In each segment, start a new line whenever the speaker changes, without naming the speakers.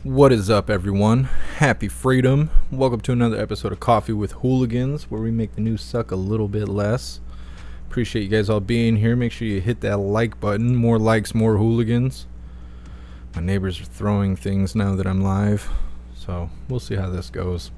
What is up, everyone? Happy freedom. Welcome to another episode of Coffee with Hooligans, where we make the news suck a little bit less. Appreciate you guys all being here. Make sure you hit that like button. More likes, more hooligans. My neighbors are throwing things now that I'm live, so we'll see how this goes.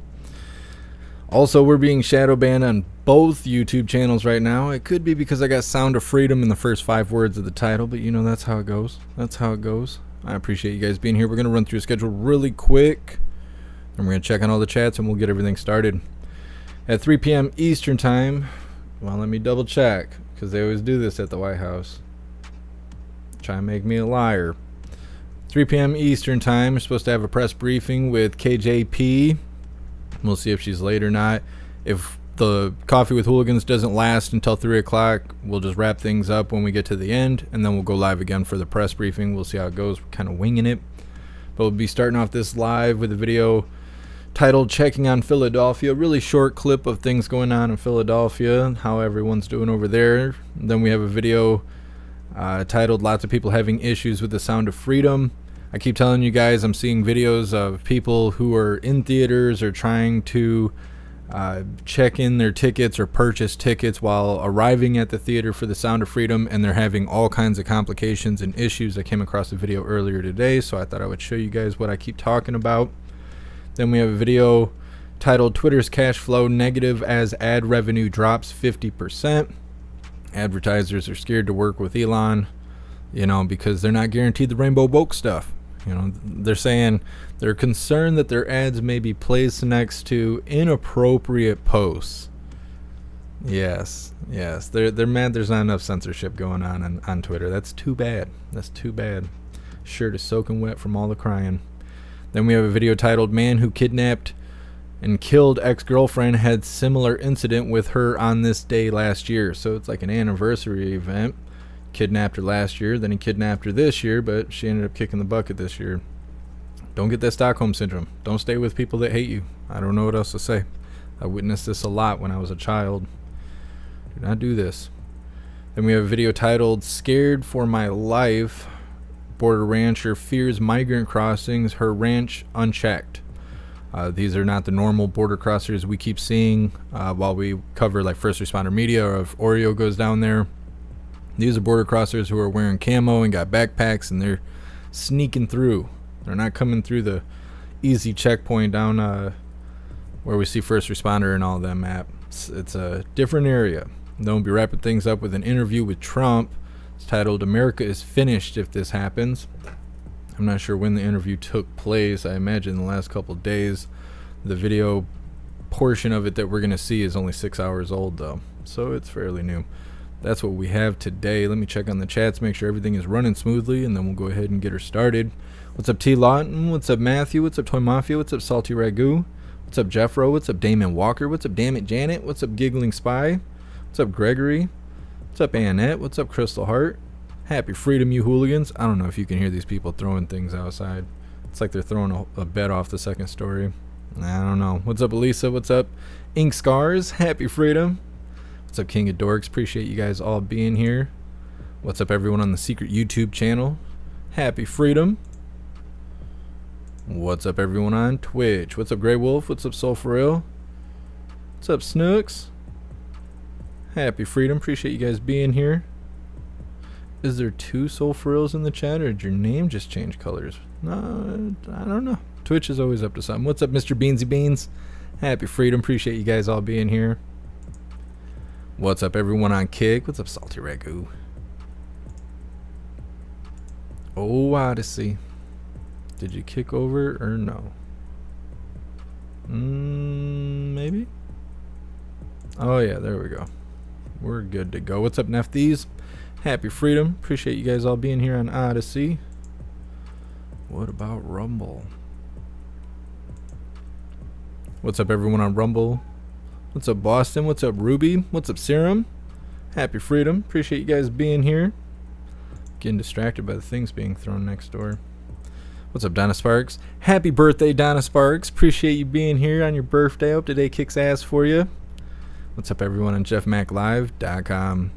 Also, we're being shadow banned on both YouTube channels right now. It could be because I got Sound of Freedom in the first 5 words of the title, but you know, that's how it goes. That's how it goes. I appreciate you guys being here. We're going to run through a schedule really quick, and we're going to check on all the chats, and we'll get everything started. At 3 p.m. Eastern Time, well, let me double check, because they always do this at the White House. Try and make me a liar. 3 p.m. Eastern Time, we're supposed to have a press briefing with KJP. We'll see if she's late or not. If the Coffee with Hooligans doesn't last until 3 o'clock, we'll just wrap things up when we get to the end, and then we'll go live again for the press briefing. We'll see how it goes. We're kind of winging it. But we'll be starting off this live with a video titled Checking on Philadelphia. Really short clip of things going on in Philadelphia, how everyone's doing over there. Then we have a video titled Lots of People Having Issues with the Sound of Freedom. I keep telling you guys I'm seeing videos of people who are in theaters or trying to check in their tickets or purchase tickets while arriving at the theater for the Sound of Freedom, and they're having all kinds of complications and issues. I came across a video earlier today, so I thought I would show you guys what I keep talking about. Then we have a video titled Twitter's cash flow negative as ad revenue drops 50%. Advertisers are scared to work with Elon, you know, because they're not guaranteed the rainbow woke stuff. You know, they're saying they're concerned that their ads may be placed next to inappropriate posts. Yes. They're mad there's not enough censorship going on Twitter. That's too bad. Shirt is soaking wet from all the crying. Then we have a video titled Man Who Kidnapped and Killed Ex-Girlfriend Had Similar Incident with Her on This Day Last Year. So it's like an anniversary event. Kidnapped her last year, then he kidnapped her this year, but she ended up kicking the bucket this year. Don't get that Stockholm syndrome. Don't stay with people that hate you. I don't know what else to say. I witnessed this a lot when I was a child. Do not do this. Then we have a video titled Scared for My Life. Border rancher fears migrant crossings, her ranch unchecked. These are not the normal border crossers we keep seeing while we cover like first responder media, or if Oreo goes down there. These are border crossers who are wearing camo and got backpacks, and they're sneaking through. They're not coming through the easy checkpoint down where we see first responder and all of them at. It's a different area. Then we'll be wrapping things up with an interview with Trump. It's titled America is Finished If This Happens. I'm not sure when the interview took place. I imagine the last couple of days. The video portion of it that we're going to see is only 6 hours old, though, so it's fairly new. That's what we have today. Let me check on the chats, make sure everything is running smoothly, and then we'll go ahead and get her started. What's up, T. Lawton? What's up, Matthew? What's up, Toy Mafia? What's up, Salty Ragu? What's up, Jeffro? What's up, Damon Walker? What's up, Dammit Janet? What's up, Giggling Spy? What's up, Gregory? What's up, Annette? What's up, Crystal Heart? Happy freedom, you hooligans. I don't know if you can hear these people throwing things outside. It's like they're throwing a bed off the second story. I don't know. What's up, Elisa? What's up, Ink Scars? Happy freedom. What's up, King of Dorks? Appreciate you guys all being here. What's up, everyone on the secret YouTube channel? Happy freedom. What's up, everyone on Twitch? What's up, Grey Wolf? What's up, Soul For Real? What's up, Snooks? Happy freedom. Appreciate you guys being here. Is there 2 Soul For Reals in the chat, or did your name just change colors? No, I don't know. Twitch is always up to something. What's up, Mr. Beansy Beans? Happy freedom. Appreciate you guys all being here. What's up, everyone on Kick? What's up, Salty Ragu? Oh, Odyssey. Did you kick over or no? Maybe? Oh, yeah, there we go. We're good to go. What's up, Nefties? Happy freedom. Appreciate you guys all being here on Odyssey. What about Rumble? What's up, everyone on Rumble? What's up, Boston? What's up, Ruby? What's up, Serum? Happy freedom. Appreciate you guys being here. Getting distracted by the things being thrown next door. What's up, Donna Sparks? Happy birthday, Donna Sparks. Appreciate you being here on your birthday. Hope today kicks ass for you. What's up, everyone on jeffmaclive.com.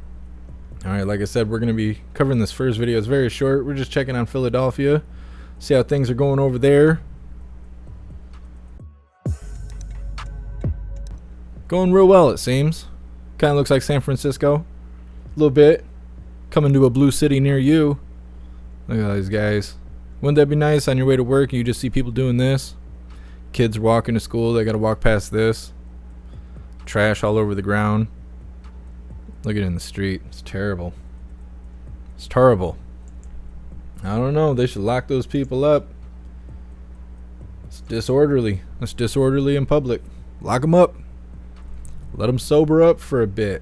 Alright, like I said, we're going to be covering this first video. It's very short. We're just checking on Philadelphia. See how things are going over there. Going real well, it seems. Kind of looks like San Francisco. A little bit. Coming to a blue city near you. Look at all these guys. Wouldn't that be nice on your way to work and you just see people doing this? Kids walking to school, they gotta walk past this. Trash all over the ground. Look at it in the street. It's terrible. It's terrible. I don't know. They should lock those people up. It's disorderly. It's disorderly in public. Lock them up. Let them sober up for a bit.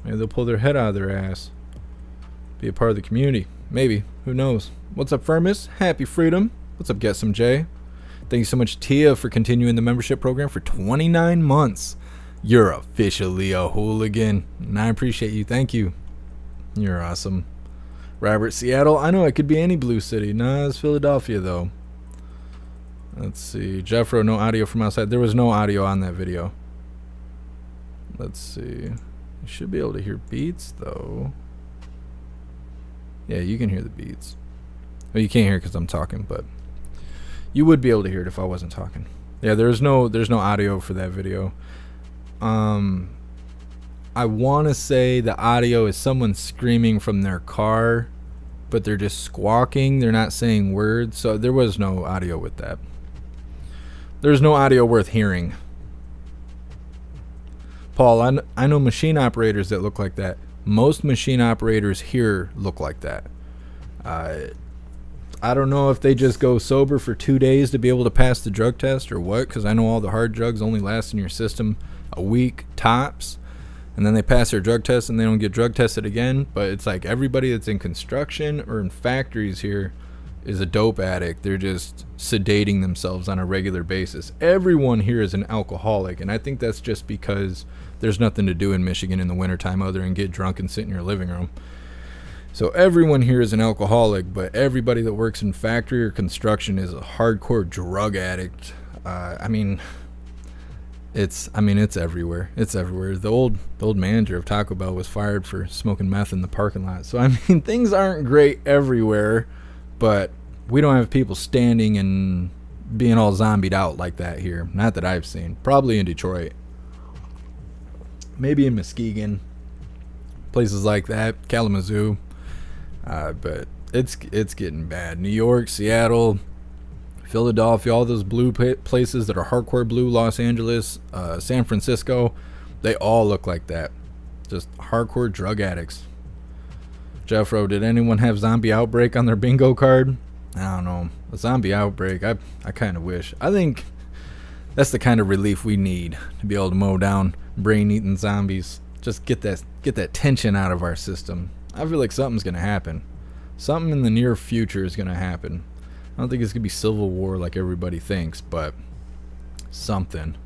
Maybe they'll pull their head out of their ass. Be a part of the community. Maybe. Who knows? What's up, Firmus? Happy Freedom. What's up, Get Some J? Thank you so much, Tia, for continuing the membership program for 29 months. You're officially a hooligan, and I appreciate you. Thank you. You're awesome. Robert, Seattle. I know it could be any blue city. Nah, it's Philadelphia, though. Let's see. Jeffro, no audio from outside. There was no audio on that video. Let's see. You should be able to hear beats, though. Yeah, you can hear the beats. Well, you can't hear it because I'm talking, but you would be able to hear it if I wasn't talking. Yeah, there's no audio for that video. I want to say the audio is someone screaming from their car, but they're just squawking. They're not saying words, so there was no audio with that. There's no audio worth hearing. Paul, I know machine operators that look like that. Most machine operators here look like that. I don't know if they just go sober for 2 days to be able to pass the drug test or what, because I know all the hard drugs only last in your system a week tops, and then they pass their drug test and they don't get drug tested again. But it's like everybody that's in construction or in factories here is a dope addict. They're just sedating themselves on a regular basis. Everyone here is an alcoholic, and I think that's just because there's nothing to do in Michigan in the wintertime other than get drunk and sit in your living room. So everyone here is an alcoholic, but everybody that works in factory or construction is a hardcore drug addict. It's everywhere. It's everywhere. The old manager of Taco Bell was fired for smoking meth in the parking lot. So things aren't great everywhere, but we don't have people standing and being all zombied out like that here. Not that I've seen. Probably in Detroit. Maybe in Muskegon. Places like that. Kalamazoo. But it's getting bad. New York, Seattle, Philadelphia, all those blue places that are hardcore blue, Los Angeles, San Francisco, they all look like that. Just hardcore drug addicts. Jeffro, did anyone have zombie outbreak on their bingo card? I don't know. A zombie outbreak, I kind of wish. I think that's the kind of relief we need to be able to mow down brain-eating zombies. Just get that tension out of our system. I feel like something's going to happen. Something in the near future is going to happen. I don't think it's going to be civil war like everybody thinks, but something.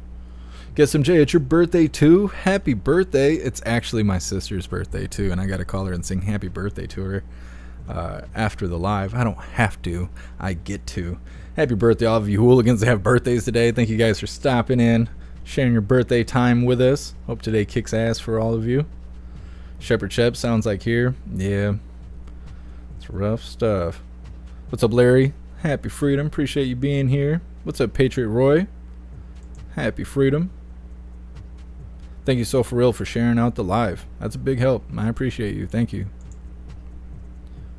Get Some J, it's your birthday too? Happy birthday. It's actually my sister's birthday too, and I got to call her and sing happy birthday to her after the live. I don't have to. I get to. Happy birthday, all of you hooligans that have birthdays today. Thank you guys for stopping in, sharing your birthday time with us. Hope today kicks ass for all of you. Shepherd Shep sounds like here. Yeah. It's rough stuff. What's up, Larry? Happy Freedom. Appreciate you being here. What's up, Patriot Roy? Happy Freedom. Thank you so for real for sharing out the live. That's a big help. I appreciate you. Thank you.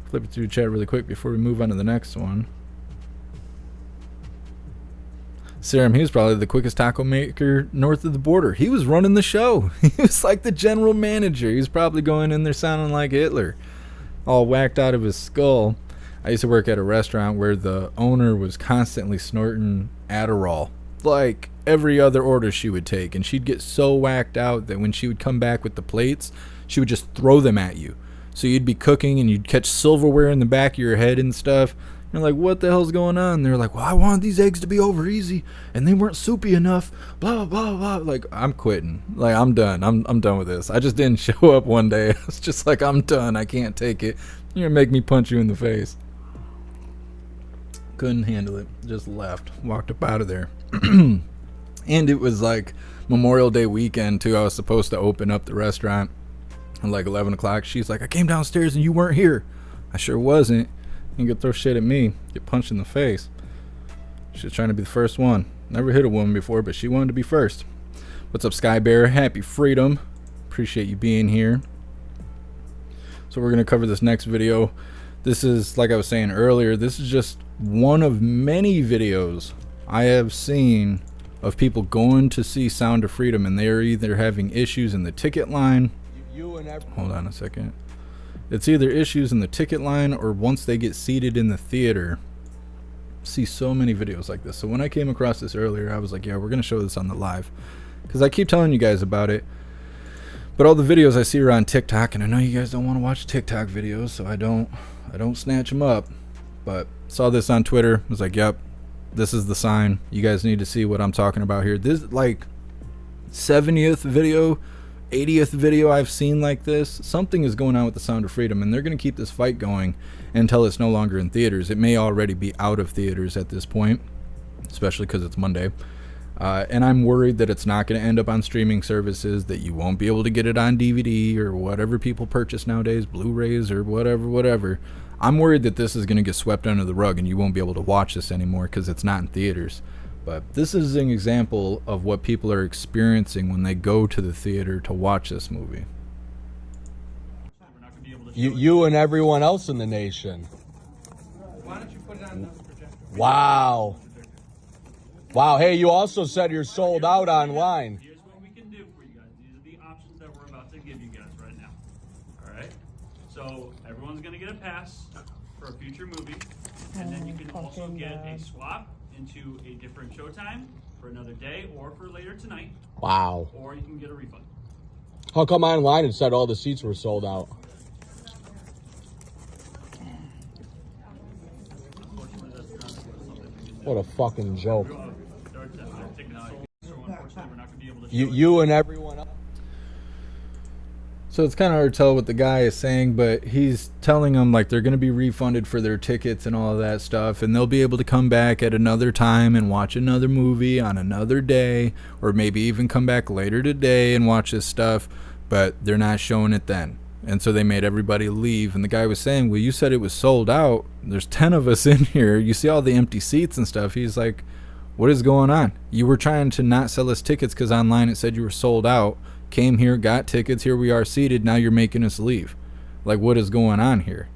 Flip it through the chat really quick before we move on to the next one. Serum, he was probably the quickest taco maker north of the border. He was running the show. He was like the general manager. He was probably going in there sounding like Hitler, all whacked out of his skull. I used to work at a restaurant where the owner was constantly snorting Adderall, like every other order she would take, and she'd get so whacked out that when she would come back with the plates, she would just throw them at you. So you'd be cooking and you'd catch silverware in the back of your head and stuff. You're like, what the hell's going on? They're like, well, I wanted these eggs to be over easy, and they weren't soupy enough. Blah, blah, blah. Like, I'm quitting. Like, I'm done. I'm done with this. I just didn't show up one day. It's just like, I'm done. I can't take it. You're going to make me punch you in the face. Couldn't handle it. Just left. Walked up out of there. And it was like Memorial Day weekend, too. I was supposed to open up the restaurant at like 11 o'clock. She's like, I came downstairs and you weren't here. I sure wasn't. You could throw shit at me, get punched in the face. She's trying to be the first one. Never hit a woman before, but she wanted to be first. What's up, Sky Bear? Happy freedom. Appreciate you being here. So we're going to cover this next video. This is, like I was saying earlier, this is just one of many videos I have seen of people going to see Sound of Freedom, and they're either having issues in the ticket line. Hold on a second. It's either issues in the ticket line or once they get seated in the theater. See so many videos like this. So when I came across this earlier, I was like, yeah, we're going to show this on the live, because I keep telling you guys about it. But all the videos I see are on TikTok, and I know you guys don't want to watch TikTok videos, so I don't snatch them up. But saw this on Twitter, was like, yep, this is the sign. You guys need to see what I'm talking about here. This like 70th video, 80th video I've seen like this. Something is going on with the Sound of Freedom, and they're going to keep this fight going until it's no longer in theaters. It may already be out of theaters at this point, especially because it's Monday. And I'm worried that it's not going to end up on streaming services, that you won't be able to get it on DVD or whatever people purchase nowadays, Blu-rays or whatever. I'm worried that this is going to get swept under the rug and you won't be able to watch this anymore because it's not in theaters. But this is an example of what people are experiencing when they go to the theater to watch this movie.
You and everyone else in the nation.
Why don't you put it on the projector?
Wow. Wow, hey, you also said you're sold out online.
Here's what we can do for you guys. These are the options that we're about to give you guys right now. All right? So everyone's going to get a pass for a future movie. And then you can also get a swap into a different showtime for another day or for later tonight.
Wow.
Or you can get a refund.
How come online it said all the seats were sold out? What a fucking joke. You and everyone else.
So it's kind of hard to tell what the guy is saying, but he's telling them like they're going to be refunded for their tickets and all of that stuff, and they'll be able to come back at another time and watch another movie on another day, or maybe even come back later today and watch this stuff, but they're not showing it then. And so they made everybody leave, and the guy was saying, well, you said it was sold out. There's 10 of us in here. You see all the empty seats and stuff. He's like, what is going on? You were trying to not sell us tickets because online it said you were sold out. Came here, got tickets, here we are seated, now you're making us leave. Like, what is going on here?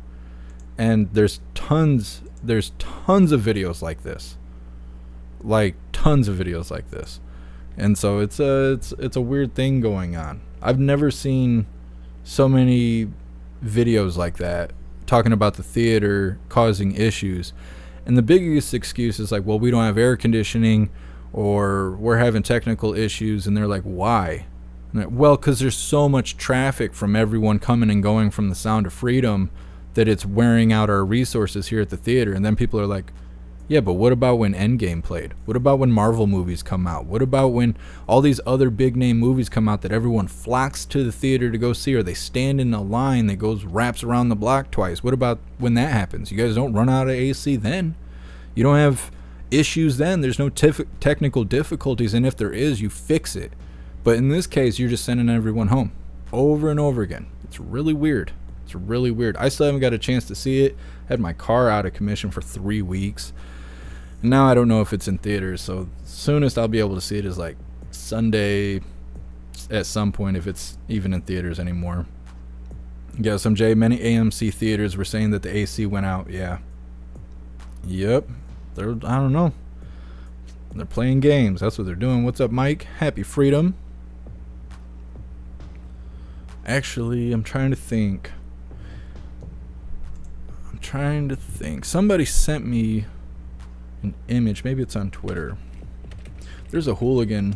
And there's tons of videos like this. Like, tons of videos like this. And so it's a weird thing going on. I've never seen so many videos like that talking about the theater causing issues. And the biggest excuse is like, well, we don't have air conditioning, or we're having technical issues. And they're like, why? Well, because there's so much traffic from everyone coming and going from the Sound of Freedom that it's wearing out our resources here at the theater. And then people are like, yeah, but what about when Endgame played? What about when Marvel movies come out? What about when all these other big name movies come out that everyone flocks to the theater to go see, or they stand in a line that wraps around the block twice? What about when that happens? You guys don't run out of AC then. You don't have issues then. There's no technical difficulties, and if there is, you fix it. But in this case, you're just sending everyone home over and over again. It's really weird. It's really weird. I still haven't got a chance to see it. Had my car out of commission for 3 weeks. And now I don't know if it's in theaters, so soonest I'll be able to see it is like Sunday at some point, if it's even in theaters anymore. Yeah, many AMC theaters were saying that the AC went out. Yeah. Yep. I don't know. They're playing games. That's what they're doing. What's up, Mike? Happy freedom. Actually, I'm trying to think. Somebody sent me an image. Maybe it's on Twitter. There's a hooligan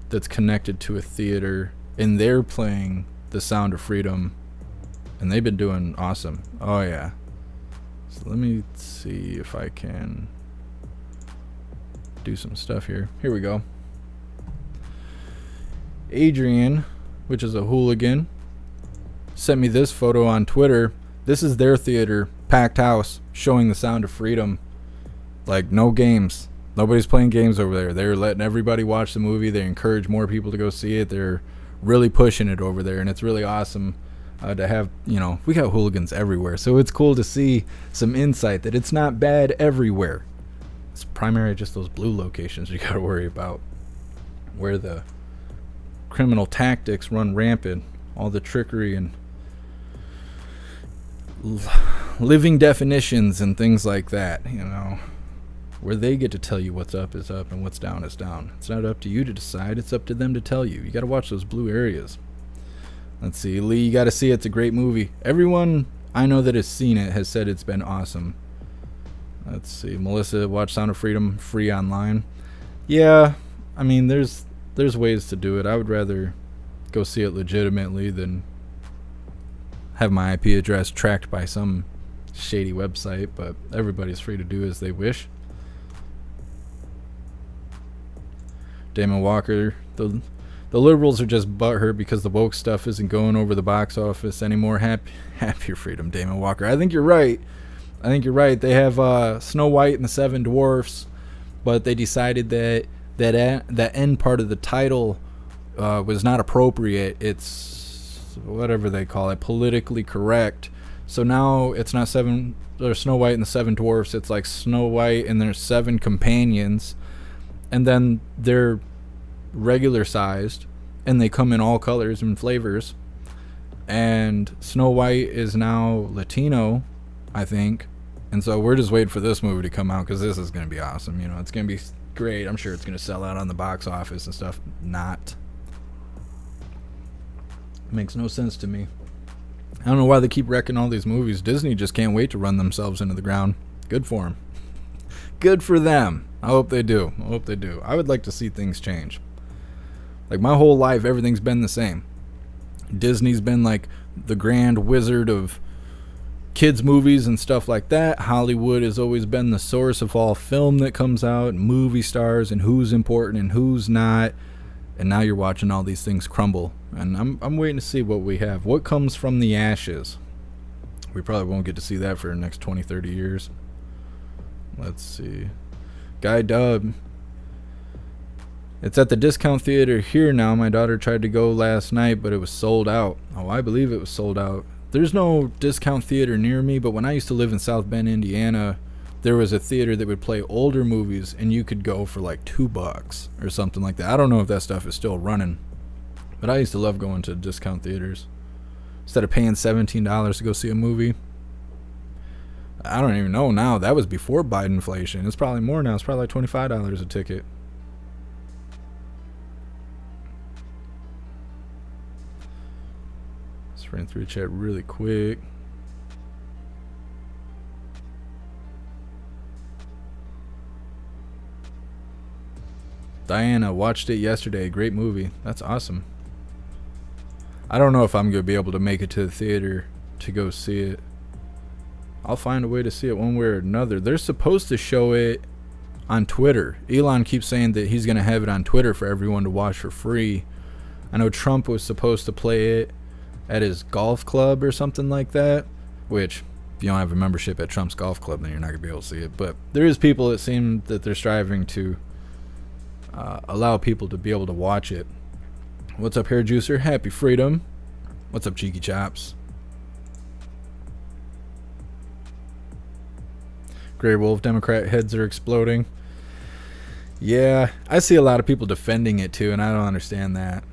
that's connected to a theater, and they're playing the Sound of Freedom, and they've been doing awesome. Oh, yeah. So let me see if I can do some stuff here. Here we go. Adrian, which is a hooligan, sent me this photo on Twitter. This is their theater, packed house, showing the Sound of Freedom. Like, no games. Nobody's playing games over there. They're letting everybody watch the movie. They encourage more people to go see it. They're really pushing it over there, and it's really awesome to have, we got hooligans everywhere. So it's cool to see some insight that it's not bad everywhere. It's primarily just those blue locations you got to worry about where the criminal tactics run rampant. All the trickery and living definitions and things like that, you know, where they get to tell you what's up is up and what's down is down. It's not up to you to decide. It's up to them to tell you. You got to watch those blue areas. Let's see. Lee, you got to see it. It's a great movie. Everyone I know that has seen it has said it's been awesome. Let's see. Melissa, watch Sound of Freedom free online. Yeah, I mean, there's ways to do it. I would rather go see it legitimately than have my IP address tracked by some shady website, but everybody's free to do as they wish. Damon Walker, the liberals are just butthurt because the woke stuff isn't going over the box office anymore. Happy your freedom, Damon Walker. I think you're right. They have Snow White and the Seven Dwarfs, but they decided that end part of the title was not appropriate. It's whatever they call it, politically correct. So now it's not Snow White and the Seven Dwarfs. It's like Snow White and their 7 companions, and then they're regular sized, and they come in all colors and flavors. And Snow White is now Latino, I think. And so we're just waiting for this movie to come out because this is going to be awesome. You know, it's going to be great. I'm sure it's going to sell out on the box office and stuff. Not. Makes no sense to me. I don't know why they keep wrecking all these movies. Disney just can't wait to run themselves into the ground. Good for them. Good for them. I hope they do. I would like to see things change. Like, my whole life, everything's been the same. Disney's been like the grand wizard of kids movies and stuff like that. Hollywood has always been the source of all film that comes out, movie stars, and who's important and who's not. And now you're watching all these things crumble. And I'm waiting to see what we have. What comes from the ashes? We probably won't get to see that for the next 20, 30 years. Let's see. Guy Dub. It's at the discount theater here now. My daughter tried to go last night, but it was sold out. Oh, I believe it was sold out. There's no discount theater near me, but when I used to live in South Bend, Indiana, there was a theater that would play older movies, and you could go for like $2 or something like that. I don't know if that stuff is still running, but I used to love going to discount theaters. Instead of paying $17 to go see a movie. I don't even know now. That was before Biden inflation. It's probably more now. It's probably like $25 a ticket. Let's run through the chat really quick. Diana watched it yesterday. Great movie. That's awesome. I don't know if I'm going to be able to make it to the theater to go see it. I'll find a way to see it one way or another. They're supposed to show it on Twitter. Elon keeps saying that he's going to have it on Twitter for everyone to watch for free. I know Trump was supposed to play it at his golf club or something like that, which if you don't have a membership at Trump's golf club, then you're not going to be able to see it. But there is people that seem that they're striving to allow people to be able to watch it. What's up, Hair Juicer? Happy freedom. What's up, Cheeky Chops? Grey Wolf, Democrat heads are exploding. Yeah, I see a lot of people defending it too, and I don't understand that.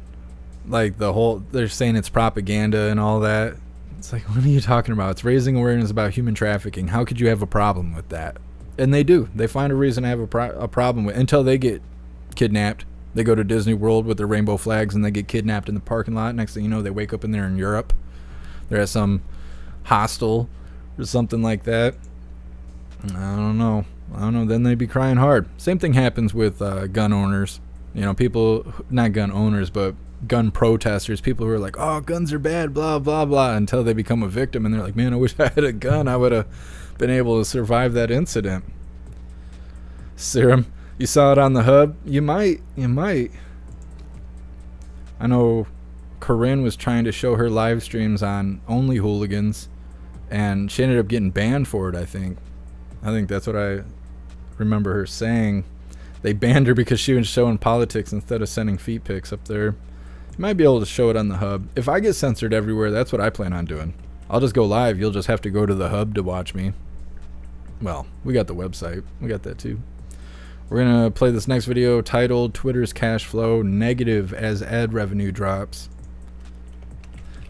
Like they're saying it's propaganda and all that. It's like, what are you talking about? It's raising awareness about human trafficking. How could you have a problem with that? And they do. They find a reason to have a problem with it until they get kidnapped. They go to Disney World with their rainbow flags and they get kidnapped in the parking lot. Next thing you know, they wake up in there in Europe. They're at some hostel or something like that. I don't know. Then they'd be crying hard. Same thing happens with gun owners. You know, people, not gun owners, but gun protesters. People who are like, oh, guns are bad, blah, blah, blah, until they become a victim. And they're like, man, I wish I had a gun. I would have been able to survive that incident. Serum, you saw it on the hub? You might. I know Karine was trying to show her live streams on Only Hooligans, and she ended up getting banned for it, I think. I think that's what I remember her saying. They banned her because she was showing politics instead of sending feet pics up there. You might be able to show it on the hub. If I get censored everywhere, that's what I plan on doing. I'll just go live. You'll just have to go to the hub to watch me. Well, we got the website. We got that too. We're going to play this next video titled Twitter's Cash Flow Negative as Ad Revenue Drops.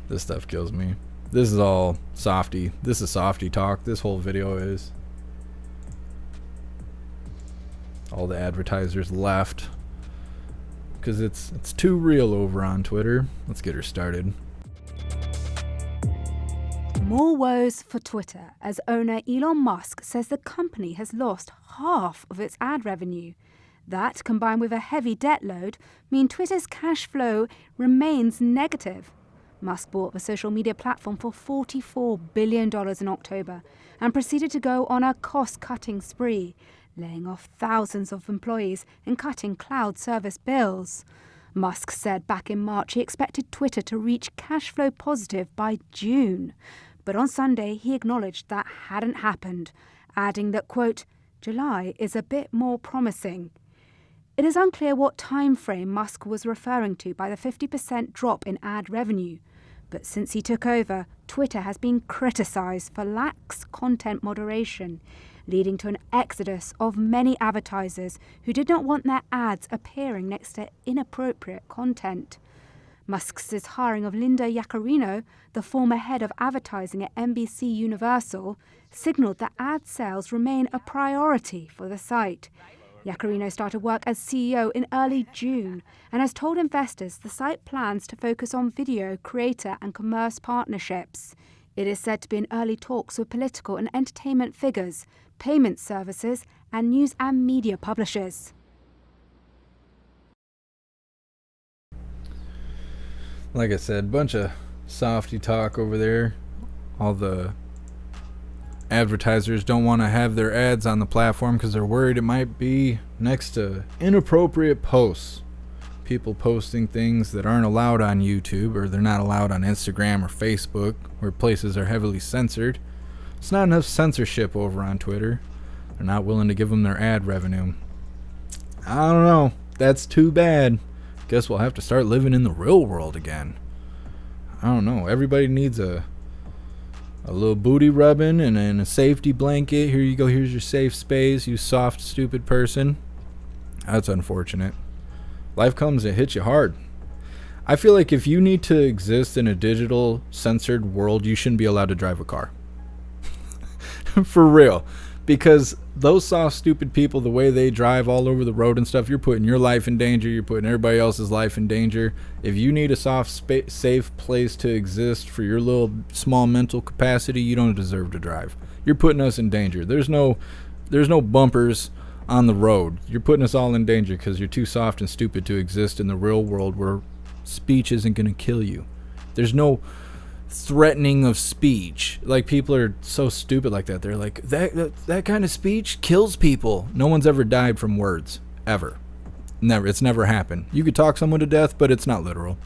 This stuff kills me. This is all softy. This is softy talk. This whole video is. All the advertisers left because it's too real over on Twitter. Let's get her started.
More woes for Twitter as owner Elon Musk says the company has lost half of its ad revenue. That, combined with a heavy debt load, mean Twitter's cash flow remains negative. Musk bought the social media platform for $44 billion in October and proceeded to go on a cost-cutting spree, laying off thousands of employees and cutting cloud service bills. Musk said back in March he expected Twitter to reach cash flow positive by June. But on Sunday, he acknowledged that hadn't happened, adding that, quote, July is a bit more promising. It is unclear what time frame Musk was referring to by the 50% drop in ad revenue. But since he took over, Twitter has been criticized for lax content moderation, leading to an exodus of many advertisers who did not want their ads appearing next to inappropriate content. Musk's hiring of Linda Yaccarino, the former head of advertising at NBC Universal, signaled that ad sales remain a priority for the site. Yaccarino started work as CEO in early June and has told investors the site plans to focus on video, creator and commerce partnerships. It is said to be in early talks with political and entertainment figures, payment services and news and media publishers.
Like I said, bunch of softy talk over there. All the advertisers don't want to have their ads on the platform because they're worried it might be next to inappropriate posts. People posting things that aren't allowed on YouTube, or they're not allowed on Instagram or Facebook, where places are heavily censored. It's not enough censorship over on Twitter. They're not willing to give them their ad revenue. I don't know. That's too bad. Guess we'll have to start living in the real world again. I don't know. Everybody needs a little booty rubbing and a safety blanket. Here you go. Here's your safe space, you soft, stupid person. That's unfortunate. Life comes and hits you hard. I feel like if you need to exist in a digital censored world, you shouldn't be allowed to drive a car. For real. Because those soft, stupid people, the way they drive all over the road and stuff, you're putting your life in danger. You're putting everybody else's life in danger. If you need a soft, safe place to exist for your little small mental capacity, you don't deserve to drive. You're putting us in danger. There's no bumpers on the road. You're putting us all in danger because you're too soft and stupid to exist in the real world where speech isn't going to kill you. There's no threatening of speech. Like, people are so stupid like that. They're like, that kind of speech kills people. No one's ever died from words, ever. Never. It's never happened. You could talk someone to death, but it's not literal.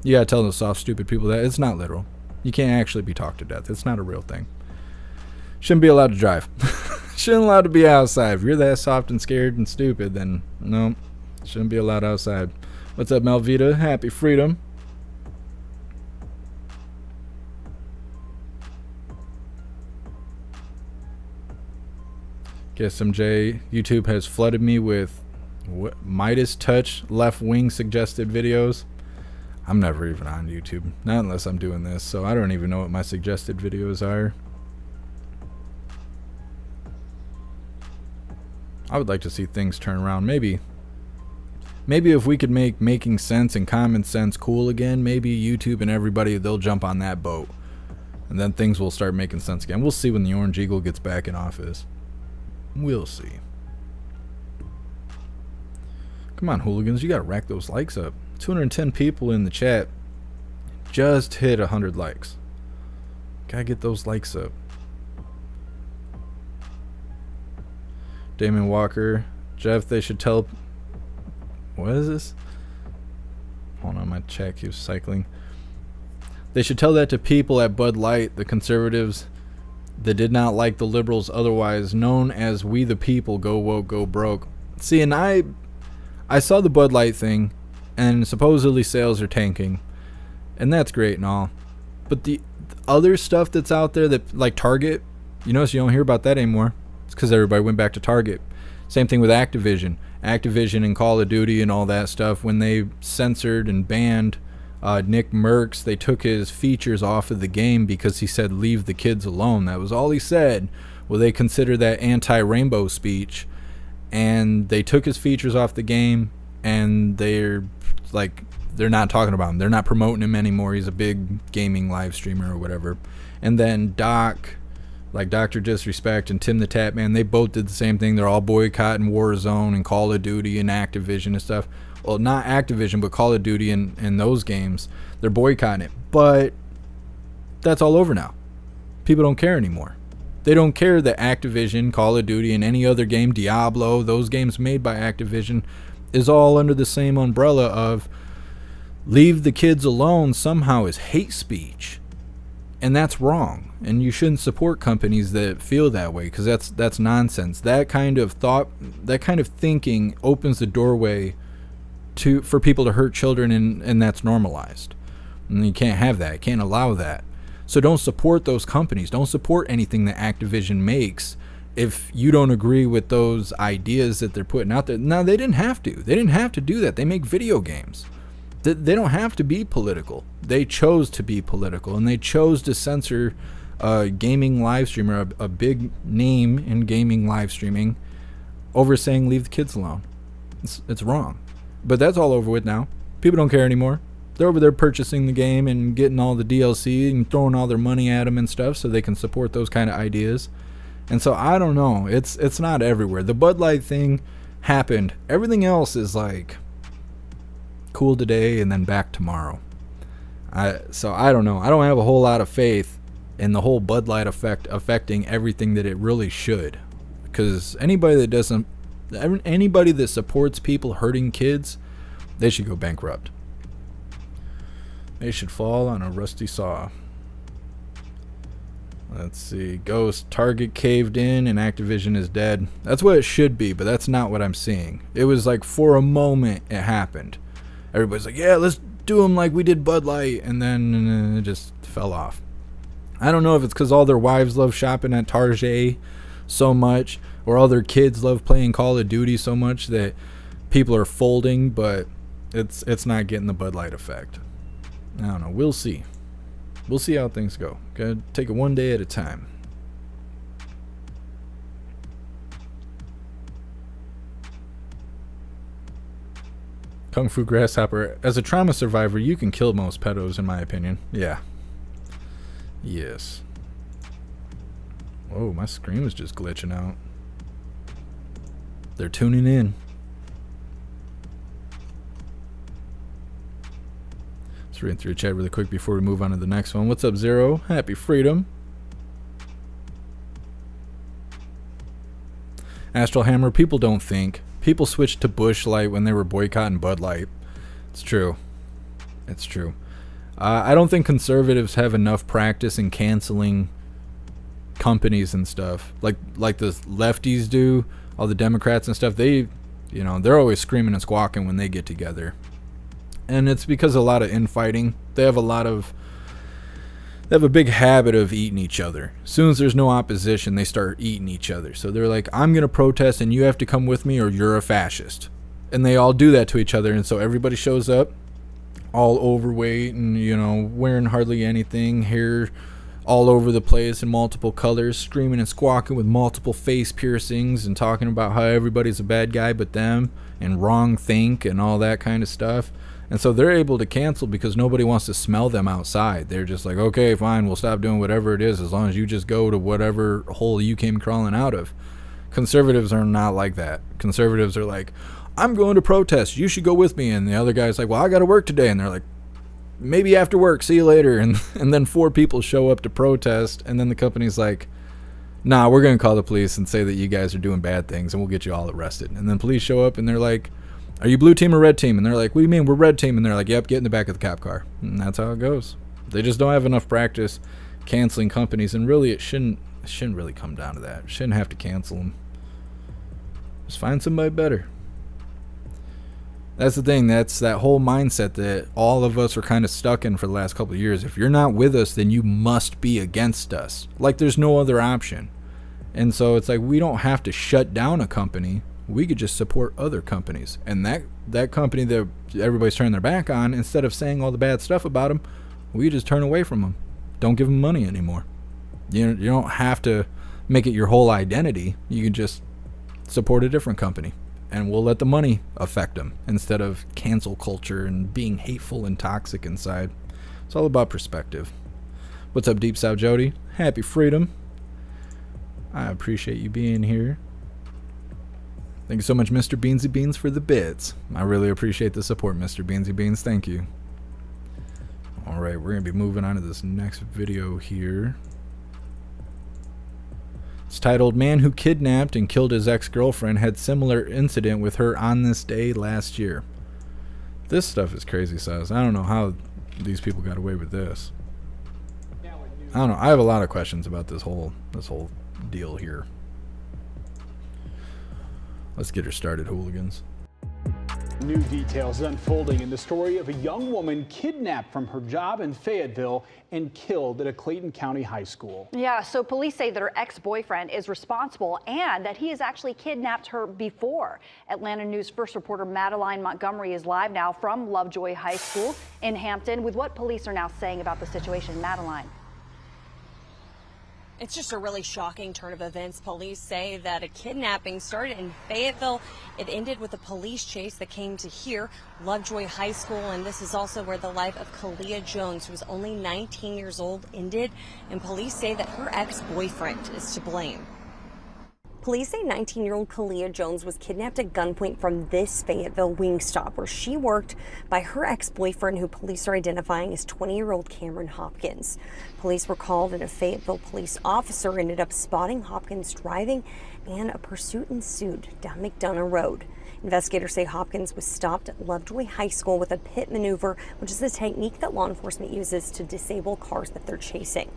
You gotta tell those soft, stupid people that it's not literal. You can't actually be talked to death. It's not a real thing. Shouldn't be allowed to drive. Shouldn't allowed to be outside. If you're that soft and scared and stupid, then no, shouldn't be allowed outside. What's up, Melvita? Happy freedom. SMJ, YouTube has flooded me with Midas Touch left wing suggested videos. I'm never even on YouTube, not unless I'm doing this, so I don't even know what my suggested videos are. I would like to see things turn around. Maybe if we could make making sense and common sense cool again, maybe YouTube and everybody, they'll jump on that boat, and then things will start making sense again. We'll see when the Orange Eagle gets back in office. We'll see. Come on, hooligans, you gotta rack those likes up. 210 people in the chat. Just hit 100 likes. Gotta get those likes up. Damon Walker. Jeff, they should tell... What is this? Hold on, my chat keeps cycling. They should tell that to people at Bud Light, the conservatives that did not like the liberals, otherwise known as we the people, go woke, go broke. See, and I saw the Bud Light thing, and supposedly sales are tanking, and that's great and all. But the other stuff that's out there, that like Target, you notice you don't hear about that anymore. It's because everybody went back to Target. Same thing with Activision. Activision and Call of Duty and all that stuff, when they censored and banned Nick Merckx, they took his features off of the game because he said leave the kids alone. That was all he said. Well, they consider that anti-rainbow speech, and they took his features off the game, and they're not talking about him. They're not promoting him anymore. He's a big gaming live streamer or whatever. And then Dr. Disrespect and Tim the Tap Man, they both did the same thing. They're all boycotting Warzone and Call of Duty and Activision and stuff. Well, not Activision, but Call of Duty and those games. They're boycotting it. But that's all over now. People don't care anymore. They don't care that Activision, Call of Duty, and any other game, Diablo, those games made by Activision, is all under the same umbrella of leave the kids alone somehow is hate speech. And that's wrong. And you shouldn't support companies that feel that way, because that's nonsense. That kind of thought, that kind of thinking opens the doorway for people to hurt children, and that's normalized. And you can't have that. You can't allow that. So don't support those companies. Don't support anything that Activision makes if you don't agree with those ideas that they're putting out there. Now, they didn't have to. They didn't have to do that. They make video games. They don't have to be political. They chose to be political, and they chose to censor a gaming live streamer, a big name in gaming live streaming, over saying leave the kids alone. It's wrong. But that's all over with now. People don't care anymore. They're over there purchasing the game and getting all the DLC and throwing all their money at them and stuff so they can support those kind of ideas. And so I don't know. It's not everywhere. The Bud Light thing happened. Everything else is like cool today and then back tomorrow. So I don't know. I don't have a whole lot of faith in the whole Bud Light effect affecting everything that it really should. Because anybody that supports people hurting kids, they should go bankrupt. They should fall on a rusty saw. Let's see. Ghost. Target caved in and Activision is dead. That's what it should be, but that's not what I'm seeing. It was like for a moment it happened. Everybody's like, yeah, let's do them like we did Bud Light. And then it just fell off. I don't know if it's because all their wives love shopping at Target so much, or all their kids love playing Call of Duty so much that people are folding, but it's not getting the Bud Light effect. I don't know. We'll see. We'll see how things go. Gotta take it one day at a time. Kung Fu Grasshopper. As a trauma survivor, you can kill most pedos, in my opinion. Yeah. Yes. Whoa, my screen was just glitching out. They're tuning in. Let's read through the chat really quick before we move on to the next one. What's up, Zero? Happy freedom. Astral Hammer. People don't think. People switched to Busch Light when they were boycotting Bud Light. It's true. It's true. I don't think conservatives have enough practice in canceling companies and stuff like the lefties do. All the Democrats and stuff, they're always screaming and squawking when they get together, and it's because of a lot of infighting. They have a big habit of eating each other. As soon as there's no opposition, they start eating each other. So they're like, I'm gonna protest and you have to come with me or you're a fascist. And they all do that to each other. And so everybody shows up all overweight and wearing hardly anything, hair all over the place in multiple colors, screaming and squawking with multiple face piercings and talking about how everybody's a bad guy but them and wrong think and all that kind of stuff. And so they're able to cancel because nobody wants to smell them outside. They're just like, okay, fine, we'll stop doing whatever it is as long as you just go to whatever hole you came crawling out of. Conservatives are not like that. Conservatives are like, I'm going to protest. You should go with me. And the other guy's like, well, I got to work today. And they're like, maybe after work. See you later. And then 4 people show up to protest. And then the company's like, nah, we're going to call the police and say that you guys are doing bad things and we'll get you all arrested. And then police show up and they're like, are you blue team or red team? And they're like, what do you mean? We're red team. And they're like, yep, get in the back of the cop car. And that's how it goes. They just don't have enough practice canceling companies. And really, it shouldn't really come down to that. Shouldn't have to cancel them. Just find somebody better. That's the thing. That's that whole mindset that all of us are kind of stuck in for the last couple of years. If you're not with us, then you must be against us. Like there's no other option. And so it's like we don't have to shut down a company. we could just support other companies. And that company that everybody's turning their back on, instead of saying all the bad stuff about them, we just turn away from them. Don't give them money anymore. You don't have to make it your whole identity. You can just support a different company, and we'll let the money affect them instead of cancel culture and being hateful and toxic inside. It's all about perspective. What's up, Deep South Jody? Happy freedom. I appreciate you being here. Thank you so much, Mr. Beansy Beans, for the bits. I really appreciate the support, Mr. Beansy Beans. Thank you. Alright, we're going to be moving on to this next video here. It's titled, Man Who Kidnapped and Killed His Ex-Girlfriend Had Similar Incident with Her on This Day Last Year. This stuff is crazy, size. I don't know how these people got away with this. I don't know. I have a lot of questions about this whole deal here. Let's get her started, hooligans.
New details unfolding in the story of a young woman kidnapped from her job in Fayetteville and killed at a Clayton County high school.
Yeah, so police say that her ex-boyfriend is responsible and that he has actually kidnapped her before. Atlanta News First reporter Madeline Montgomery is live now from Lovejoy High School in Hampton with what police are now saying about the situation. Madeline.
It's just a really shocking turn of events. Police say that a kidnapping started in Fayetteville. It ended with a police chase that came to here, Lovejoy High School, and this is also where the life of Kalia Jones, who was only 19 years old, ended. And police say that her ex-boyfriend is to blame. Police say 19-year-old Kalia Jones was kidnapped at gunpoint from this Fayetteville Wingstop, where she worked, by her ex-boyfriend, who police are identifying as 20-year-old Cameron Hopkins. Police were called, and a Fayetteville police officer ended up spotting Hopkins driving, and a pursuit ensued down McDonough Road. Investigators say Hopkins was stopped at Lovejoy High School with a pit maneuver, which is a technique that law enforcement uses to disable cars that they're chasing.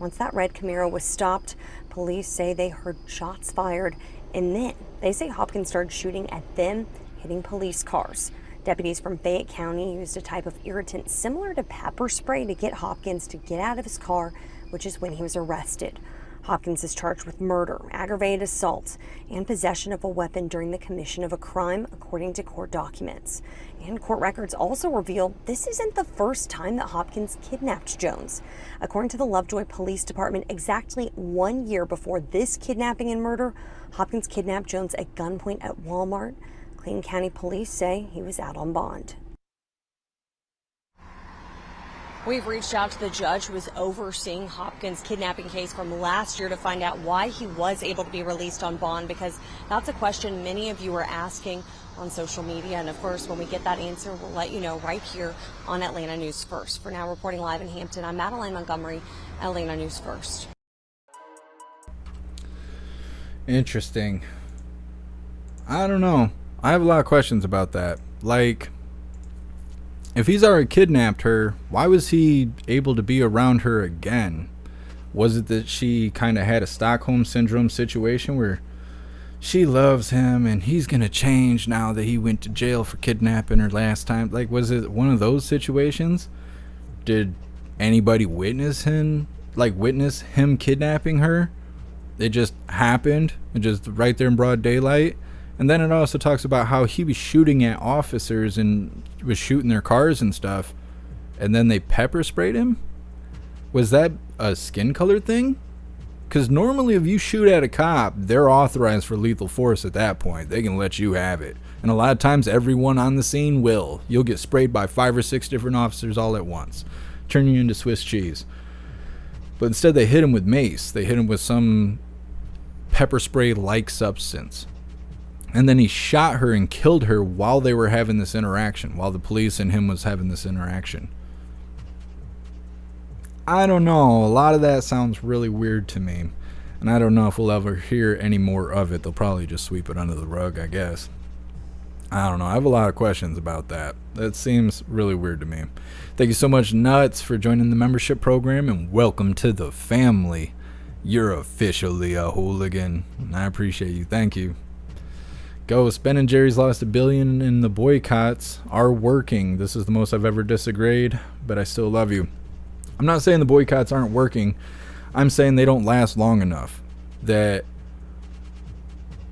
Once that red Camaro was stopped, police say they heard shots fired, and then they say Hopkins started shooting at them, hitting police cars. Deputies from Fayette County used a type of irritant similar to pepper spray to get Hopkins to get out of his car, which is when he was arrested. Hopkins is charged with murder, aggravated assault, and possession of a weapon during the commission of a crime, according to court documents. And court records also reveal this isn't the first time that Hopkins kidnapped Jones. According to the Lovejoy Police Department, exactly 1 year before this kidnapping and murder, Hopkins kidnapped Jones at gunpoint at Walmart. Clayton County police say he was out on bond. We've reached out to the judge who was overseeing Hopkins' kidnapping case from last year to find out why he was able to be released on bond, because that's a question many of you are asking on social media. And of course, when we get that answer, we'll let you know right here on Atlanta News First. For now, reporting live in Hampton, I'm Madeline Montgomery, Atlanta News First.
Interesting. I don't know. I have a lot of questions about that. Like, if he's already kidnapped her, why was he able to be around her again? Was it that she kind of had a Stockholm Syndrome situation where she loves him and he's going to change now that he went to jail for kidnapping her last time? Like, was it one of those situations? Did anybody witness him kidnapping her? It just happened, just right there in broad daylight. And then it also talks about how he was shooting at officers and was shooting their cars and stuff, and then they pepper sprayed him? Was that a skin color thing? Because normally if you shoot at a cop, they're authorized for lethal force at that point. They can let you have it. And a lot of times everyone on the scene will. You'll get sprayed by 5 or 6 different officers all at once. Turn you into Swiss cheese. But instead they hit him with mace. They hit him with some pepper spray-like substance. And then he shot her and killed her while they were having this interaction, while the police and him was having this interaction. I don't know. A lot of that sounds really weird to me. And I don't know if we'll ever hear any more of it. They'll probably just sweep it under the rug, I guess. I don't know. I have a lot of questions about that. That seems really weird to me. Thank you so much, Nuts, for joining the membership program, and welcome to the family. You're officially a hooligan. And I appreciate you. Thank you. Ghost, Ben and Jerry's lost $1 billion and the boycotts are working. This is the most I've ever disagreed, but I still love you. I'm not saying the boycotts aren't working. I'm saying they don't last long enough. That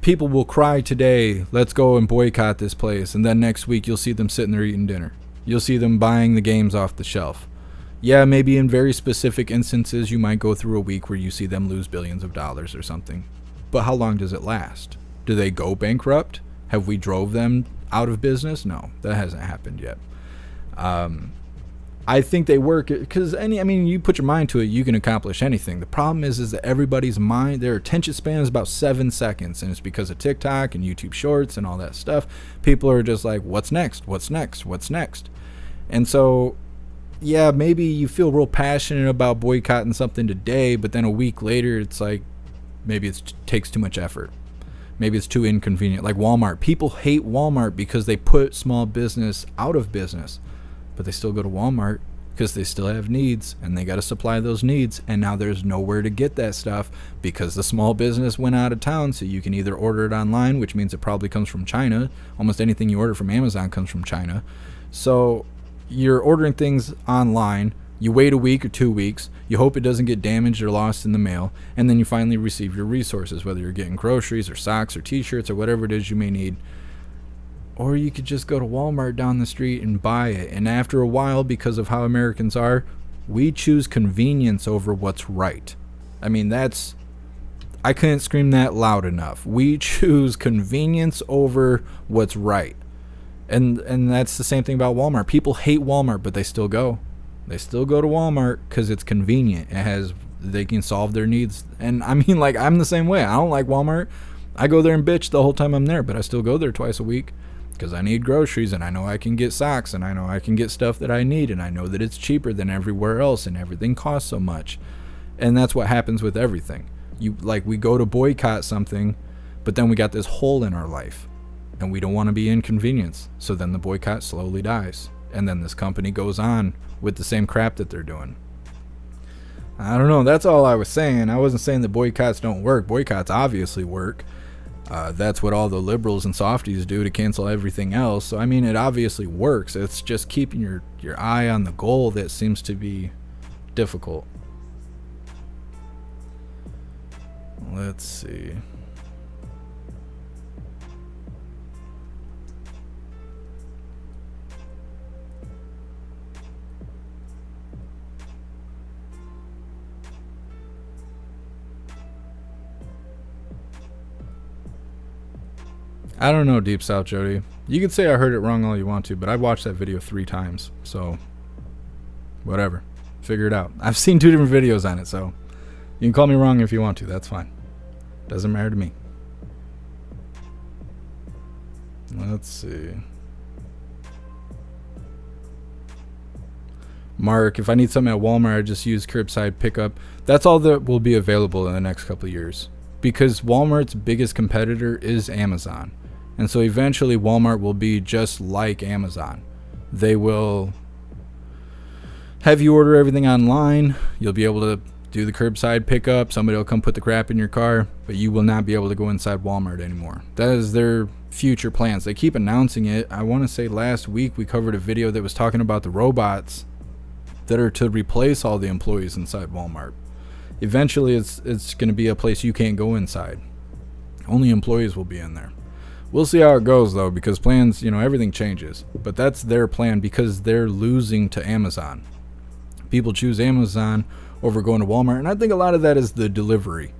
people will cry today, let's go and boycott this place, and then next week you'll see them sitting there eating dinner. You'll see them buying the games off the shelf. Yeah, maybe in very specific instances you might go through a week where you see them lose billions of dollars or something. But how long does it last? Do they go bankrupt? Have we drove them out of business? No, that hasn't happened yet. I think they work because you put your mind to it, you can accomplish anything. The problem is that everybody's mind, their attention span is about 7 seconds, and it's because of TikTok and YouTube Shorts and all that stuff. People are just like, what's next? What's next? What's next? And so, yeah, maybe you feel real passionate about boycotting something today, but then a week later, it's like maybe it takes too much effort. Maybe it's too inconvenient. Like Walmart. People hate Walmart because they put small business out of business. But they still go to Walmart because they still have needs, and they got to supply those needs, and now there's nowhere to get that stuff because the small business went out of town. So you can either order it online, which means it probably comes from China. Almost anything you order from Amazon comes from China. So you're ordering things online, you wait a week or 2 weeks, you hope it doesn't get damaged or lost in the mail, and then you finally receive your resources, whether you're getting groceries or socks or t-shirts or whatever it is you may need. Or you could just go to Walmart down the street and buy it. And after a while, because of how Americans are, we choose convenience over what's right. I couldn't scream that loud enough. We choose convenience over what's right. And that's the same thing about Walmart. People hate Walmart, but they still go. They still go to Walmart because it's convenient. They can solve their needs. And I'm the same way. I don't like Walmart. I go there and bitch the whole time I'm there, but I still go there twice a week. Because I need groceries, and I know I can get socks, and I know I can get stuff that I need, and I know that it's cheaper than everywhere else, and everything costs so much. And that's what happens with everything. We go to boycott something, but then we got this hole in our life, and we don't want to be inconvenienced. So then the boycott slowly dies, and then this company goes on with the same crap that they're doing. I don't know. That's all I was saying. I wasn't saying that boycotts don't work. Boycotts obviously work. That's what all the liberals and softies do to cancel everything else. So, it obviously works. It's just keeping your eye on the goal that seems to be difficult. Let's see. I don't know, Deep South Jody. You can say I heard it wrong all you want to, but I watched that video 3 times, so whatever. Figure it out. I've seen 2 different videos on it, so you can call me wrong if you want to. That's fine. Doesn't matter to me. Let's see. Mark, if I need something at Walmart, I just use curbside pickup. That's all that will be available in the next couple of years, because Walmart's biggest competitor is Amazon. And so eventually Walmart will be just like Amazon. They will have you order everything online. You'll be able to do the curbside pickup. Somebody will come put the crap in your car, but you will not be able to go inside Walmart anymore. That is their future plans. They keep announcing it. I want to say last week we covered a video that was talking about the robots that are to replace all the employees inside Walmart. Eventually it's going to be a place you can't go inside. Only employees will be in there. We'll see how it goes, though, because plans, everything changes. But that's their plan because they're losing to Amazon. People choose Amazon over going to Walmart, and I think a lot of that is the delivery.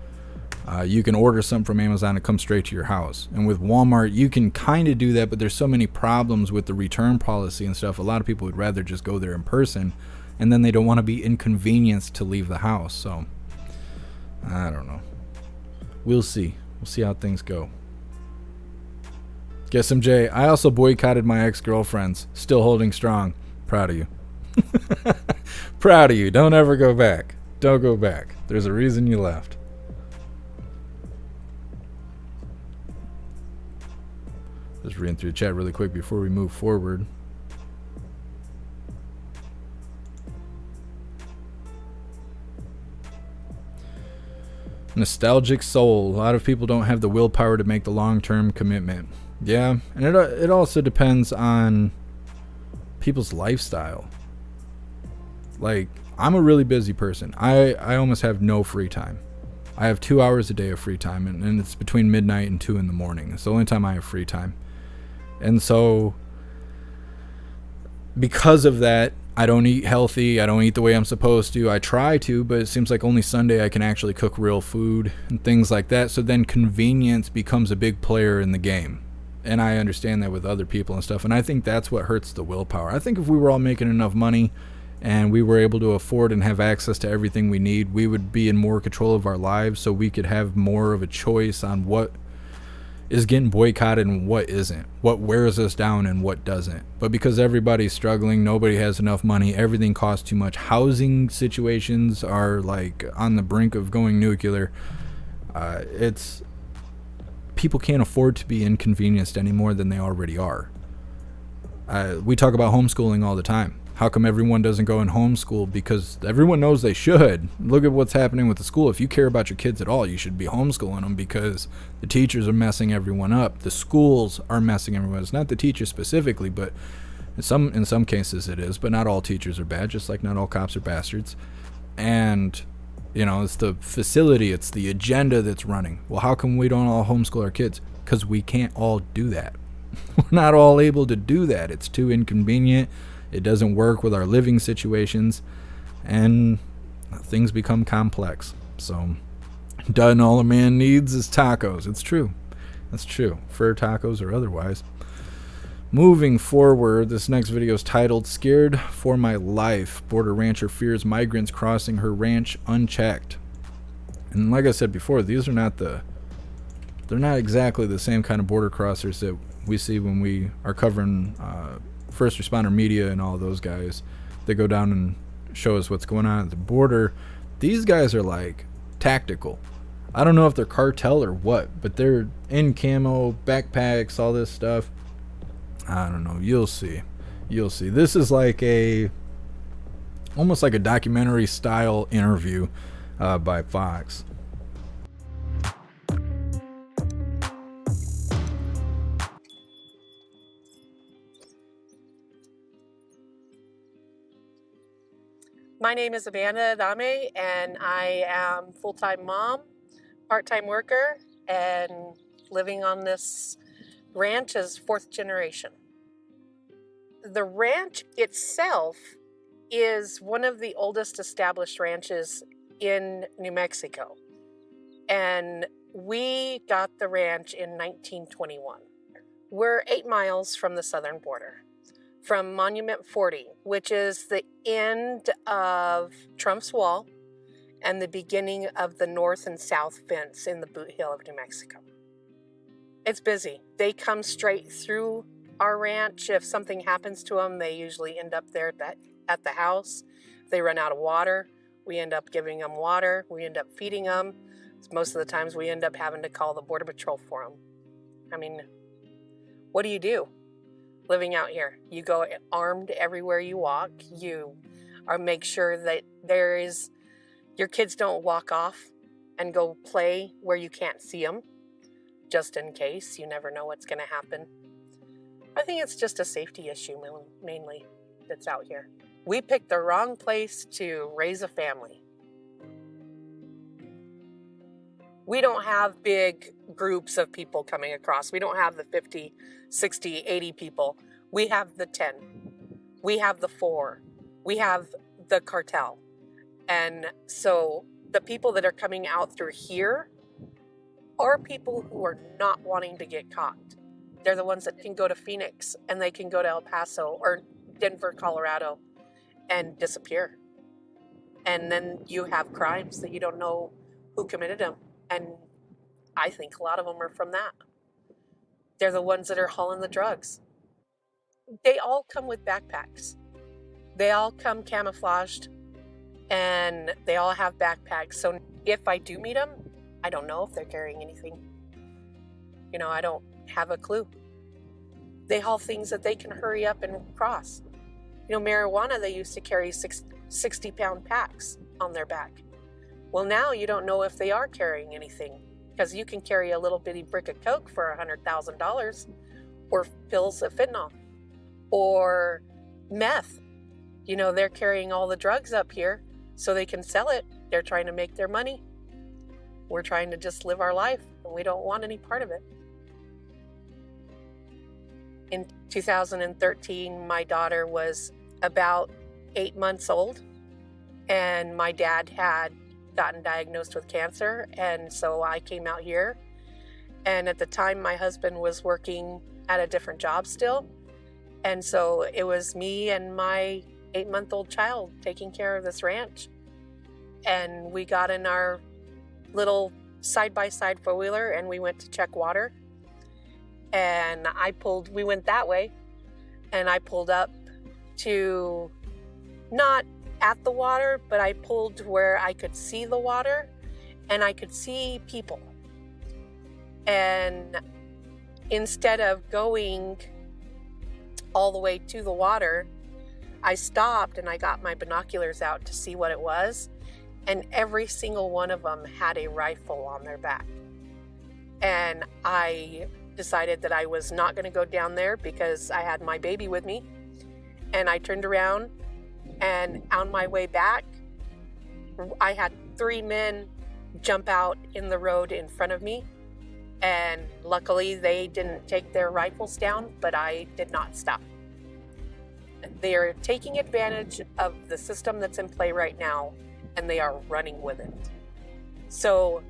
You can order something from Amazon and come straight to your house. And with Walmart, you can kind of do that, but there's so many problems with the return policy and stuff. A lot of people would rather just go there in person, and then they don't want to be inconvenienced to leave the house. So, I don't know. We'll see. We'll see how things go. Guess MJ, I also boycotted my ex-girlfriends. Still holding strong. Proud of you. Proud of you. Don't ever go back. Don't go back. There's a reason you left. Just reading through the chat really quick before we move forward. Nostalgic soul. A lot of people don't have the willpower to make the long-term commitment. Yeah, and it also depends on people's lifestyle. Like, I'm a really busy person. I almost have no free time. I have 2 hours a day of free time, and it's between midnight and 2 in the morning. It's the only time I have free time. And so because of that, I don't eat healthy. I don't eat the way I'm supposed to. I try to, but it seems like only Sunday I can actually cook real food and things like that. So then convenience becomes a big player in the game. And I understand that with other people and stuff. And I think that's what hurts the willpower. I think if we were all making enough money and we were able to afford and have access to everything we need, we would be in more control of our lives, so we could have more of a choice on what is getting boycotted and what isn't, what wears us down and what doesn't. But because everybody's struggling, nobody has enough money, everything costs too much, housing situations are like on the brink of going nuclear. People can't afford to be inconvenienced any more than they already are. We talk about homeschooling all the time. How come everyone doesn't go and homeschool? Because everyone knows they should. Look at what's happening with the school. If you care about your kids at all, you should be homeschooling them, because the teachers are messing everyone up. The schools are messing everyone up. It's not the teachers specifically, but in some cases it is. But not all teachers are bad, just like not all cops are bastards. And it's the facility, it's the agenda that's running. Well, how come we don't all homeschool our kids? Because we can't all do that. We're not all able to do that. It's too inconvenient. It doesn't work with our living situations, and things become complex. So, done, all a man needs is tacos. It's true. That's true. Fur tacos or otherwise. Moving forward, this next video is titled "Scared for My Life. Border Rancher Fears Migrants Crossing Her Ranch Unchecked." And like I said before, they're not exactly the same kind of border crossers that we see when we are covering first responder media and all those guys. They go down and show us what's going on at the border. These guys are like tactical. I don't know if they're cartel or what, but they're in camo, backpacks, all this stuff. I don't know. You'll see. This is like almost like a documentary style interview by Fox.
My name is Amanda Adame, and I am full-time mom, part-time worker, and living on this ranch as fourth generation. The ranch itself is one of the oldest established ranches in New Mexico, and we got the ranch in 1921. We're 8 miles from the southern border, from Monument 40, which is the end of Trump's Wall and the beginning of the north and south fence in the Boot Hill of New Mexico. It's busy. They come straight through our ranch. If something happens to them, they usually end up there at the house. If they run out of water, we end up giving them water. We end up feeding them. Most of the times we end up having to call the Border Patrol for them. I mean, what do you do living out here? You go armed everywhere you walk. You make sure that your kids don't walk off and go play where you can't see them, just in case. You never know what's going to happen. I think it's just a safety issue mainly that's out here. We picked the wrong place to raise a family. We don't have big groups of people coming across. We don't have the 50, 60, 80 people. We have the 10. We have the 4. We have the cartel. And so the people that are coming out through here are people who are not wanting to get caught. They're the ones that can go to Phoenix, and they can go to El Paso or Denver, Colorado, and disappear. And then you have crimes that you don't know who committed them. And I think a lot of them are from that. They're the ones that are hauling the drugs. They all come with backpacks. They all come camouflaged, and they all have backpacks. So if I do meet them, I don't know if they're carrying anything. I don't have a clue. They haul things that they can hurry up and cross. Marijuana, they used to carry 60-pound packs on their back. Well, now you don't know if they are carrying anything, because you can carry a little bitty brick of coke for $100,000, or pills of fentanyl, or meth. They're carrying all the drugs up here so they can sell it. They're trying to make their money. we're trying to just live our life, and we don't want any part of it. In 2013, my daughter was about 8 months old, and my dad had gotten diagnosed with cancer, and so I came out here. And at the time, my husband was working at a different job still, and so it was me and my 8-month-old child taking care of this ranch. And we got in our little side-by-side four-wheeler and we went to check water. And we went that way, and I pulled up to, not at the water, but I pulled to where I could see the water and I could see people. And instead of going all the way to the water, I stopped and I got my binoculars out to see what it was. And every single one of them had a rifle on their back. And I decided that I was not going to go down there because I had my baby with me. And I turned around, and on my way back, I had 3 men jump out in the road in front of me. And luckily they didn't take their rifles down, but I did not stop. They're taking advantage of the system that's in play right now, and they are running with it. So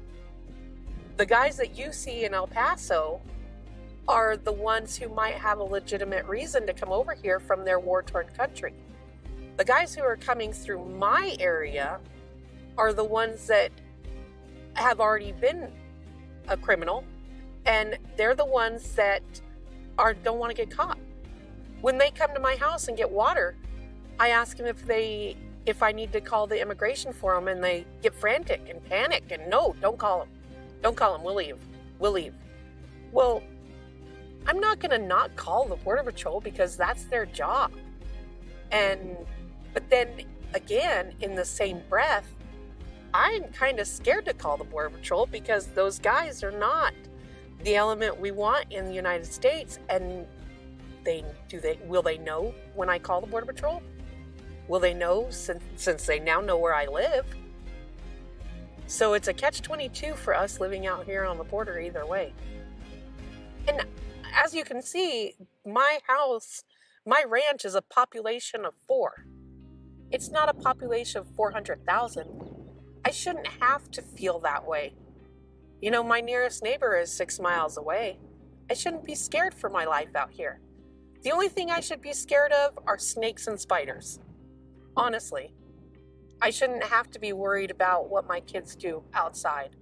the guys that you see in El Paso are the ones who might have a legitimate reason to come over here from their war-torn country. The guys who are coming through my area are the ones that have already been a criminal, and they're the ones that don't want to get caught. When they come to my house and get water, I ask them if I need to call the immigration for them, and they get frantic and panic and no, don't call them. Don't call them, we'll leave. Well, I'm not going to not call the Border Patrol because that's their job. But then again, in the same breath, I'm kind of scared to call the Border Patrol because those guys are not the element we want in the United States. And will they know when I call the Border Patrol? Will they know since they now know where I live? So it's a catch-22 for us living out here on the border either way. And as you can see, my ranch is a population of 4. It's not a population of 400,000. I shouldn't have to feel that way. You know, my nearest neighbor is 6 miles away. I shouldn't be scared for my life out here. The only thing I should be scared of are snakes and spiders. Honestly, I shouldn't have to be worried about what my kids do outside.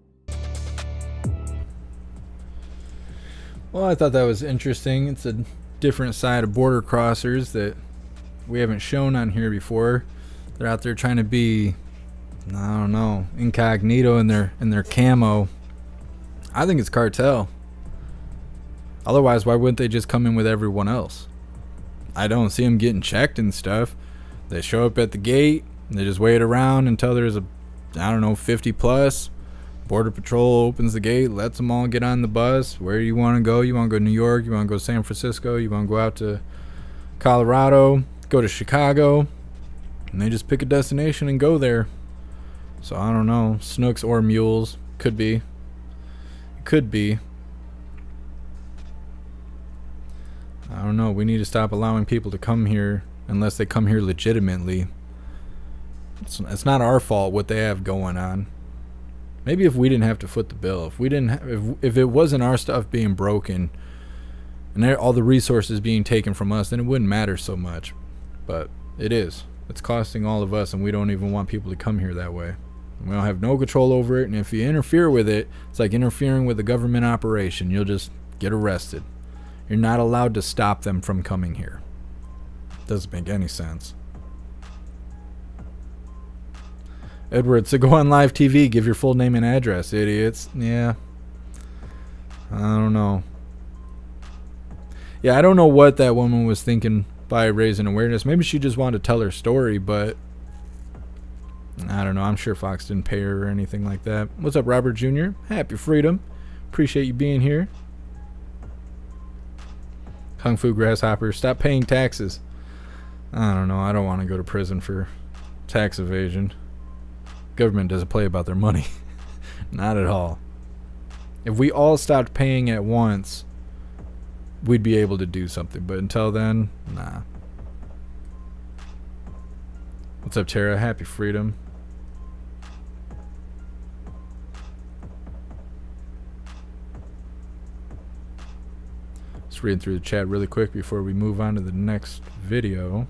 Well, I thought that was interesting. It's a different side of border crossers that we haven't shown on here before. They're out there trying to be, I don't know, incognito in their camo. I think it's cartel. Otherwise, why wouldn't they just come in with everyone else? I don't see them getting checked and stuff. They show up at the gate, and they just wait around until there's 50 plus. Border Patrol opens the gate, lets them all get on the bus. Where do you want to go? You want to go to New York? You want to go to San Francisco? You want to go out to Colorado? Go to Chicago? And they just pick a destination and go there. So I don't know. Snooks or mules. Could be. Could be. I don't know. We need to stop allowing people to come here unless they come here legitimately. It's not our fault what they have going on. Maybe if we didn't have to foot the bill, if it wasn't our stuff being broken and all the resources being taken from us, then it wouldn't matter so much. But it is. It's costing all of us, and we don't even want people to come here that way. We don't have no control over it, and if you interfere with it, it's like interfering with a government operation. You'll just get arrested. You're not allowed to stop them from coming here. Doesn't make any sense. Edwards, to go on live TV, give your full name and address, idiots. Yeah. I don't know. Yeah, I don't know what that woman was thinking by raising awareness. Maybe she just wanted to tell her story, but I don't know. I'm sure Fox didn't pay her or anything like that. What's up, Robert Jr.? Happy freedom. Appreciate you being here. Kung Fu Grasshopper, stop paying taxes. I don't know. I don't want to go to prison for tax evasion. Government doesn't play about their money. Not at all. If we all stopped paying at once, we'd be able to do something. But until then, nah. What's up, Tara? Happy freedom. Just reading through the chat really quick before we move on to the next video.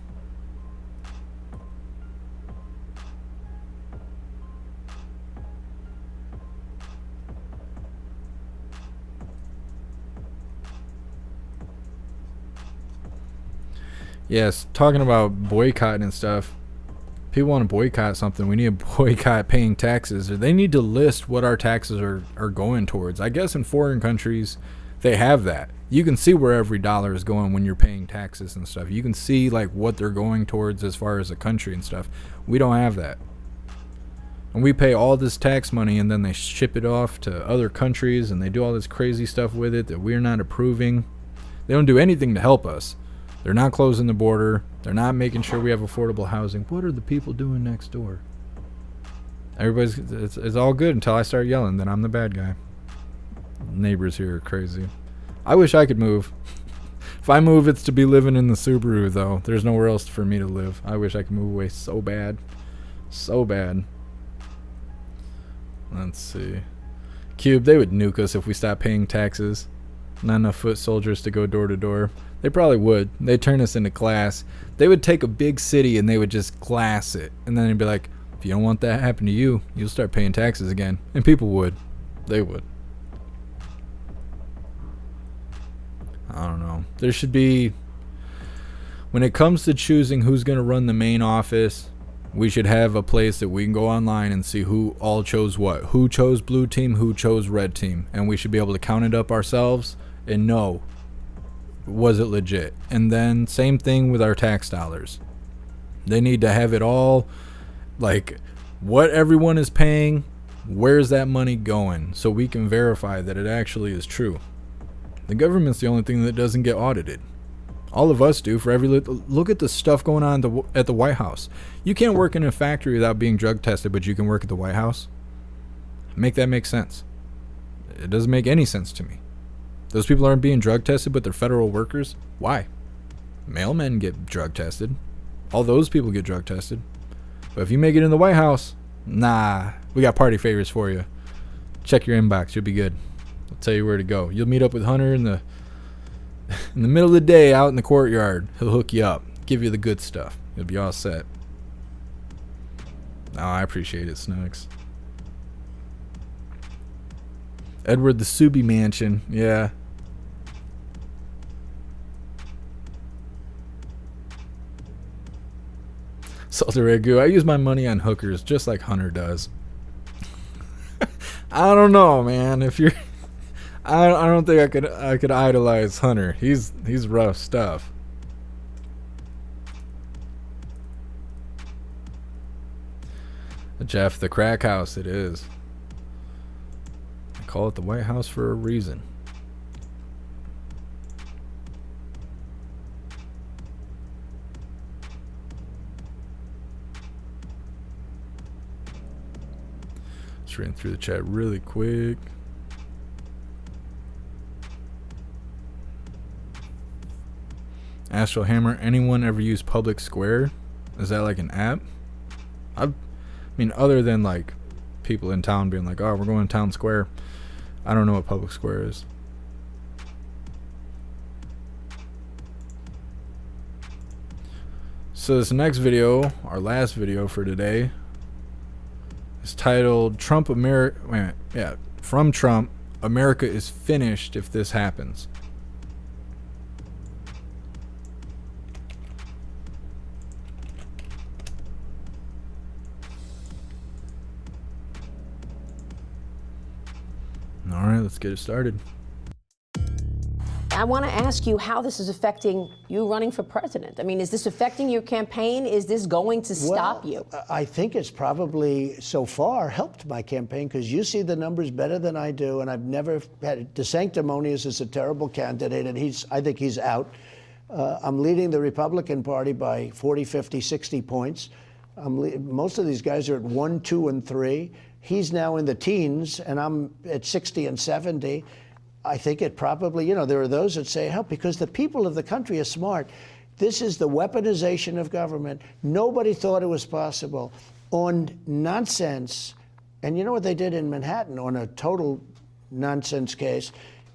Yes, talking about boycotting and stuff. People want to boycott something. We need to boycott paying taxes. Or they need to list what our taxes are going towards. I guess in foreign countries, they have that. You can see where every dollar is going when you're paying taxes and stuff. You can see like what they're going towards as far as a country and stuff. We don't have that. And we pay all this tax money and then they ship it off to other countries and they do all this crazy stuff with it that we're not approving. They don't do anything to help us. They're not closing the border. They're not making sure we have affordable housing. What are the people doing next door? It's all good until I start yelling. Then I'm the bad guy. Neighbors here are crazy. I wish I could move. If I move, it's to be living in the Subaru, though. There's nowhere else for me to live. I wish I could move away so bad. So bad. Let's see. Cube, they would nuke us if we stopped paying taxes. Not enough foot soldiers to go door to door. They probably would. They'd turn us into glass. They would take a big city and they would just glass it. And then they'd be like, if you don't want that to happen to you, you'll start paying taxes again. And people would. They would. I don't know. There should be, when it comes to choosing who's going to run the main office, we should have a place that we can go online and see who all chose what. Who chose blue team, who chose red team. And we should be able to count it up ourselves and know, was it legit? And then same thing with our tax dollars. They need to have it all, like what everyone is paying, where's that money going, so we can verify that it actually is true. The government's the only thing that doesn't get audited. All of us do. For every look at the stuff going on at the White House. You can't work in a factory without being drug tested, but you can work at the White House. Make that make sense. It doesn't make any sense to me. Those people aren't being drug tested, but they're federal workers. Why? Mailmen get drug tested. All those people get drug tested. But if you make it in the White House, nah, we got party favors for you. Check your inbox. You'll be good. I'll tell you where to go. You'll meet up with Hunter in the middle of the day out in the courtyard. He'll hook you up. Give you the good stuff. You'll be all set. Oh, I appreciate it, Snooks. Edward the Subi Mansion. Yeah. Salted Ragu. I use my money on hookers just like Hunter does. I don't know, man. If you're I don't think I could idolize Hunter. He's rough stuff. Jeff, the crack house, it is. I call it the White House for a reason. Just reading through the chat really quick. Astral Hammer, anyone ever use Public Square? Is that like an app? I mean, other than like people in town being like, oh, we're going to Town Square. I don't know what Public Square is. So this next video, our last video for today, is titled Trump America. Wait a minute. Yeah, from Trump, America is finished if this happens. All right, let's get it started.
I want to ask you how this is affecting you running for president. I mean, is this affecting your campaign? Is this going to stop you?
I think it's probably so far helped my campaign because you see the numbers better than I do, and I've never had DeSanctimonious is a terrible candidate, and I think he's out. I'm leading the Republican Party by 40, 50, 60 points. Most of these guys are at 1, 2, and 3. He's now in the teens, and I'm at 60 and 70. I think it probably, there are those that say help because the people of the country are smart. This is the weaponization of government. Nobody thought it was possible. On nonsense, and you know what they did in Manhattan on a total nonsense case?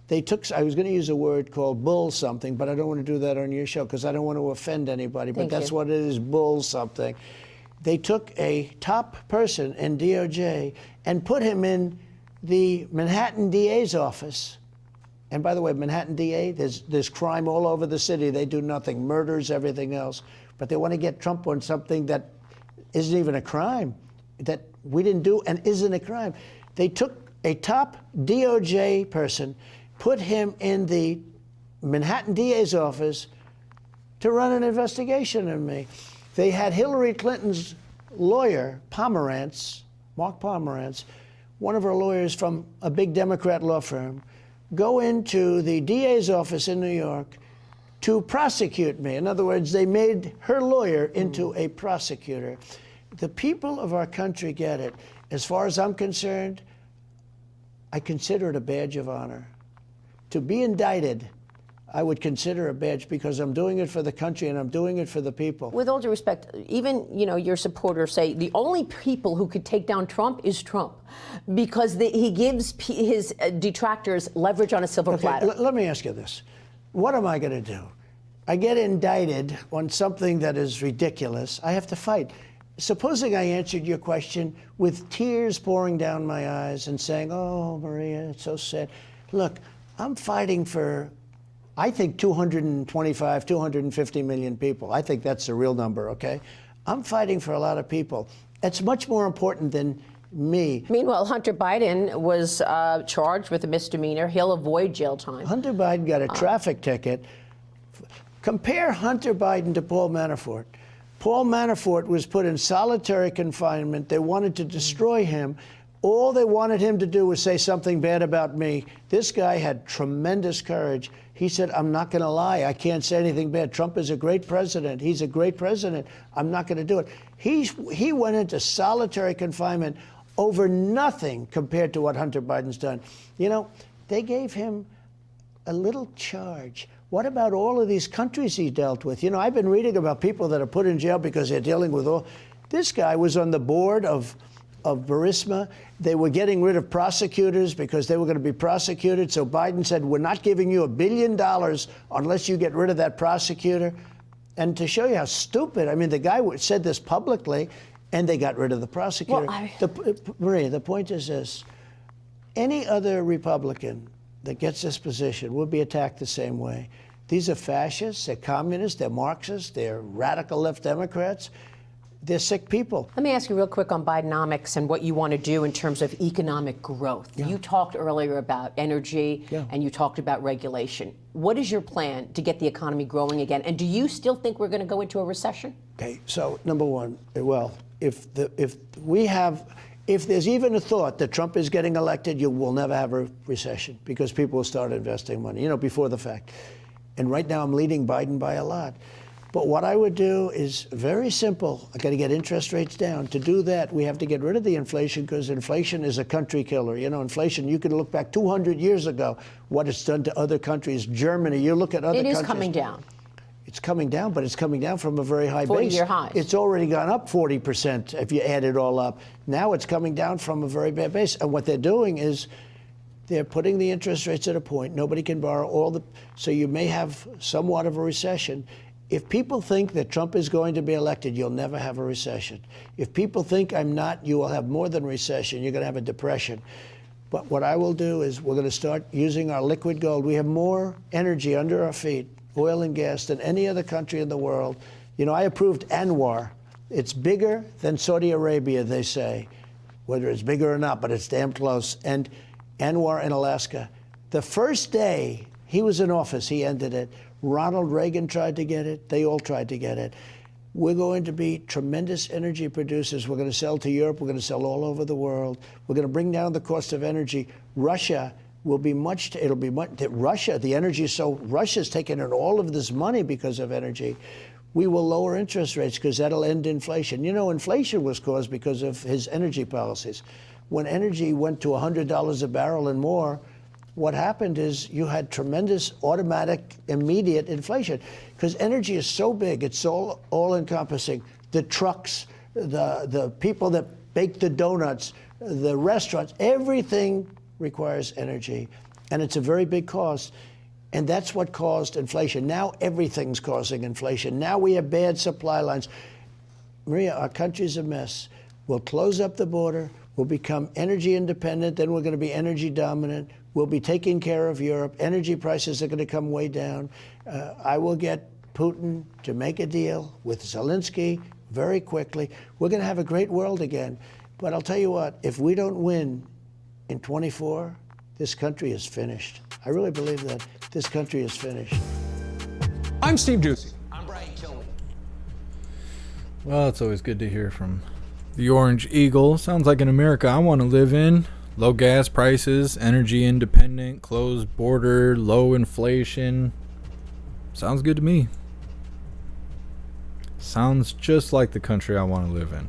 They took, I was going to use a word called bull something, but I don't want to do that on your show because I don't want to offend anybody, but that's what it is, bull something. They took a top person in DOJ and put him in the Manhattan DA's office. And by the way, Manhattan DA, there's crime all over the city. They do nothing, murders, everything else. But they want to get Trump on something that isn't even a crime, that we didn't do and isn't a crime. They took a top DOJ person, put him in the Manhattan DA's office to run an investigation of me. They had Hillary Clinton's lawyer, Mark Pomerantz, one of her lawyers from a big Democrat law firm, go into the DA's office in New York to prosecute me. In other words, they made her lawyer into a prosecutor. The people of our country get it. As far as I'm concerned, I consider it a badge of honor. To be indicted, I would consider a badge because I'm doing it for the country and I'm doing it for the people.
With all due respect, even your supporters say the only people who could take down Trump is Trump because he gives his detractors leverage on a silver platter.
Let me ask you this. What am I going to do? I get indicted on something that is ridiculous. I have to fight. Supposing I answered your question with tears pouring down my eyes and saying, oh, Maria, it's so sad. Look, I'm fighting for, I think, 225, 250 million people. I think that's the real number, okay? I'm fighting for a lot of people. It's much more important than me.
Meanwhile, Hunter Biden was charged with a misdemeanor. He'll avoid jail time.
Hunter Biden got a traffic ticket. Compare Hunter Biden to Paul Manafort. Paul Manafort was put in solitary confinement. They wanted to destroy him. All they wanted him to do was say something bad about me. This guy had tremendous courage. He said, I'm not going to lie. I can't say anything bad. Trump is a great president. He's a great president. I'm not going to do it. He went into solitary confinement over nothing compared to what Hunter Biden's done. They gave him a little charge. What about all of these countries he dealt with? I've been reading about people that are put in jail because they're dealing with all. This guy was on the board of Burisma. They were getting rid of prosecutors because they were going to be prosecuted. So Biden said, we're not giving you $1 billion unless you get rid of that prosecutor. And to show you how stupid, the guy said this publicly, and they got rid of the prosecutor. Maria, the point is this. Any other Republican that gets this position will be attacked the same way. These are fascists, they're communists, they're Marxists, they're radical left Democrats. They're sick people.
Let me ask you real quick on Bidenomics and what you want to do in terms of economic growth. Yeah. You talked earlier about energy and you talked about regulation. What is your plan to get the economy growing again? And do you still think we're going to go into a recession?
Okay, so number one, well, if there's even a thought that Trump is getting elected, you will never have a recession because people will start investing money, before the fact. And right now I'm leading Biden by a lot. But what I would do is very simple. I got to get interest rates down. To do that, we have to get rid of the inflation because inflation is a country killer. Inflation, you can look back 200 years ago, what it's done to other countries. Germany, you look at other countries.
It is coming down.
It's coming down, but it's coming down from a very high base.
40-year highs.
It's already gone up 40% if you add it all up. Now it's coming down from a very bad base. And what they're doing is they're putting the interest rates at a point. Nobody can borrow so you may have somewhat of a recession. If people think that Trump is going to be elected, you'll never have a recession. If people think I'm not, you will have more than recession. You're going to have a depression. But what I will do is we're going to start using our liquid gold. We have more energy under our feet, oil and gas, than any other country in the world. I approved Anwar. It's bigger than Saudi Arabia, they say. Whether it's bigger or not, but it's damn close. And Anwar in Alaska. The first day he was in office, he ended it. Ronald Reagan tried to get it. They all tried to get it. We're going to be tremendous energy producers. We're going to sell to Europe. We're going to sell all over the world. We're going to bring down the cost of energy. Russia will be Russia, the energy is so, Russia's taking in all of this money because of energy. we will lower interest rates because that'll end inflation. You know, inflation was caused because of his energy policies. When energy went to $100 a barrel and more, what happened is you had tremendous automatic, immediate inflation because energy is so big, it's all-encompassing. The trucks, the people that bake the donuts, the restaurants, everything requires energy, and it's a very big cost. And that's what caused inflation. Now everything's causing inflation. Now we have bad supply lines. Maria, our country's a mess. We'll close up the border. We'll become energy independent. Then we're going to be energy dominant. We'll be taking care of Europe. Energy prices are going to come way down. I will get Putin to make a deal with Zelensky very quickly. We're going to have a great world again. But I'll tell you what, if we don't win in 24, this country is finished. I really believe that. This country is finished.
I'm Steve Doocy.
Well, it's always good to hear from the Orange Eagle. Sounds like an America I want to live in. Low gas prices, energy independent, closed border, low inflation. Sounds good to me. Sounds just like the country I want to live in.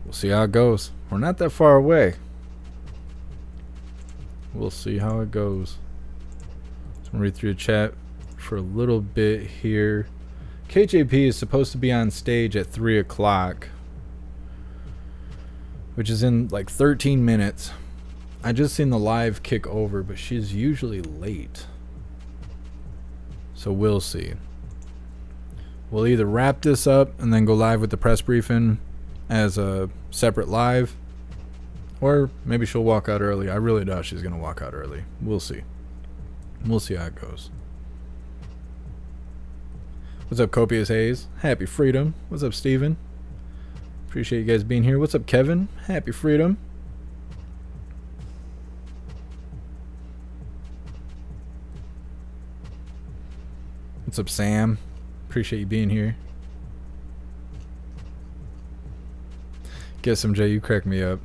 We'll see how it goes. We're not that far away. We'll see how it goes. So I'm going to read through the chat for a little bit here. KJP is supposed to be on stage at 3 o'clock, which is in like 13 minutes. I just seen the live kick over, but she's usually late. So we'll see. We'll either wrap this up and then go live with the press briefing as a separate live, or maybe she'll walk out early. I really doubt she's going to walk out early. We'll see. We'll see how it goes. What's up, Copious Hayes? Happy freedom. What's up, Steven? Appreciate you guys being here. What's up, Kevin? Happy freedom. What's up, Sam? Appreciate you being here. Guess MJ, you crack me up.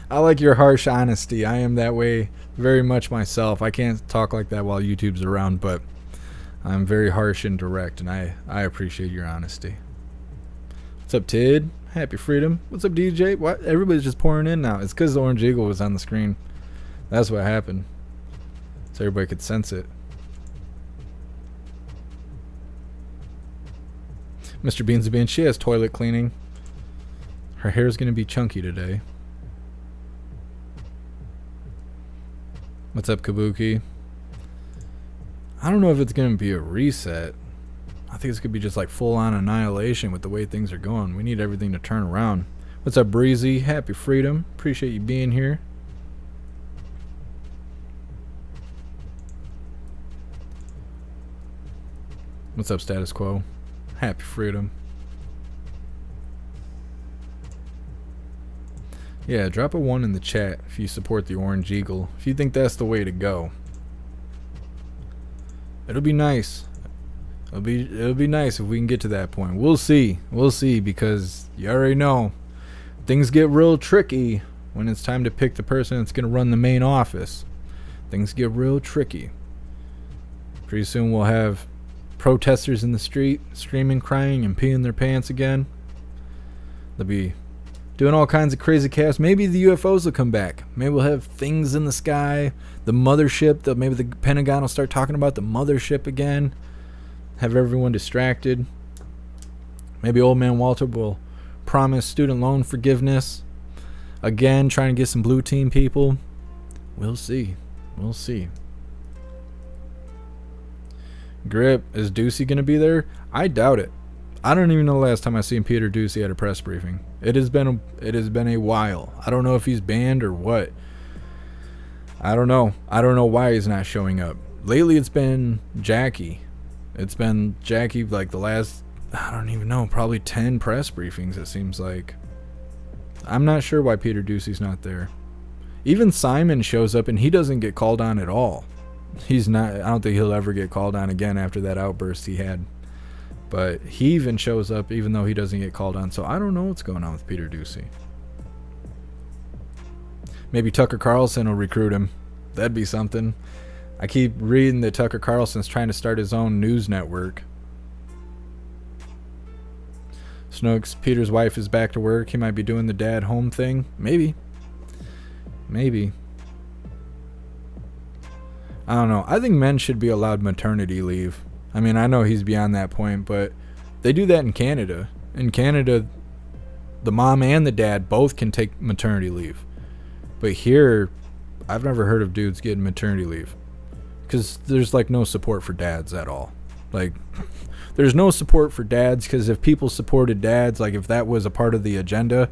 I like your harsh honesty. I am that way very much myself. I can't talk like that while YouTube's around, but I'm very harsh and direct, and I appreciate your honesty. What's up, Tid? Happy freedom. What's up, DJ? What? Everybody's just pouring in now. It's because the Orange Eagle was on the screen. That's what happened. So everybody could sense it. Mr. Beans Bean, she has toilet cleaning. Her hair's going to be chunky today. What's up, Kabuki? I don't know if it's going to be a reset. I think it's going to be just like full-on annihilation with the way things are going. We need everything to turn around. What's up, Breezy? Happy freedom. Appreciate you being here. What's up, Status Quo? Happy freedom. Yeah, drop a 1 in the chat if you support the Orange Eagle. If you think that's the way to go. It'll be nice. It'll be nice if we can get to that point. We'll see. We'll see, because you already know things get real tricky when it's time to pick the person that's going to run the main office. Things get real tricky. Pretty soon we'll have protesters in the street screaming, crying, and peeing their pants again. They'll be doing all kinds of crazy chaos. Maybe the UFOs will come back. Maybe we'll have things in the sky. The mothership. Maybe the Pentagon will start talking about the mothership again. Have everyone distracted. Maybe Old Man Walter will promise student loan forgiveness. Again, trying to get some blue team people. We'll see. We'll see. Grip, is Doocy going to be there? I doubt it. I don't even know the last time I seen Peter Doocy at a press briefing. It has been a while. I don't know if he's banned or what. I don't know. I don't know why he's not showing up. Lately it's been Jacqui. It's been Jacqui like the last, I don't even know, probably 10 press briefings it seems like. I'm not sure why Peter Doocy's not there. Even Simon shows up and he doesn't get called on at all. He's not, I don't think he'll ever get called on again after that outburst he had. But he even shows up even though he doesn't get called on. So I don't know what's going on with Peter Doocy. Maybe Tucker Carlson will recruit him. That'd be something. I keep reading that Tucker Carlson's trying to start his own news network. Snooks, Peter's wife is back to work. He might be doing the dad home thing. Maybe. I don't know. I think men should be allowed maternity leave. I mean, I know he's beyond that point, but they do that in Canada. In Canada, the mom and the dad both can take maternity leave. But here, I've never heard of dudes getting maternity leave. Because there's like no support for dads at all. Like, there's no support for dads, because if people supported dads, like if that was a part of the agenda,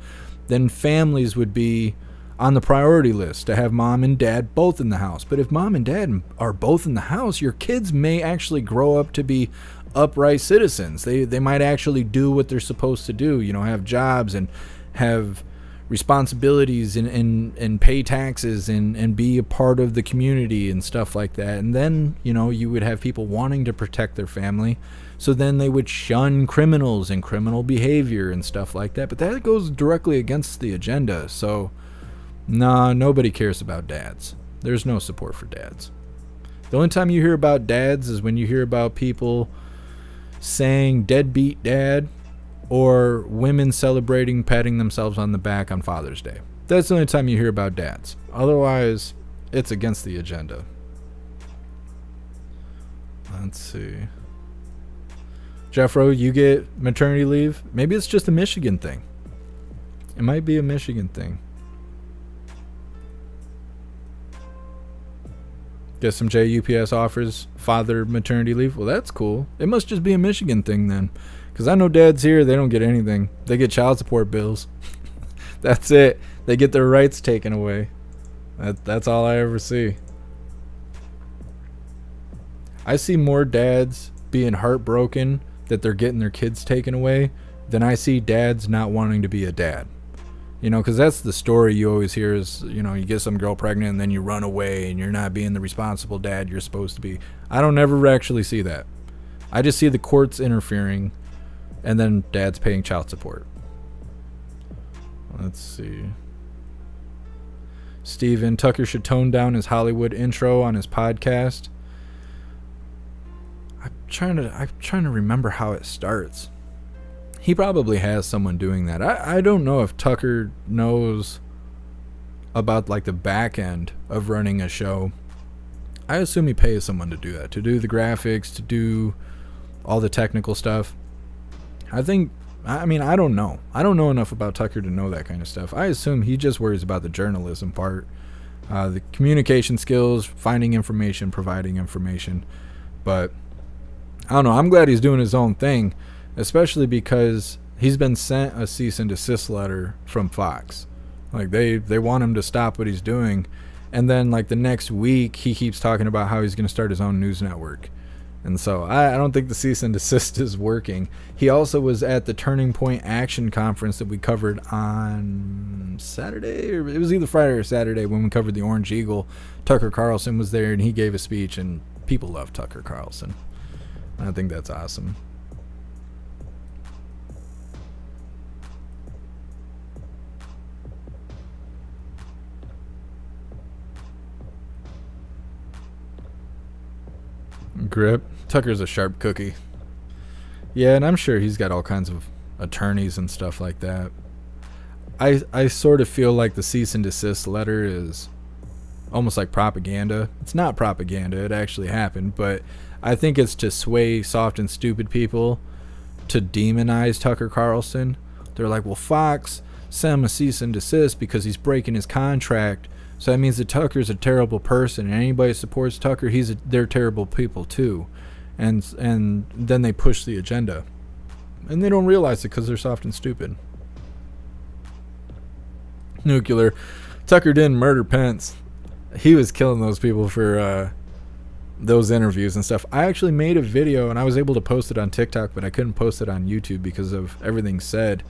then families would be on the priority list to have mom and dad both in the house. But if mom and dad are both in the house, your kids may actually grow up to be upright citizens. They might actually do what they're supposed to do, you know, have jobs and have responsibilities and pay taxes and be a part of the community and stuff like that. And then, you know, you would have people wanting to protect their family. So then they would shun criminals and criminal behavior and stuff like that. But that goes directly against the agenda. So, nah, nobody cares about dads. There's no support for dads. The only time you hear about dads is when you hear about people saying deadbeat dad, or women celebrating patting themselves on the back on Father's Day. That's the only time you hear about dads. Otherwise, it's against the agenda. Let's see. Jeffro, you get maternity leave? Maybe it's just a Michigan thing. It might be a Michigan thing. Guess some JUPS offers father maternity leave. Well, that's cool. It must just be a Michigan thing then. Because I know dads here, they don't get anything. They get child support bills. That's it. They get their rights taken away. That's all I ever see. I see more dads being heartbroken that they're getting their kids taken away than I see dads not wanting to be a dad. You know, because that's the story you always hear is, you know, you get some girl pregnant and then you run away and you're not being the responsible dad you're supposed to be. I don't ever actually see that. I just see the courts interfering and then dad's paying child support. Let's see. Steven, Tucker should tone down his Hollywood intro on his podcast. I'm trying to remember how it starts. He probably has someone doing that. I don't know if Tucker knows about like the back end of running a show. I assume he pays someone to do that, to do the graphics, to do all the technical stuff. I don't know. I don't know enough about Tucker to know that kind of stuff. I assume he just worries about the journalism part, the communication skills, finding information, providing information. But I don't know. I'm glad he's doing his own thing, especially because he's been sent a cease and desist letter from Fox. Like they want him to stop what he's doing. And then like the next week he keeps talking about how he's going to start his own news network. And so I don't think the cease and desist is working. He also was at the Turning Point Action Conference that we covered on Saturday, or it was either Friday or Saturday when we covered the Orange Eagle. Tucker Carlson was there and he gave a speech, and people love Tucker Carlson. I think that's awesome. Grip. Tucker's a sharp cookie. Yeah, and I'm sure he's got all kinds of attorneys and stuff like that. I sort of feel like the cease and desist letter is almost like propaganda. It's not propaganda, it actually happened, but I think it's to sway soft and stupid people to demonize Tucker Carlson. They're like, well, Fox sent him a cease and desist because he's breaking his contract. So that means that Tucker's a terrible person, and anybody who supports Tucker, they're terrible people too. And then they push the agenda. And they don't realize it because they're soft and stupid. Nuclear. Tucker didn't murder Pence. He was killing those people for those interviews and stuff. I actually made a video, and I was able to post it on TikTok, but I couldn't post it on YouTube because of everything said.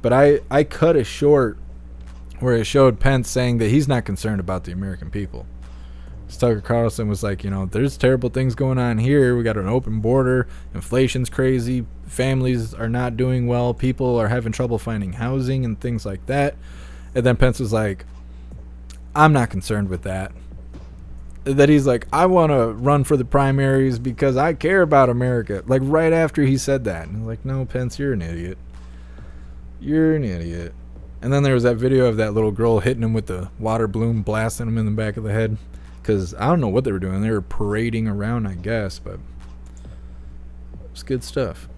But I cut a short where it showed Pence saying that he's not concerned about the American people. Tucker Carlson was like, you know, there's terrible things going on here. We got an open border. Inflation's crazy. Families are not doing well. People are having trouble finding housing and things like that. And then Pence was like, I'm not concerned with that. that he's like, I want to run for the primaries because I care about America. Like right after he said that. And I'm like, no, Pence, you're an idiot. You're an idiot. And then there was that video of that little girl hitting him with the water balloon, blasting him in the back of the head. Because I don't know what they were doing. They were parading around, I guess. But it's good stuff.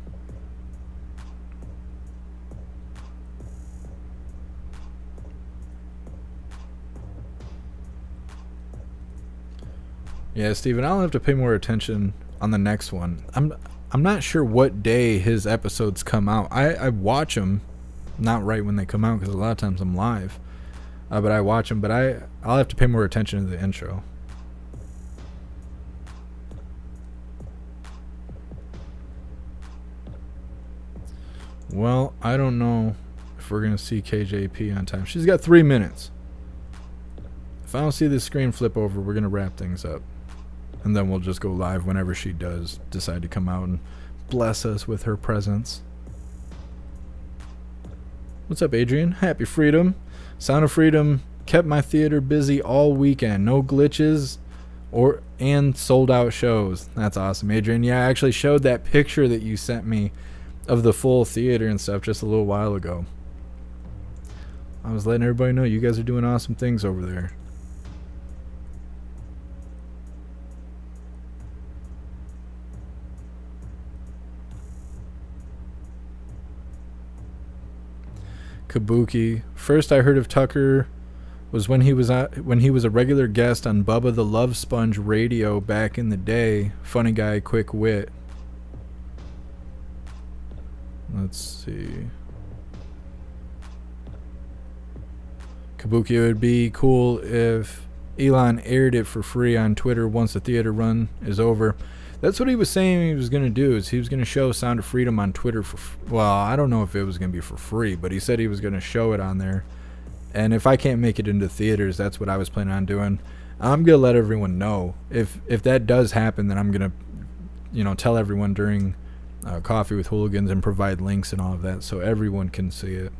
Yeah, Steven, I'll have to pay more attention on the next one. I'm not sure what day his episodes come out. I watch them, not right when they come out because a lot of times I'm live. But I watch them, but I'll have to pay more attention to the intro. Well, I don't know if we're going to see KJP on time. She's got 3 minutes. If I don't see this screen flip over, we're going to wrap things up. And then we'll just go live whenever she does decide to come out and bless us with her presence. What's up, Adrian? Happy Freedom. Sound of Freedom kept my theater busy all weekend. No glitches and sold out shows. That's awesome, Adrian. Yeah, I actually showed that picture that you sent me of the full theater and stuff just a little while ago. I was letting everybody know you guys are doing awesome things over there. Kabuki. First I heard of Tucker was when he was a regular guest on Bubba the Love Sponge radio back in the day. Funny guy, quick wit. Let's see. Kabuki, it would be cool if Elon aired it for free on Twitter once the theater run is over. That's what he was saying he was going to do, is he was going to show Sound of Freedom on Twitter well, I don't know if it was going to be for free, but he said he was going to show it on there. And if I can't make it into theaters, that's what I was planning on doing. I'm going to let everyone know. If that does happen, then I'm going to, tell everyone during Coffee with Hooligans and provide links and all of that so everyone can see it.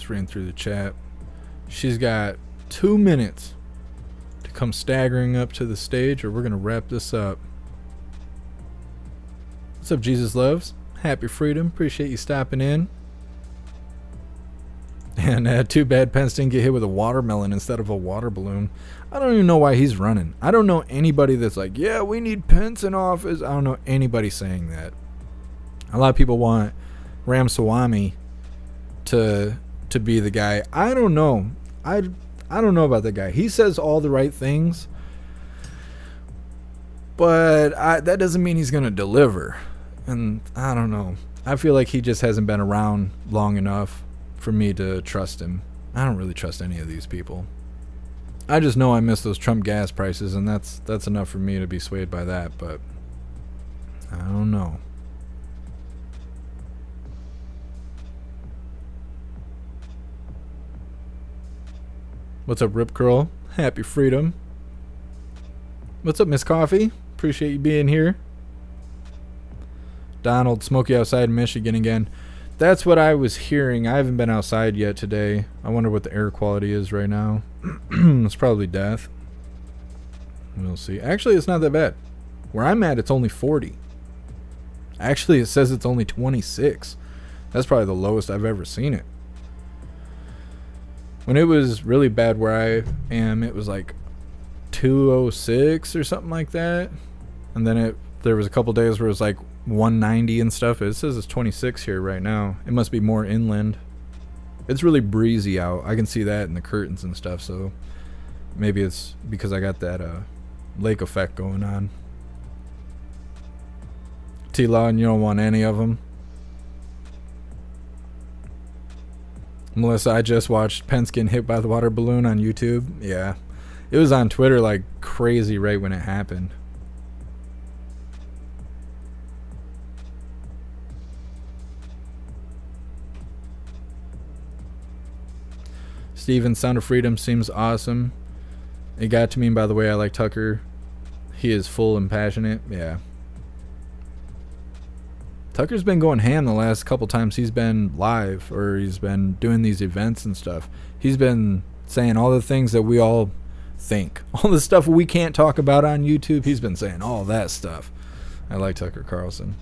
Ran through the chat. She's got 2 minutes to come staggering up to the stage, or we're gonna wrap this up. What's up, Jesus Loves? Happy Freedom. Appreciate you stopping in. And too bad Pence didn't get hit with a watermelon instead of a water balloon. I don't even know why he's running. I don't know anybody that's like, yeah, we need Pence in office. I don't know anybody saying that. A lot of people want Ramaswamy to be the guy. I don't know. I don't know about that guy. He says all the right things, but that doesn't mean he's going to deliver. And I don't know. I feel like he just hasn't been around long enough for me to trust him. I don't really trust any of these people. I just know I miss those Trump gas prices, and that's enough for me to be swayed by that, but I don't know. What's up, Rip Curl? Happy Freedom. What's up, Miss Coffee? Appreciate you being here. Donald, smoky outside in Michigan again. That's what I was hearing. I haven't been outside yet today. I wonder what the air quality is right now. It's probably death. We'll see. Actually, it's not that bad. Where I'm at, it's only 40. Actually, it says it's only 26. That's probably the lowest I've ever seen it. When it was really bad where I am, it was like 206 or something like that. And then there was a couple days where it was like 190 and stuff. It says it's 26 here right now. It must be more inland. It's really breezy out. I can see that in the curtains and stuff. So maybe it's because I got that lake effect going on. T-Law, and you don't want any of them. Melissa, I just watched Pence getting hit by the water balloon on YouTube. Yeah. It was on Twitter like crazy right when it happened. Steven, Sound of Freedom seems awesome. It got to me, and by the way, I like Tucker. He is full and passionate. Yeah. Tucker's been going ham the last couple times he's been live, or he's been doing these events and stuff. He's been saying all the things that we all think. All the stuff we can't talk about on YouTube, he's been saying all that stuff. I like Tucker Carlson.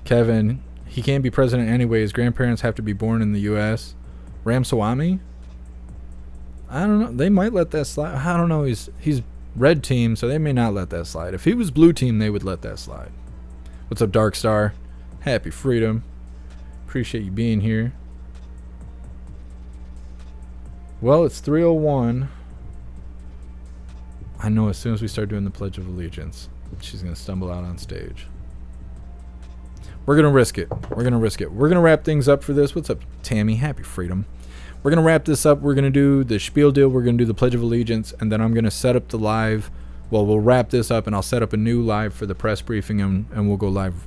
Kevin, he can't be president anyway. His grandparents have to be born in the U.S. Ramsawamy? I don't know. They might let that slide. I don't know. He's red team, so they may not let that slide. If he was blue team, they would let that slide. What's up, Dark Star? Happy freedom. Appreciate you being here. Well, it's 3:01. I know as soon as we start doing the Pledge of Allegiance, she's going to stumble out on stage. We're going to risk it. We're going to risk it. We're going to wrap things up for this. What's up, Tammy? Happy freedom. We're going to wrap this up. We're going to do the spiel deal. We're going to do the Pledge of Allegiance, and then I'm going to set up the live. Well, we'll wrap this up, and I'll set up a new live for the press briefing, and we'll go live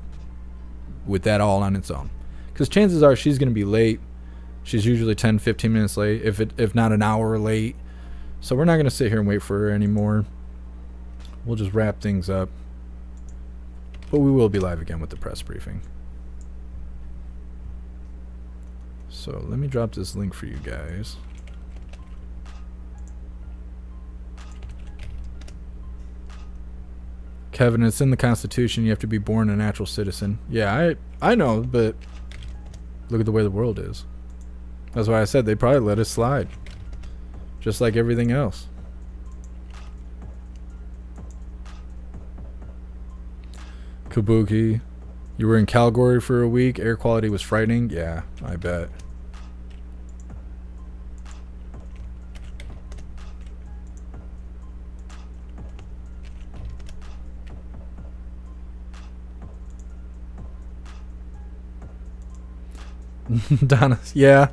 with that all on its own. Because chances are she's going to be late. She's usually 10, 15 minutes late, if not an hour late. So we're not going to sit here and wait for her anymore. We'll just wrap things up. But we will be live again with the press briefing. So let me drop this link for you guys. Kevin, it's in the Constitution. You have to be born a natural citizen. Yeah, I know, but look at the way the world is. That's why I said they'd probably let us slide. Just like everything else. Kabuki, you were in Calgary for a week. Air quality was frightening. Yeah, I bet. Donna, yeah,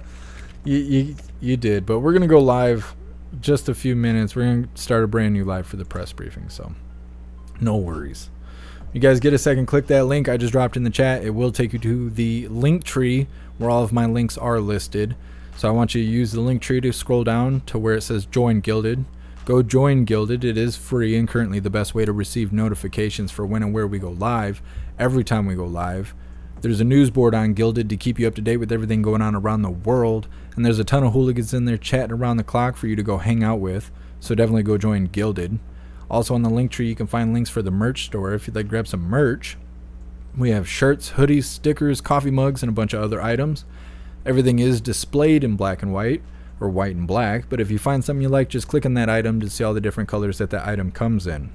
you did, but we're gonna go live just a few minutes. We're gonna start a brand new live for the press briefing, so no worries. You guys get a second, click that link I just dropped in the chat. It will take you to the link tree where all of my links are listed. So I want you to use the link tree to scroll down to where it says Join Gilded. Go join Gilded. It is free and currently the best way to receive notifications for when and where we go live. Every time we go live. There's a news board on Gilded to keep you up to date with everything going on around the world. And there's a ton of hooligans in there chatting around the clock for you to go hang out with. So definitely go join Gilded. Also on the link tree, you can find links for the merch store if you'd like to grab some merch. We have shirts, hoodies, stickers, coffee mugs, and a bunch of other items. Everything is displayed in black and white, or white and black. But if you find something you like, just click on that item to see all the different colors that that item comes in.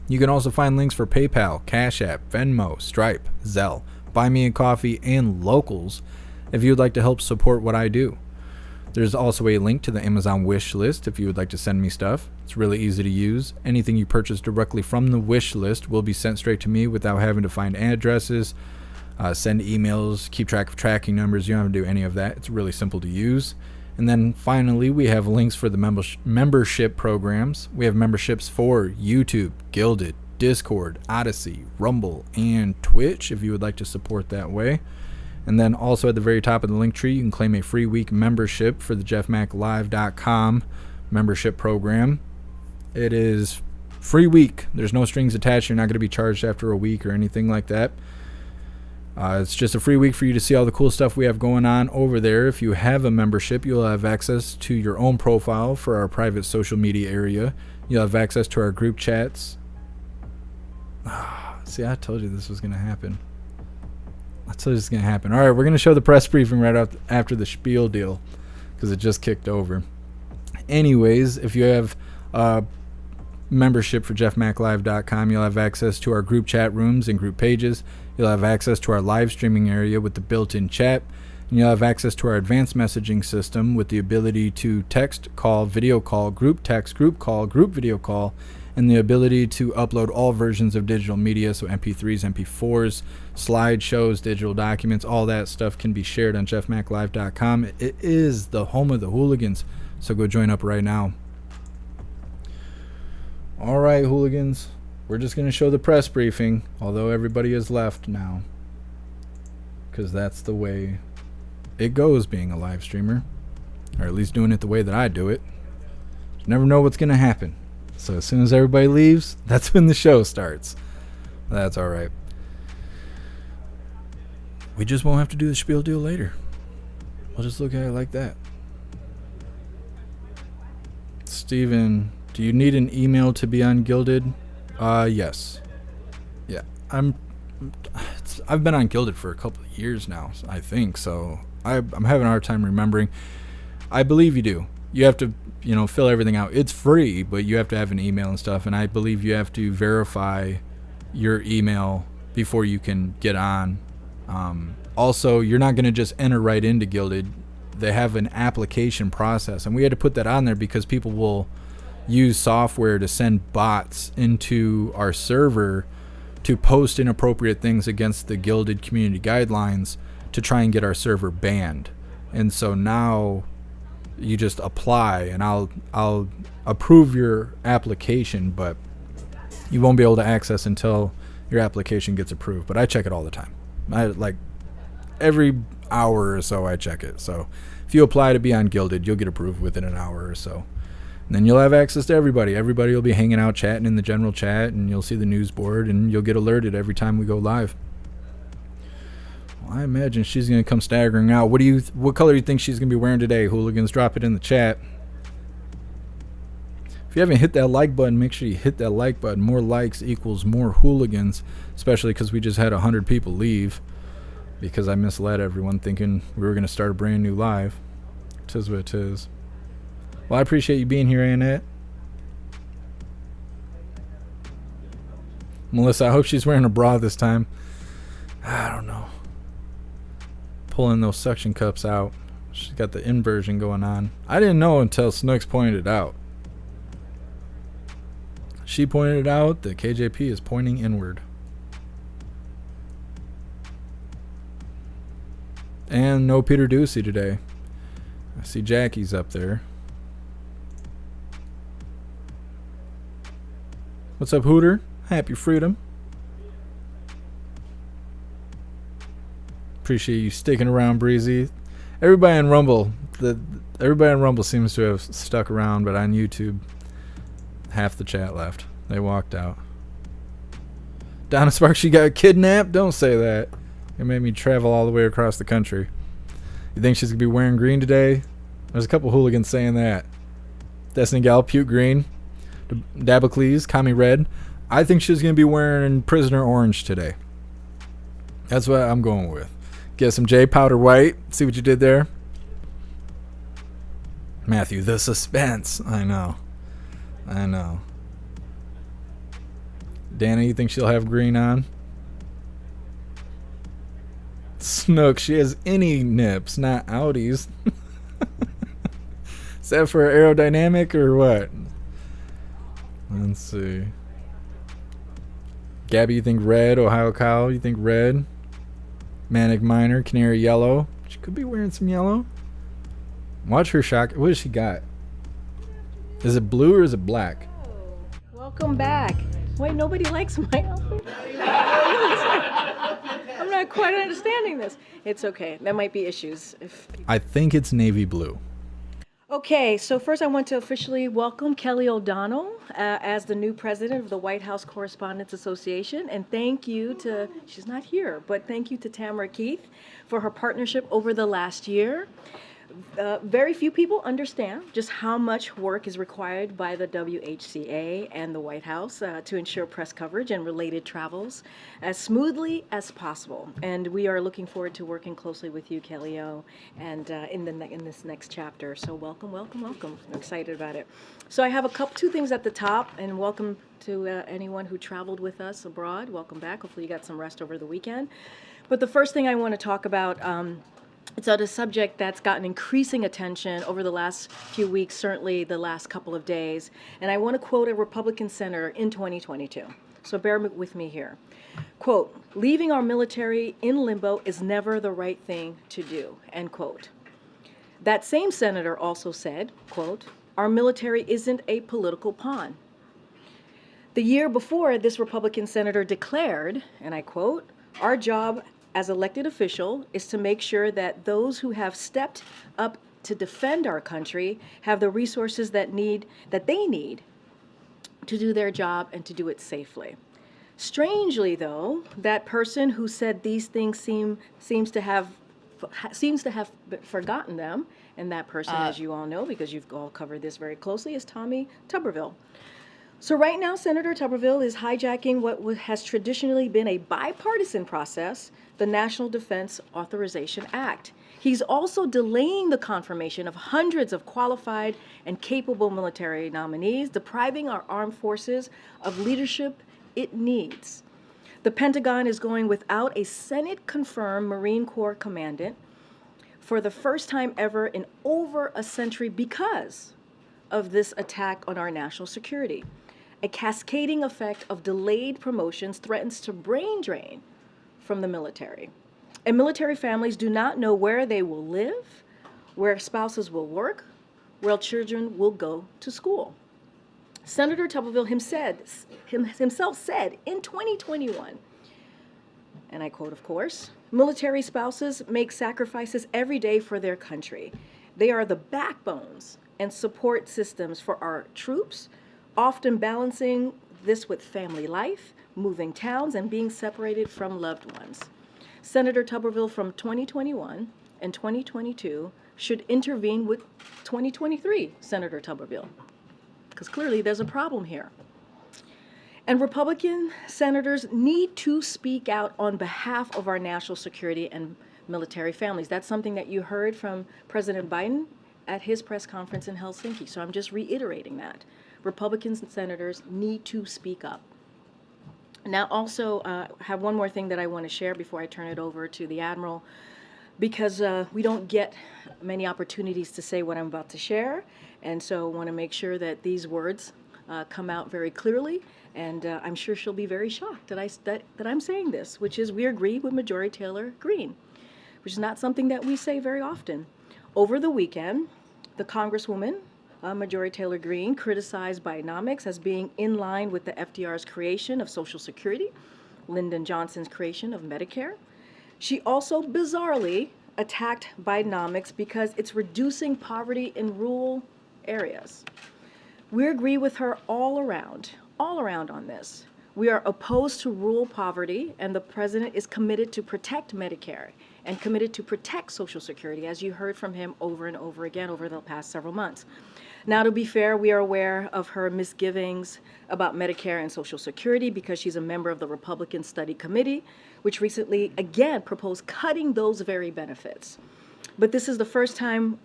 You can also find links for PayPal, Cash App, Venmo, Stripe, Zelle, Buy Me a Coffee, and Locals if you would like to help support what I do. There's also a link to the Amazon wish list if you would like to send me stuff. It's really easy to use. Anything you purchase directly from the wish list will be sent straight to me without having to find addresses, send emails, keep track of tracking numbers. You don't have to do any of that. It's really simple to use. And then finally, we have links for the membership programs. We have memberships for YouTube, Gilded, Discord, Odyssey, Rumble, and Twitch if you would like to support that way. And then also at the very top of the link tree, you can claim a free week membership for the jeffmaclive.com membership program. It is free week. There's no strings attached. You're not going to be charged after a week or anything like that. It's just a free week for you to see all the cool stuff we have going on over there. If you have a membership, you'll have access to your own profile for our private social media area. You'll have access to our group chats. See, I told you this was going to happen. I told you this was going to happen. All right, we're going to show the press briefing right after the spiel deal because it just kicked over. Anyways, if you have membership for jeffmaclive.com, you'll have access to our group chat rooms and group pages. You'll have access to our live streaming area with the built-in chat. And you'll have access to our advanced messaging system with the ability to text, call, video call, group text, group call, group video call, and the ability to upload all versions of digital media, so MP3s, MP4s, slideshows, digital documents, all that stuff can be shared on jeffmaclive.com. It is the home of the hooligans, so go join up right now. All right, hooligans, we're just going to show the press briefing, although everybody has left now, because that's the way it goes being a live streamer, or at least doing it the way that I do it. You never know what's going to happen. So as soon as everybody leaves, that's when the show starts. That's all right. We just won't have to do the spiel deal later. We'll just look at it like that. Steven, do you need an email to be on Gilded? Yes. Yeah, I've been on Gilded for a couple of years now, I think, so I'm having a hard time remembering. I believe you do. You have to, fill everything out. It's free, but you have to have an email and stuff, and I believe you have to verify your email before you can get on. Also, you're not going to just enter right into Gilded. They have an application process, and we had to put that on there because people will use software to send bots into our server to post inappropriate things against the Gilded community guidelines to try and get our server banned. And so now you just apply, and I'll approve your application, but you won't be able to access until your application gets approved. But I check it all the time. Every hour or so I check it. So if you apply to be on Gilded, you'll get approved within an hour or so. And then you'll have access to everybody. Everybody will be hanging out, chatting in the general chat, and you'll see the news board, and you'll get alerted every time we go live. Well, I imagine she's going to come staggering out. What color do you think she's going to be wearing today? Hooligans, drop it in the chat. If you haven't hit that like button, make sure you hit that like button. More likes equals more hooligans, especially because we just had 100 people leave because I misled everyone thinking we were going to start a brand new live. Tis what it is. Well, I appreciate you being here, Annette. Melissa, I hope she's wearing a bra this time. I don't know. Pulling those suction cups out. She's got the inversion going on. I didn't know until Snooks pointed it out. She pointed it out that KJP is pointing inward. And no Peter Doocy today. I see Jacqui's up there. What's up, Hooter? Happy freedom. Appreciate you sticking around, Breezy. Everybody in Rumble seems to have stuck around, but on YouTube, half the chat left. They walked out. Donna Sparks, she got kidnapped? Don't say that. It made me travel all the way across the country. You think she's going to be wearing green today? There's a couple hooligans saying that. Destiny Gal, puke green. Dabocles, Kami red. I think she's going to be wearing prisoner orange today. That's what I'm going with. Get some J powder white. See what you did there? Matthew, the suspense. I know. Dana, you think she'll have green on? Snook, she has any nips, not outies. Is that for aerodynamic or what? Let's see. Gabby, you think red? Ohio Cow, you think red? Manic Miner, Canary yellow. She could be wearing some yellow. Watch her shock. What has she got? Is it blue or is it black?
Welcome back. Wait, nobody likes my outfit? I'm not quite understanding this. It's okay. There might be issues.
I think it's navy blue.
Okay, so first I want to officially welcome Kelly O'Donnell as the new president of the White House Correspondents Association, and thank you to, she's not here, but thank you to Tamara Keith for her partnership over the last year. Very few people understand just how much work is required by the WHCA and the White House to ensure press coverage and related travels as smoothly as possible. And we are looking forward to working closely with you, Kelly O, and in this next chapter. So welcome, welcome, welcome. I'm excited about it. So I have two things at the top, and welcome to anyone who traveled with us abroad. Welcome back. Hopefully you got some rest over the weekend. But the first thing I want to talk about, it's on a subject that's gotten increasing attention over the last few weeks, certainly the last couple of days. And I want to quote a Republican senator in 2022. So bear with me here. Quote, "Leaving our military in limbo is never the right thing to do," end quote. That same senator also said, quote, "Our military isn't a political pawn." The year before, this Republican senator declared, and I quote, "Our job as elected official is to make sure that those who have stepped up to defend our country have the resources that they need to do their job and to do it safely. Strangely, though, that person who said these things seems to have forgotten them, and that person, as you all know, because you've all covered this very closely, is Tommy Tuberville. So right now, Senator Tuberville is hijacking what has traditionally been a bipartisan process, the National Defense Authorization Act. He's also delaying the confirmation of hundreds of qualified and capable military nominees, depriving our armed forces of leadership it needs. The Pentagon is going without a Senate-confirmed Marine Corps commandant for the first time ever in over a century because of this attack on our national security. A cascading effect of delayed promotions threatens to brain drain from the military. And military families do not know where they will live, where spouses will work, where children will go to school. Senator Tuberville himself said in 2021, and I quote, of course, "Military spouses make sacrifices every day for their country. They are the backbones and support systems for our troops, often balancing this with family life, moving towns, and being separated from loved ones." Senator Tuberville from 2021 and 2022 should intervene with 2023 Senator Tuberville, because clearly there's a problem here. And Republican senators need to speak out on behalf of our national security and military families. That's something that you heard from President Biden at his press conference in Helsinki. So I'm just reiterating that. Republicans and senators need to speak up. Now, also, have one more thing that I want to share before I turn it over to the Admiral, because we don't get many opportunities to say what I'm about to share, and so I want to make sure that these words come out very clearly, and I'm sure she'll be very shocked that I'm saying this, which is we agree with Majority Taylor Greene, which is not something that we say very often. Over the weekend, the Congresswoman, Majority Taylor Greene, criticized Bidenomics as being in line with the FDR's creation of Social Security, Lyndon Johnson's creation of Medicare. She also bizarrely attacked Bidenomics because it's reducing poverty in rural areas. We agree with her all around on this. We are opposed to rural poverty, and the president is committed to protect Medicare and committed to protect Social Security, as you heard from him over and over again over the past several months. Now, to be fair, we are aware of her misgivings about Medicare and Social Security because she's a member of the Republican Study Committee, which recently, again, proposed cutting those very benefits. But this is the first time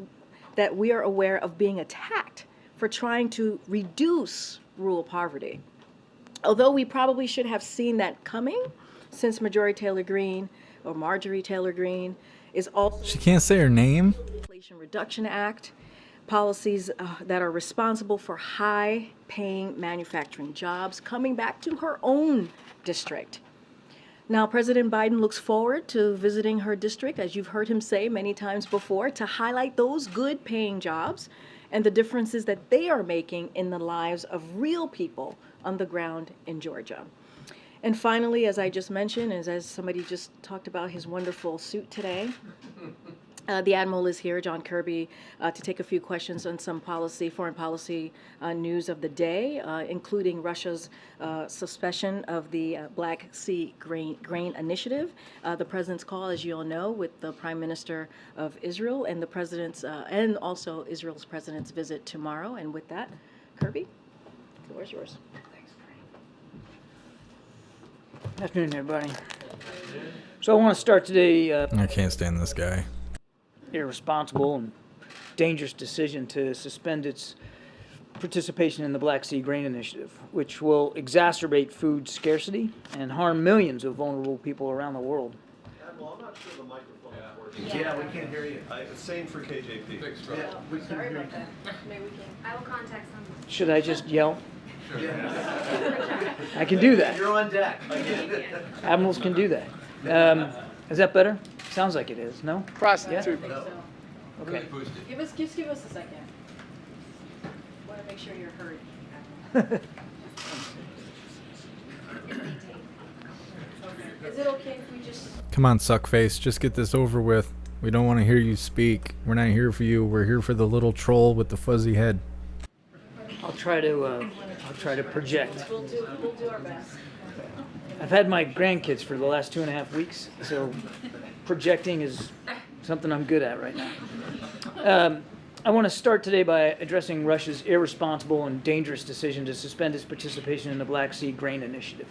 that we are aware of being attacked for trying to reduce rural poverty. Although we probably should have seen that coming, since Majority Taylor Greene, or Marjorie Taylor Greene, is also...
She can't say her name?
Inflation Reduction Act, policies that are responsible for high-paying manufacturing jobs coming back to her own district. Now, President Biden looks forward to visiting her district, as you've heard him say many times before, to highlight those good-paying jobs and the differences that they are making in the lives of real people on the ground in Georgia. And finally, as I just mentioned, as somebody just talked about his wonderful suit today, the Admiral is here, John Kirby, to take a few questions on some foreign policy news of the day, including Russia's suspension of the Black Sea Grain Initiative, the President's call, as you all know, with the Prime Minister of Israel, and the President's, and also Israel's President's visit tomorrow. And with that, Kirby, the floor is yours.
Good afternoon, everybody. So I want to start today.
I can't stand this guy.
Irresponsible and dangerous decision to suspend its participation in the Black Sea Grain Initiative, which will exacerbate food scarcity and harm millions of vulnerable people around the world.
Admiral, I'm not sure the microphone is working. Yeah, we can't hear you. Same for KJP. Yeah, we can hear you.
Maybe we can. I will contact someone.
Should I just yell?
Sure.
I can do that.
You're on deck.
Admirals can do that. Is that better? Sounds like it is. No?
Prostitute.
Yeah?
No.
Okay.
Give us a second. Want to make sure you're heard. Is it okay if we just...
Come on, suckface, just get this over with. We don't want to hear you speak. We're not here for you. We're here for the little troll with the fuzzy head.
I'll try to project.
We'll do our best.
I've had my grandkids for the last 2.5 weeks, so projecting is something I'm good at right now. I want to start today by addressing Russia's irresponsible and dangerous decision to suspend its participation in the Black Sea Grain Initiative,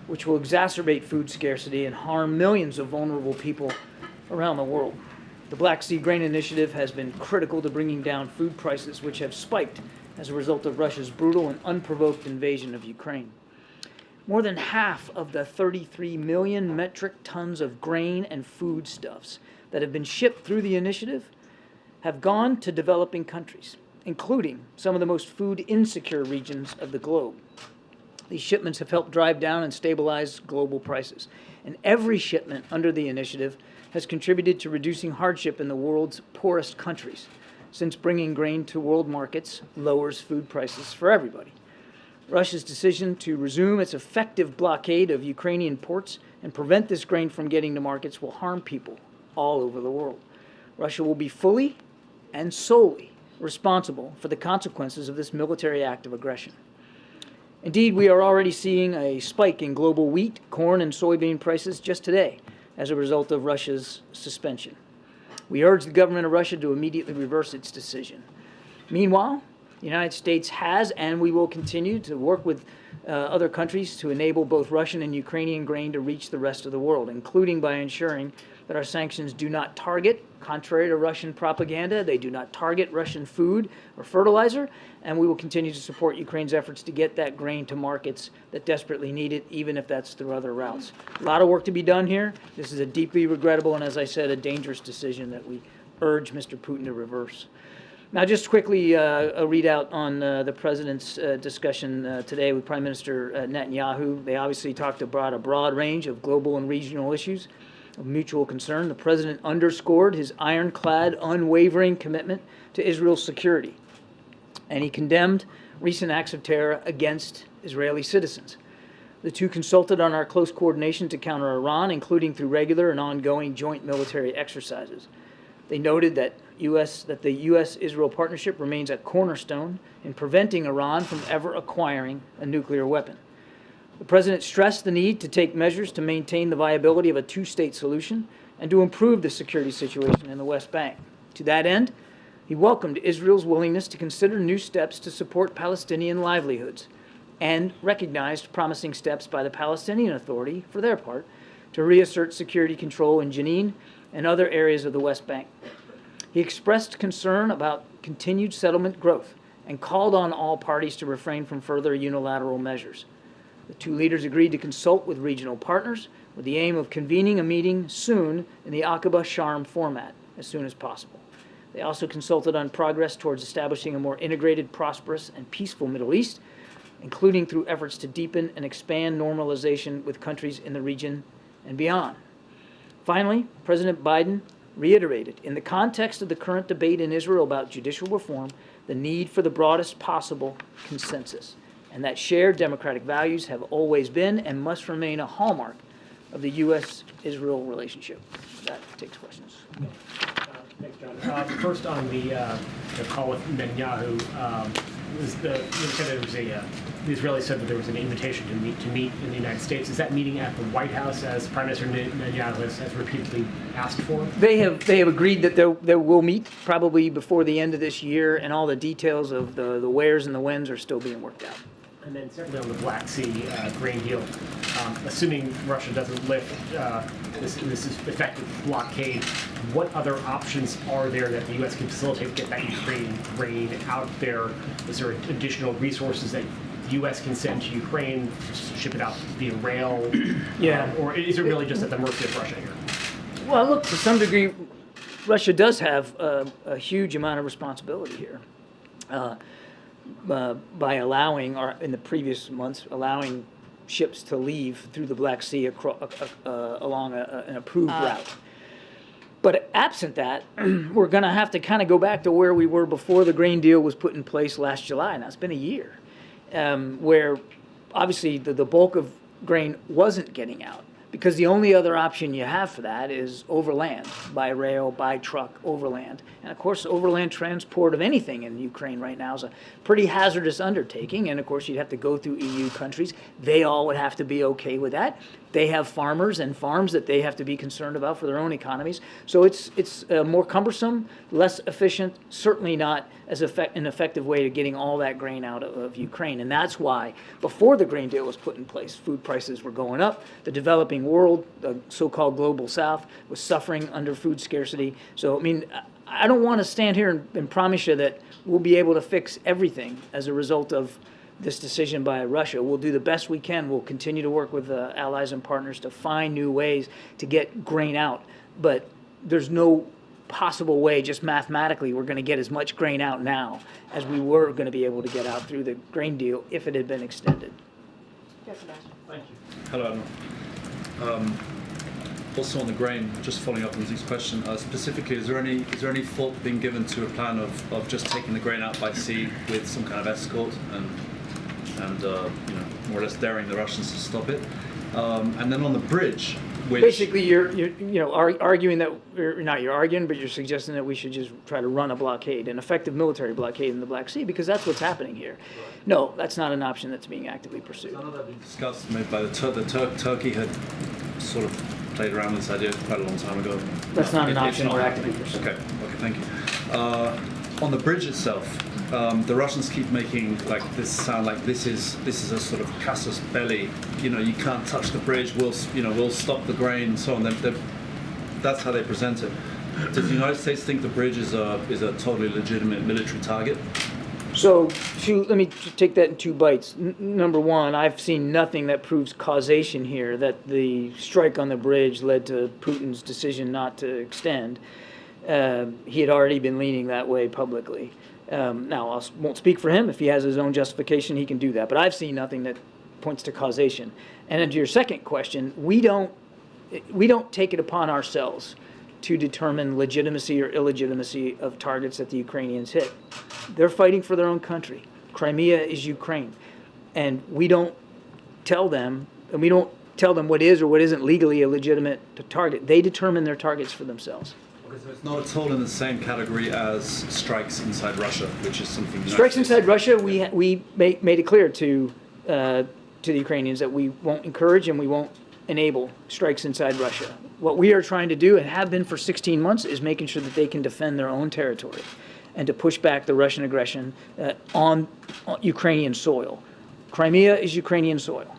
which will exacerbate food scarcity and harm millions of vulnerable people around the world. The Black Sea Grain Initiative has been critical to bringing down food prices, which have spiked as a result of Russia's brutal and unprovoked invasion of Ukraine. More than half of the 33 million metric tons of grain and foodstuffs that have been shipped through the initiative have gone to developing countries, including some of the most food insecure regions of the globe. These shipments have helped drive down and stabilize global prices, and every shipment under the initiative has contributed to reducing hardship in the world's poorest countries, since bringing grain to world markets lowers food prices for everybody. Russia's decision to resume its effective blockade of Ukrainian ports and prevent this grain from getting to markets will harm people all over the world. Russia will be fully and solely responsible for the consequences of this military act of aggression. Indeed, we are already seeing a spike in global wheat, corn, and soybean prices just today as a result of Russia's suspension. We urge the government of Russia to immediately reverse its decision. Meanwhile, the United States has and we will continue to work with other countries to enable both Russian and Ukrainian grain to reach the rest of the world, including by ensuring that our sanctions do not target, contrary to Russian propaganda, they do not target Russian food or fertilizer, and we will continue to support Ukraine's efforts to get that grain to markets that desperately need it, even if that's through other routes. A lot of work to be done here. This is a deeply regrettable and, as I said, a dangerous decision that we urge Mr. Putin to reverse. Now, just quickly, a readout on the president's discussion today with Prime Minister Netanyahu. They obviously talked about a broad range of global and regional issues of mutual concern. The president underscored his ironclad, unwavering commitment to Israel's security, and he condemned recent acts of terror against Israeli citizens. The two consulted on our close coordination to counter Iran, including through regular and ongoing joint military exercises. They noted that the U.S.-Israel partnership remains a cornerstone in preventing Iran from ever acquiring a nuclear weapon. The president stressed the need to take measures to maintain the viability of a two-state solution and to improve the security situation in the West Bank. To that end, he welcomed Israel's willingness to consider new steps to support Palestinian livelihoods and recognized promising steps by the Palestinian Authority, for their part, to reassert security control in Jenin and other areas of the West Bank. He expressed concern about continued settlement growth and called on all parties to refrain from further unilateral measures. The two leaders agreed to consult with regional partners with the aim of convening a meeting soon in the Aqaba Sharm format as soon as possible. They also consulted on progress towards establishing a more integrated, prosperous, and peaceful Middle East, including through efforts to deepen and expand normalization with countries in the region and beyond. Finally, President Biden reiterated, in the context of the current debate in Israel about judicial reform, the need for the broadest possible consensus, and that shared democratic values have always been and must remain a hallmark of the U.S.-Israel relationship. That takes questions.
Thanks, John. First, on the call with Netanyahu, the Israelis said that there was an invitation to meet in the United States. Is that meeting at the White House, as Prime Minister Netanyahu has repeatedly asked for?
They have agreed that they will meet probably before the end of this year, and all the details of the wheres and the whens are still being worked out.
And then separately on the Black Sea grain deal, assuming Russia doesn't lift this effective blockade, what other options are there that the U.S. can facilitate to get that Ukrainian grain out there? Is there additional resources that the U.S. can send to Ukraine, just ship it out via rail?
Yeah.
Or is it really just at the mercy of Russia here?
Well, look, to some degree, Russia does have a huge amount of responsibility here. By allowing, or in the previous months, allowing ships to leave through the Black Sea along an approved route. But absent that, we're going to have to kind of go back to where we were before the grain deal was put in place last July. Now, it's been a year, where obviously the bulk of grain wasn't getting out because the only other option you have for that is overland, by rail, by truck, overland. And of course, overland transport of anything in Ukraine right now is a pretty hazardous undertaking. And of course, you'd have to go through EU countries. They all would have to be okay with that. They have farmers and farms that they have to be concerned about for their own economies. So it's more cumbersome, less efficient, certainly not as an effective way to getting all that grain out of Ukraine. And that's why before the grain deal was put in place, food prices were going up. The developing world, the so-called global south, was suffering under food scarcity. So, I mean, I don't want to stand here and promise you that we'll be able to fix everything as a result of this decision by Russia. We'll do the best we can. We'll continue to work with allies and partners to find new ways to get grain out. But there's no possible way, just mathematically, we're going to get as much grain out now as we were going to be able to get out through the grain deal if it had been extended.
Yes, Sebastian.
Thank you. Hello, Admiral. Also on the grain, just following up on Zeke's question, specifically, is there any thought being given to a plan of just taking the grain out by sea with some kind of escort and more or less daring the Russians to stop it? And then on the bridge, which
basically you're arguing that you're arguing, but you're suggesting that we should just try to run a blockade, an effective military blockade in the Black Sea, because that's what's happening here. Right. No, that's not an option that's being actively pursued.
I know that been discussed maybe by Turkey had sort of played around with this idea quite a long time ago.
That's not an option we're actively pursuing.
Okay, thank you. On the bridge itself, the Russians keep making this sound like this is a sort of casus belli. You can't touch the bridge. We'll stop the grain and so on. That's how they present it. Does the United States think the bridge is a totally legitimate military target?
So let me take that in two bites. Number one, I've seen nothing that proves causation here, that the strike on the bridge led to Putin's decision not to extend. He had already been leaning that way publicly. Now, I won't speak for him. If he has his own justification, he can do that. But I've seen nothing that points to causation. And then to your second question, we don't take it upon ourselves to determine legitimacy or illegitimacy of targets that the Ukrainians hit. They're fighting for their own country. Crimea is Ukraine. And we don't tell them what is or what isn't legally a legitimate target. They determine their targets for themselves.
Okay, so it's not at all in the same category as strikes inside Russia, which is something.
Strikes inside Russia, we made it clear to the Ukrainians that we won't encourage and we won't enable strikes inside Russia. What we are trying to do, and have been for 16 months, is making sure that they can defend their own territory and to push back the Russian aggression on Ukrainian soil. Crimea is Ukrainian soil.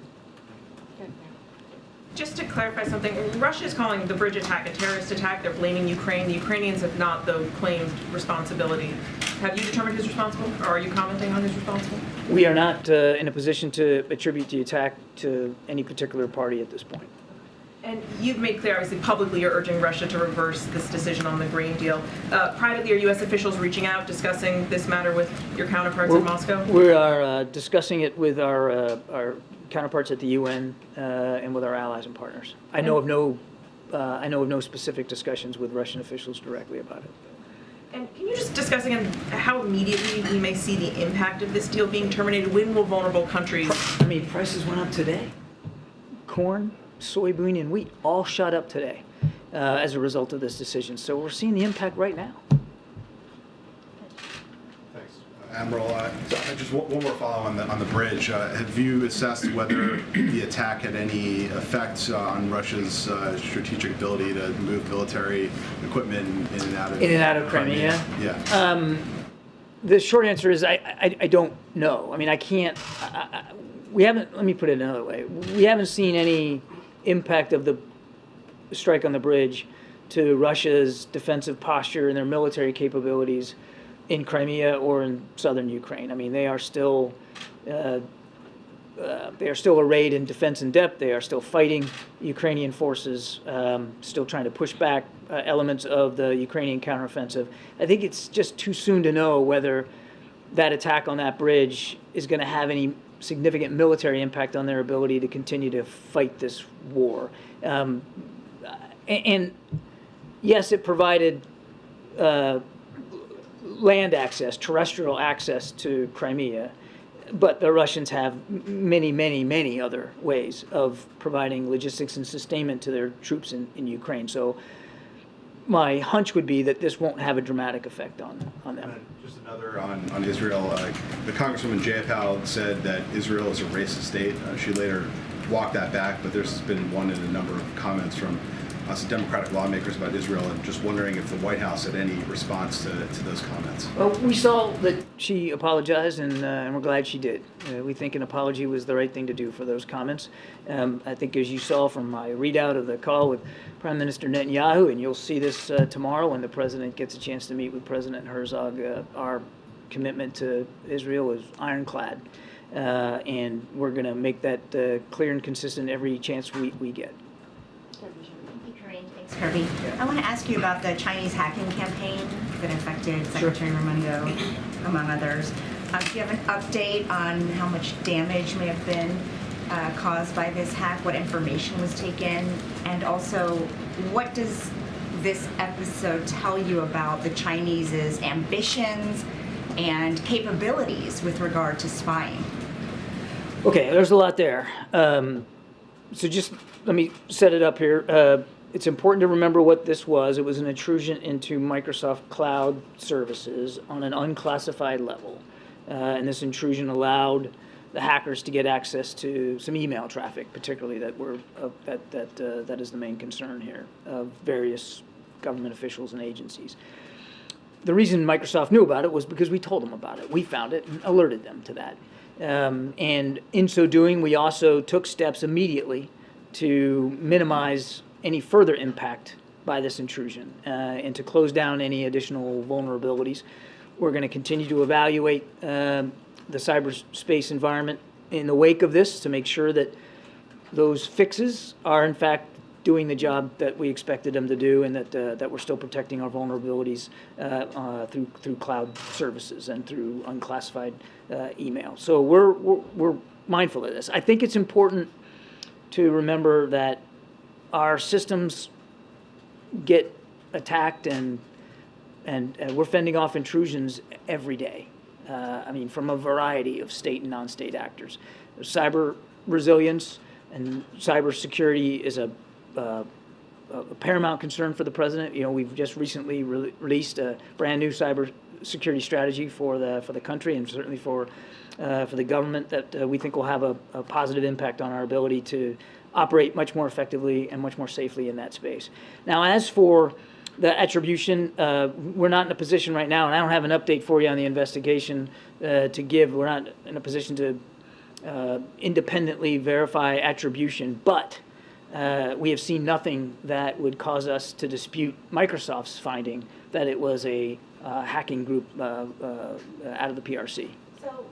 Just to clarify something, Russia is calling the bridge attack a terrorist attack. They're blaming Ukraine. The Ukrainians have not, though, claimed responsibility. Have you determined who's responsible, or are you commenting on who's responsible?
We are not in a position to attribute the attack to any particular party at this point.
And you've made clear, obviously, publicly you're urging Russia to reverse this decision on the grain deal. Privately, are U.S. officials reaching out, discussing this matter with your counterparts in Moscow?
We are discussing it with our counterparts at the UN and with our allies and partners. I know of no specific discussions with Russian officials directly about it.
And can you just discuss again how immediately we may see the impact of this deal being terminated? When will vulnerable countries?
Prices went up today. Corn, soybean, and wheat all shot up today as a result of this decision. So we're seeing the impact right now.
Admiral, just one more follow on the bridge. Have you assessed whether the attack had any effect on Russia's strategic ability to move military equipment in and out of
Crimea?
Yeah.
The short answer is I don't know. I mean, I can't. We haven't. Let me put it another way. We haven't seen any impact of the strike on the bridge to Russia's defensive posture and their military capabilities in Crimea or in southern Ukraine. I mean, they are still arrayed in defense in depth. They are still fighting Ukrainian forces, still trying to push back elements of the Ukrainian counteroffensive. I think it's just too soon to know whether that attack on that bridge is going to have any significant military impact on their ability to continue to fight this war. And yes, it provided land access, terrestrial access to Crimea. But the Russians have many, many, many other ways of providing logistics and sustainment to their troops in Ukraine. So my hunch would be that this won't have a dramatic effect on them.
Just another on Israel. The Congresswoman Jayapal said that Israel is a racist state. She later walked that back, but there's been one in a number of comments from some Democratic lawmakers about Israel, and just wondering if the White House had any response to those comments.
Well, we saw that she apologized, and we're glad she did. We think an apology was the right thing to do for those comments. I think, as you saw from my readout of the call with Prime Minister Netanyahu, and you'll see this tomorrow when the president gets a chance to meet with President Herzog, our commitment to Israel is ironclad, and we're going to make that clear and consistent every chance we get.
Thanks, Kirby. I want to ask you about the Chinese hacking campaign that affected Secretary Raimondo, among others. Do you have an update on how much damage may have been caused by this hack, what information was taken, and also what does this episode tell you about the Chinese's ambitions and capabilities with regard to spying?
Okay, there's a lot there. So just let me set it up here. It's important to remember what this was. It was an intrusion into Microsoft Cloud services on an unclassified level. And this intrusion allowed the hackers to get access to some email traffic, particularly that is the main concern here of various government officials and agencies. The reason Microsoft knew about it was because we told them about it. We found it and alerted them to that. And in so doing, we also took steps immediately to minimize any further impact by this intrusion and to close down any additional vulnerabilities. We're going to continue to evaluate the cyberspace environment in the wake of this to make sure that those fixes are in fact doing the job that we expected them to do, and that we're still protecting our vulnerabilities through cloud services and through unclassified email. So we're mindful of this. I think it's important to remember that our systems get attacked, and we're fending off intrusions every day. I mean, from a variety of state and non-state actors. Cyber resilience and cyber security is a paramount concern for the president. You know, we've just recently released a brand new cyber security strategy for the country, and certainly for the government, that we think will have a positive impact on our ability to operate much more effectively and much more safely in that space. Now, as for the attribution, we're not in a position right now, and I don't have an update for you on the investigation to give. We're not in a position to independently verify attribution, but we have seen nothing that would cause us to dispute Microsoft's finding that it was a hacking group out of the PRC.
So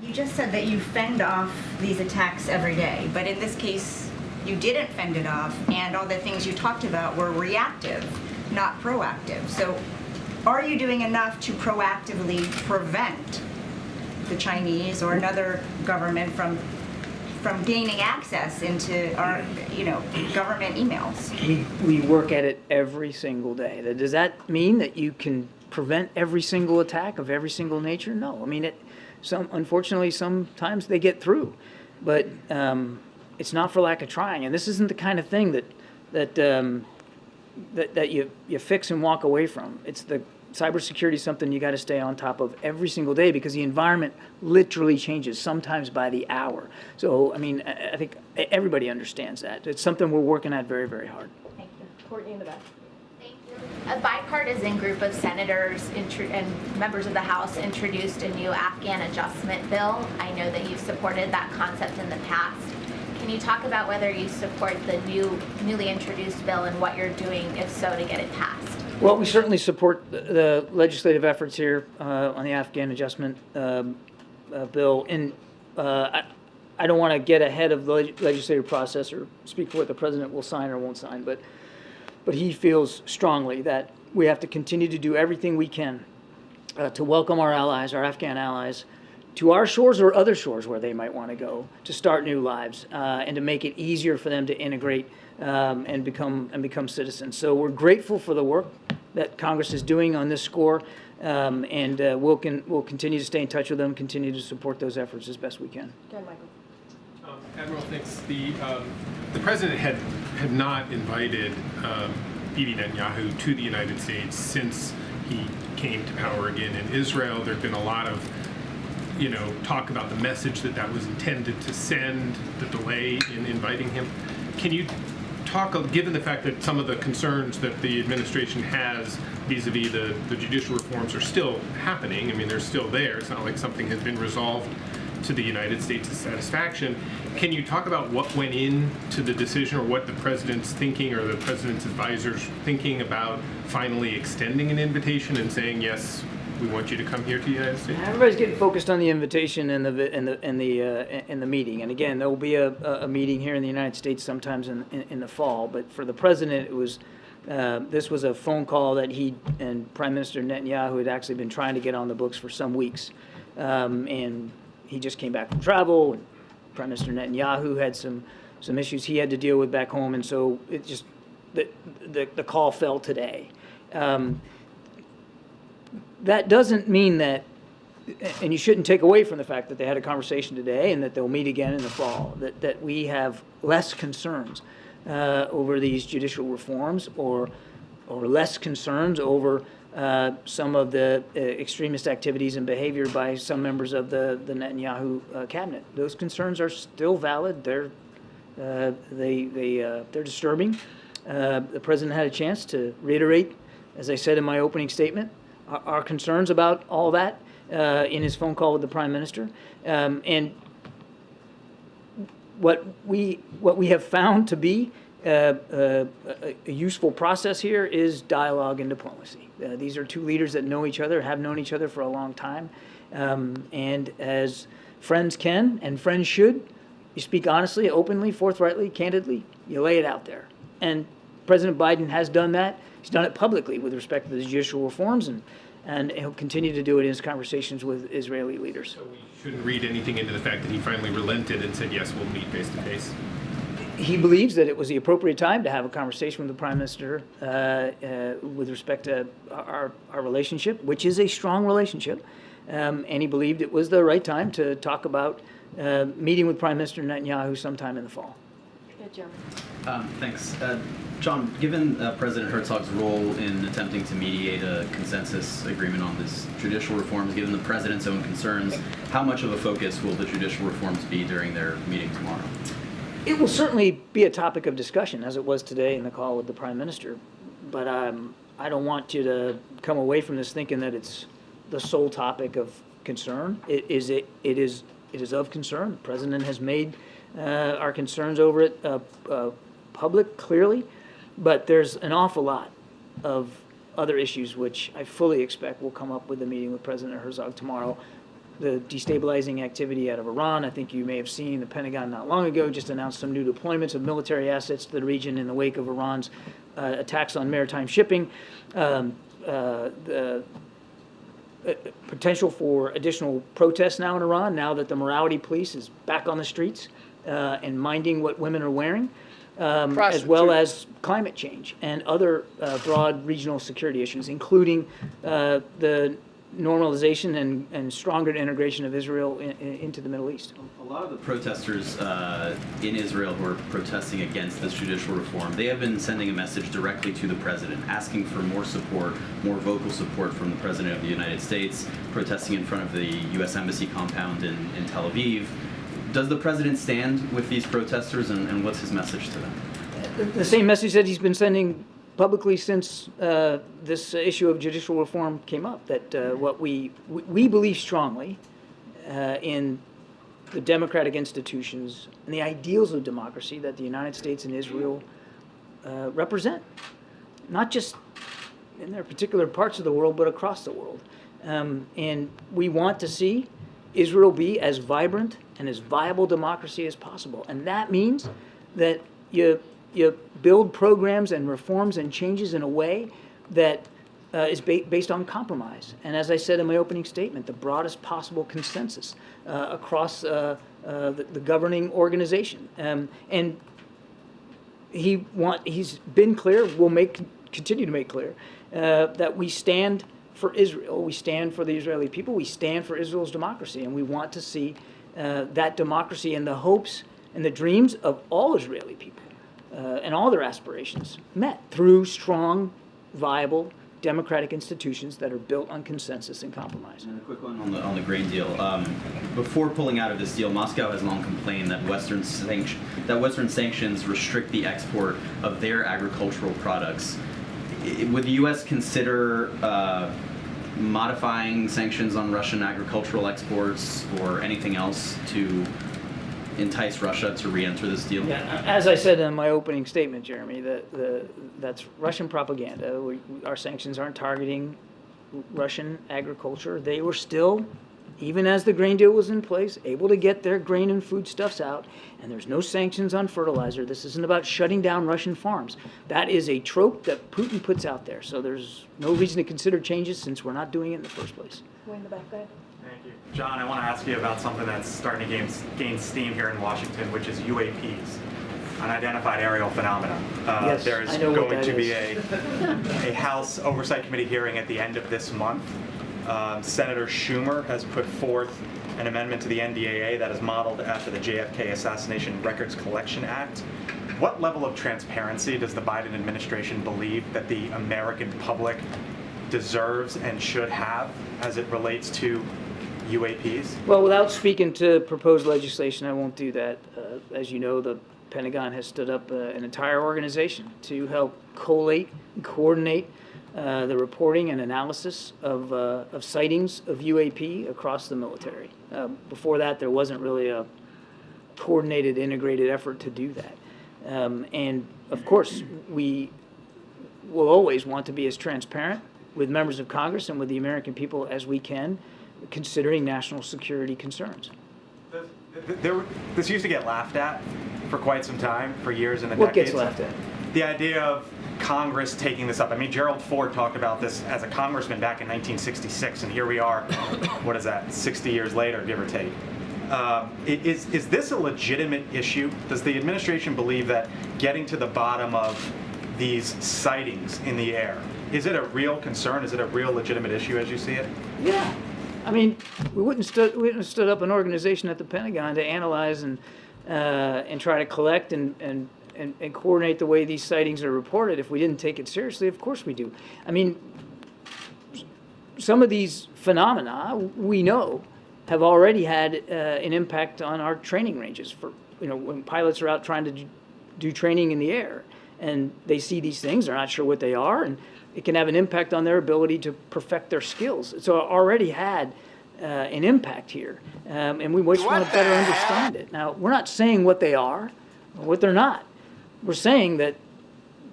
you just said that you fend off these attacks every day, but in this case, you didn't fend it off, and all the things you talked about were reactive, not proactive. So are you doing enough to proactively prevent the Chinese or another government from gaining access into our, government emails?
We work at it every single day. Does that mean that you can prevent every single attack of every single nature? No. I mean, unfortunately, sometimes they get through, but it's not for lack of trying. And this isn't the kind of thing that you fix and walk away from. It's the cybersecurity is something you got to stay on top of every single day, because the environment literally changes, sometimes by the hour. So, I mean, I think everybody understands that. It's something we're working at very, very hard.
Thank you. Courtney in the back.
A bipartisan group of senators and members of the House introduced a new Afghan adjustment bill. I know that you've supported that concept in the past. Can you talk about whether you support the newly introduced bill and what you're doing, if so, to get it passed?
Well, we certainly support the legislative efforts here on the Afghan adjustment bill. And I don't want to get ahead of the legislative process or speak for what the president will sign or won't sign, but he feels strongly that we have to continue to do everything we can to welcome our allies, our Afghan allies, to our shores or other shores where they might want to go to start new lives, and to make it easier for them to integrate and become citizens. So we're grateful for the work that Congress is doing on this score, and we'll continue to stay in touch with them, continue to support those efforts as best we can.
Go ahead, Michael.
Admiral, thanks. The president had not invited Bibi Netanyahu to the United States since he came to power again in Israel. There'd been a lot of talk about the message that was intended to send, the delay in inviting him. Can you talk, given the fact that some of the concerns that the administration has vis-a-vis the judicial reforms are still happening, I mean, they're still there, it's not like something has been resolved to the United States' satisfaction. Can you talk about what went into the decision, or what the president's thinking, or the president's advisors thinking about finally extending an invitation and saying, yes, we want you to come here to the United States?
Everybody's getting focused on the invitation and the meeting. And again, there will be a meeting here in the United States sometimes in the fall. But for the president, it was this was a phone call that he and Prime Minister Netanyahu had actually been trying to get on the books for some weeks, and he just came back from travel. And Prime Minister Netanyahu had some issues he had to deal with back home, and so it just the call fell today. That doesn't mean that, and you shouldn't take away from the fact that they had a conversation today and that they'll meet again in the fall, that we have less concerns over these judicial reforms, or less concerns over some of the extremist activities and behavior by some members of the Netanyahu cabinet. Those concerns are still valid. They're disturbing. The president had a chance to reiterate, as I said in my opening statement, our concerns about all that in his phone call with the Prime Minister. And what we have found to be a useful process here is dialogue and diplomacy. These are two leaders that know each other, have known each other for a long time. And as friends can and friends should, you speak honestly, openly, forthrightly, candidly, you lay it out there. And President Biden has done that. He's done it publicly with respect to the judicial reforms, and he'll continue to do it in his conversations with Israeli leaders.
So we shouldn't read anything into the fact that he finally relented and said, yes, we'll meet face to face.
He believes that it was the appropriate time to have a conversation with the Prime Minister with respect to our relationship, which is a strong relationship. And he believed it was the right time to talk about meeting with Prime Minister Netanyahu sometime in the fall.
Good, Jeremy.
Thanks. John, given President Herzog's role in attempting to mediate a consensus agreement on this judicial reforms, given the president's own concerns, how much of a focus will the judicial reforms be during their meeting tomorrow?
It will certainly be a topic of discussion, as it was today in the call with the Prime Minister. But I don't want you to come away from this thinking that it's the sole topic of concern. It is of concern. The President has made our concerns over it public, clearly. But there's an awful lot of other issues which I fully expect will come up with the meeting with President Herzog tomorrow. The destabilizing activity out of Iran. I think you may have seen the Pentagon not long ago just announced some new deployments of military assets to the region in the wake of Iran's attacks on maritime shipping. The potential for additional protests now in Iran, now that the morality police is back on the streets and minding what women are wearing. As well as climate change and other broad regional security issues, including the normalization and stronger integration of Israel into the Middle East.
A lot of the protesters in Israel who are protesting against this judicial reform, they have been sending a message directly to the president, asking for more support, more vocal support from the president of the United States, protesting in front of the U.S. Embassy compound in Tel Aviv. Does the president stand with these protesters, and what's his message to them?
The same message that he's been sending publicly since this issue of judicial reform came up, that what we believe strongly in the democratic institutions and the ideals of democracy that the United States and Israel represent, not just in their particular parts of the world, but across the world. And we want to see Israel be as vibrant and as viable democracy as possible. And that means that you build programs and reforms and changes in a way that is based on compromise. And as I said in my opening statement, the broadest possible consensus across the governing organization. And he's been clear, we'll make continue to make clear that we stand for Israel, we stand for the Israeli people, we stand for Israel's democracy, and we want to see that democracy and the hopes and the dreams of all Israeli people and all their aspirations met through strong, viable, democratic institutions that are built on consensus and compromise.
And a quick one on the grain deal. Before pulling out of this deal, Moscow has long complained that Western sanctions restrict the export of their agricultural products. Would the U.S. consider modifying sanctions on Russian agricultural exports or anything else to entice Russia to re-enter this deal?
Yeah, as I said in my opening statement, Jeremy, that's Russian propaganda. Our sanctions aren't targeting Russian agriculture. They were still, even as the grain deal was in place, able to get their grain and foodstuffs out, and there's no sanctions on fertilizer. This isn't about shutting down Russian farms. That is a trope that Putin puts out there, so there's no reason to consider changes since we're not doing it in the first place.
Way in the back there.
Thank you. John, I want to ask you about something that's starting to gain steam here in Washington, which is UAPs, unidentified aerial phenomena.
Yes,
there's
I know what
going
that
to be
is.
a House Oversight Committee hearing at the end of this month. Senator Schumer has put forth an amendment to the NDAA that is modeled after the JFK Assassination Records Collection Act. What level of transparency does the Biden administration believe that the American public deserves and should have as it relates to UAPs?
Well, without speaking to proposed legislation, I won't do that. As you know, the Pentagon has stood up an entire organization to help collate and coordinate the reporting and analysis of sightings of UAP across the military. Before that, there wasn't really a coordinated, integrated effort to do that. And of course, we will always want to be as transparent with members of Congress and with the American people as we can, considering national security concerns.
This used to get laughed at for quite some time, for years and
What
decades.
gets laughed at?
The idea of Congress taking this up. I mean, Gerald Ford talked about this as a congressman back in 1966, and here we are, what is that, 60 years later, give or take. Is this a legitimate issue? Does the administration believe that getting to the bottom of these sightings in the air, is it a real concern? Is it a real legitimate issue as you see it?
Yeah. I mean, we wouldn't have stood up an organization at the Pentagon to analyze and try to collect and coordinate the way these sightings are reported if we didn't take it seriously. Of course we do. I mean, some of these phenomena we know have already had an impact on our training ranges. For when pilots are out trying to do training in the air and they see these things, they're not sure what they are, and it can have an impact on their ability to perfect their skills. So it already had an impact here, and we just want to better understand it. Now, we're not saying what they are or what they're not. We're saying that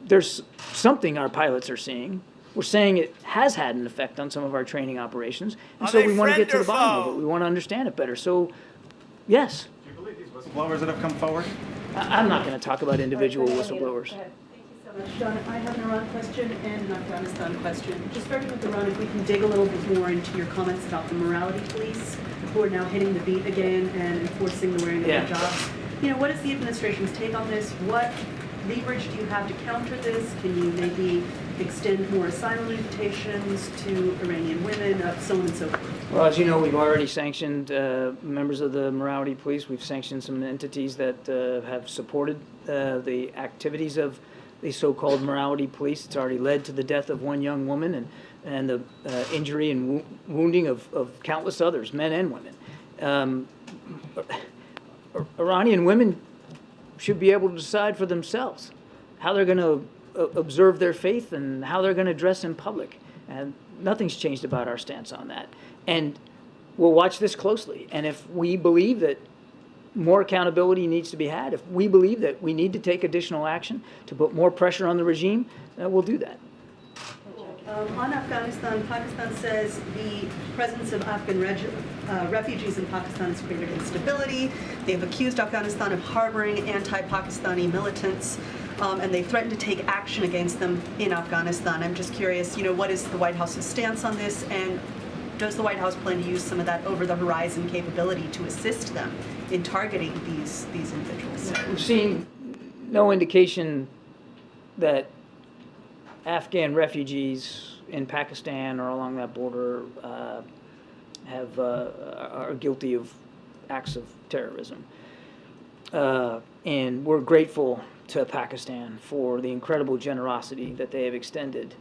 there's something our pilots are seeing. We're saying it has had an effect on some of our training operations, and so we want to get to the bottom of it. We want to understand it better. So, yes.
Do you believe these whistleblowers that have come forward?
I'm not going to talk about individual whistleblowers.
John, I have an Iran question and an Afghanistan question. Just starting with Iran, if we can dig a little bit more into your comments about the morality police who are now hitting the beat again and enforcing the wearing of hijabs. What is the administration's take on this? What leverage do you have to counter this? Can you maybe extend more asylum invitations to Iranian women, so on and so forth?
Well, as you know, we've already sanctioned members of the morality police. We've sanctioned some entities that have supported the activities of the so-called morality police. It's already led to the death of one young woman and the injury and wounding of countless others, men and women. Iranian women should be able to decide for themselves how they're going to observe their faith and how they're going to dress in public. And nothing's changed about our stance on that. And we'll watch this closely. And if we believe that more accountability needs to be had, if we believe that we need to take additional action to put more pressure on the regime, we'll do that.
On Afghanistan, Pakistan says the presence of Afghan refugees in Pakistan has created instability. They've accused Afghanistan of harboring anti-Pakistani militants, and they threatened to take action against them in Afghanistan. I'm just curious, what is the White House's stance on this, and does the White House plan to use some of that over-the-horizon capability to assist them in targeting these individuals?
We've seen no indication that Afghan refugees in Pakistan or along that border are guilty of acts of terrorism. And we're grateful to Pakistan for the incredible generosity that they have extended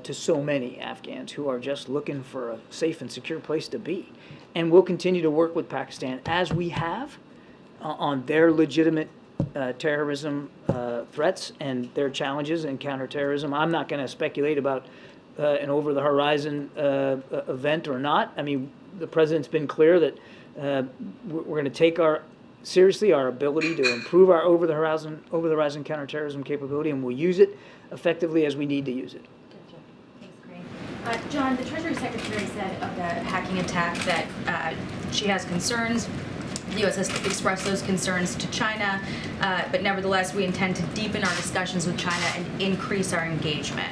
to so many Afghans who are just looking for a safe and secure place to be. And we'll continue to work with Pakistan as we have on their legitimate terrorism threats and their challenges in counterterrorism. I'm not going to speculate about an over-the-horizon event or not. I mean, the president's been clear that we're going to take seriously our ability to improve our over-the-horizon counterterrorism capability, and we'll use it effectively as we need to use it.
John, the Treasury Secretary said of the hacking attack that she has concerns. The U.S. has expressed those concerns to China, but nevertheless, we intend to deepen our discussions with China and increase our engagement.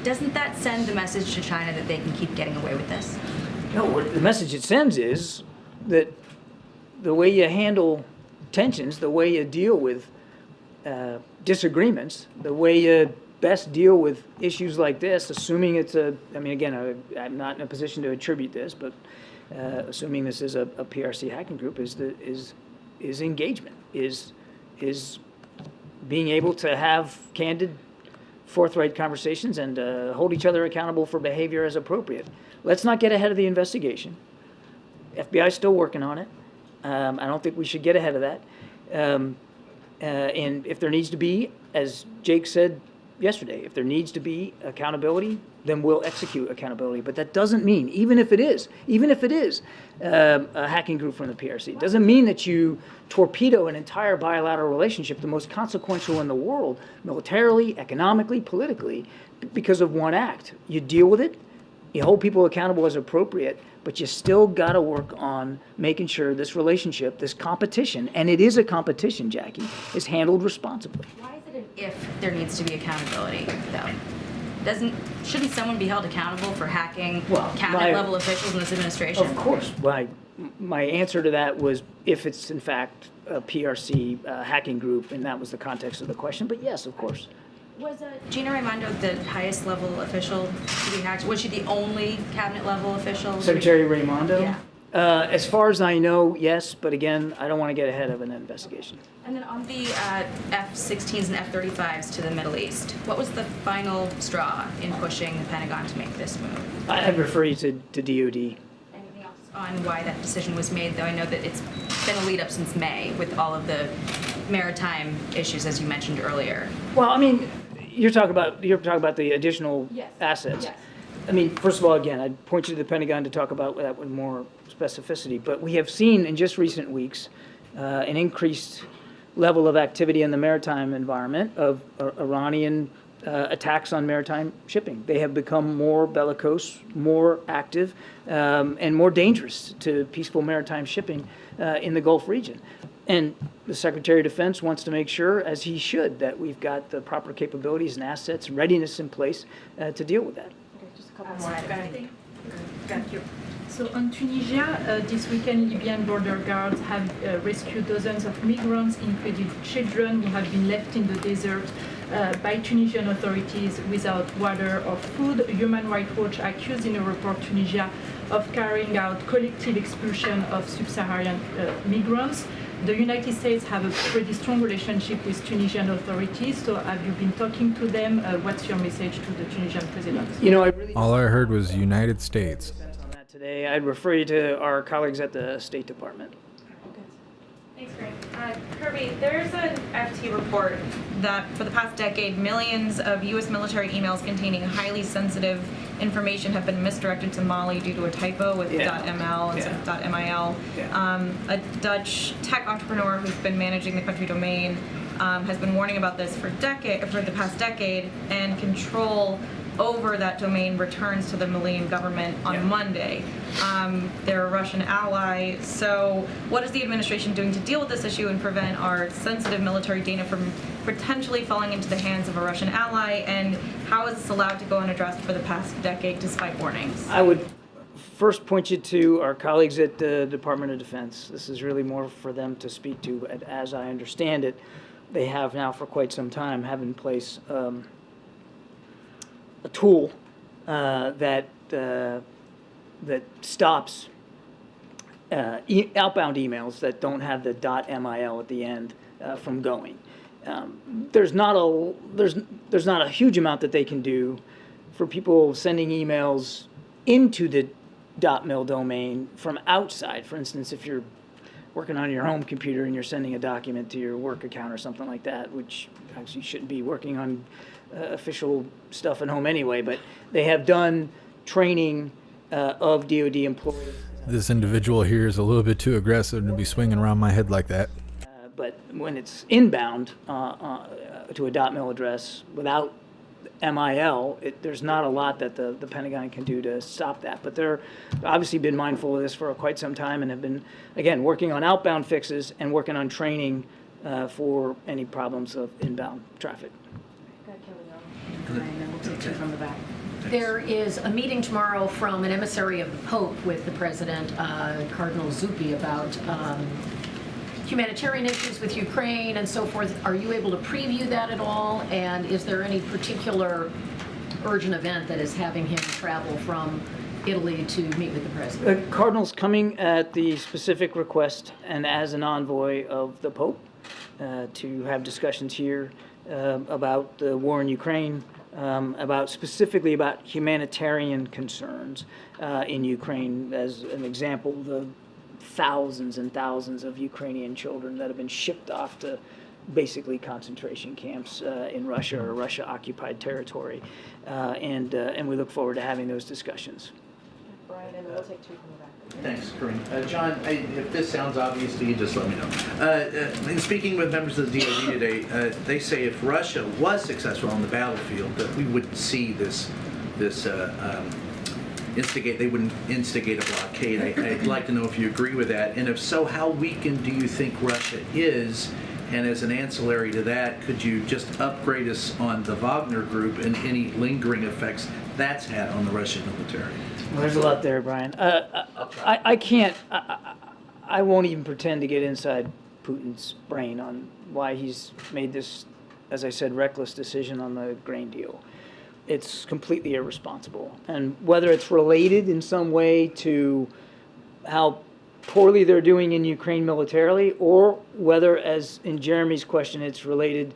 Doesn't that send the message to China that they can keep getting away with this?
No, the message it sends is that the way you handle tensions, the way you deal with disagreements, the way you best deal with issues like this, assuming it's I'm not in a position to attribute this, but assuming this is a PRC hacking group, is engagement, is being able to have candid, forthright conversations and hold each other accountable for behavior as appropriate. Let's not get ahead of the investigation. FBI is still working on it. I don't think we should get ahead of that. And if there needs to be, as Jake said yesterday, if there needs to be accountability, then we'll execute accountability. But that doesn't mean, even if it is a hacking group from the PRC, it doesn't mean that you torpedo an entire bilateral relationship, the most consequential in the world, militarily, economically, politically, because of one act. You deal with it, you hold people accountable as appropriate, but you still got to work on making sure this relationship, this competition, and it is a competition, Jacqui, is handled responsibly.
Why is it an if there needs to be accountability, though? Shouldn't someone be held accountable for hacking cabinet-level officials in this administration?
Of course. My answer to that was if it's, in fact, a PRC hacking group, and that was the context of the question. But yes, of course.
Was Gina Raimondo the highest level official to be hacked? Was she the only cabinet-level official?
Secretary Raimondo?
Yeah.
As far as I know, yes. But again, I don't want to get ahead of an investigation.
And then on the F-16s and F-35s to the Middle East, what was the final straw in pushing the Pentagon to make this move?
I'd refer you to DOD.
Anything else on why that decision was made, though? I know that it's been a lead-up since May with all of the maritime issues, as you mentioned earlier.
Well, I mean, you're talking about the additional assets.
Yes.
I mean, first of all, again, I'd point you to the Pentagon to talk about that with more specificity. But we have seen in just recent weeks an increased level of activity in the maritime environment of Iranian attacks on maritime shipping. They have become more bellicose, more active, and more dangerous to peaceful maritime shipping in the Gulf region. And the Secretary of Defense wants to make sure, as he should, that we've got the proper capabilities and assets and readiness in place to deal with that.
Okay, just a couple more.
Thank you. So on Tunisia, this weekend, Libyan border guards have rescued dozens of migrants, including children who have been left in the desert by Tunisian authorities without water or food. Human Rights Watch accused in a report Tunisia of carrying out collective expulsion of sub-Saharan migrants. The United States have a pretty strong relationship with Tunisian authorities, so have you been talking to them? What's your message to the Tunisian president?
You know,
all I heard was United States.
Today, I'd refer you to our colleagues at the State Department.
Thanks, Karine. Kirby, there's an FT report that for the past decade, millions of U.S. military emails containing highly sensitive information have been misdirected to Mali due to a typo with .ml instead of .mil. A Dutch tech entrepreneur who's been managing the country domain has been warning about this for the past decade, and control over that domain returns to the Malian government on Monday. They're a Russian ally, so what is the administration doing to deal with this issue and prevent our sensitive military data from potentially falling into the hands of a Russian ally, and how is this allowed to go unaddressed for the past decade despite warnings?
I would first point you to our colleagues at the Department of Defense. This is really more for them to speak to, but as I understand it, they have now for quite some time have in place tool that stops outbound emails that don't have the .mil at the end from going. There's not a huge amount that they can do for people sending emails into the .mil domain from outside. For instance, if you're working on your home computer and you're sending a document to your work account or something like that, which actually shouldn't be working on official stuff at home anyway, but they have done training of DoD employees.
This individual here is a little bit too aggressive to be swinging around my head like that.
But when it's inbound to a .mil address without MIL, there's not a lot that the Pentagon can do to stop that. But they're obviously been mindful of this for quite some time and have been, again, working on outbound fixes and working on training for any problems of inbound traffic.
And then we'll take two from the back. There is a meeting tomorrow from an emissary of the Pope with the President, Cardinal Zuppi, about humanitarian issues with Ukraine and so forth. Are you able to preview that at all? And is there any particular urgent event that is having him travel from Italy to meet with the President?
The Cardinal's coming at the specific request and as an envoy of the Pope to have discussions here about the war in Ukraine, specifically about humanitarian concerns in Ukraine. As an example, the thousands and thousands of Ukrainian children that have been shipped off to basically concentration camps in Russia or Russia-occupied territory, and we look forward to having those discussions.
Brian, and we'll take two from the back.
Thanks, Karine. John, if this sounds obvious to you, just let me know. In speaking with members of the DoD today, they say if Russia was successful on the battlefield, that we wouldn't see this instigate. They wouldn't instigate a blockade. I'd like to know if you agree with that, and if so, how weakened do you think Russia is? And as an ancillary to that, could you just upgrade us on the Wagner Group and any lingering effects that's had on the Russian military?
Well, there's a lot there, Brian. I can't. I won't even pretend to get inside Putin's brain on why he's made this, as I said, reckless decision on the grain deal. It's completely irresponsible. And whether it's related in some way to how poorly they're doing in Ukraine militarily, or whether, as in Jeremy's question, it's related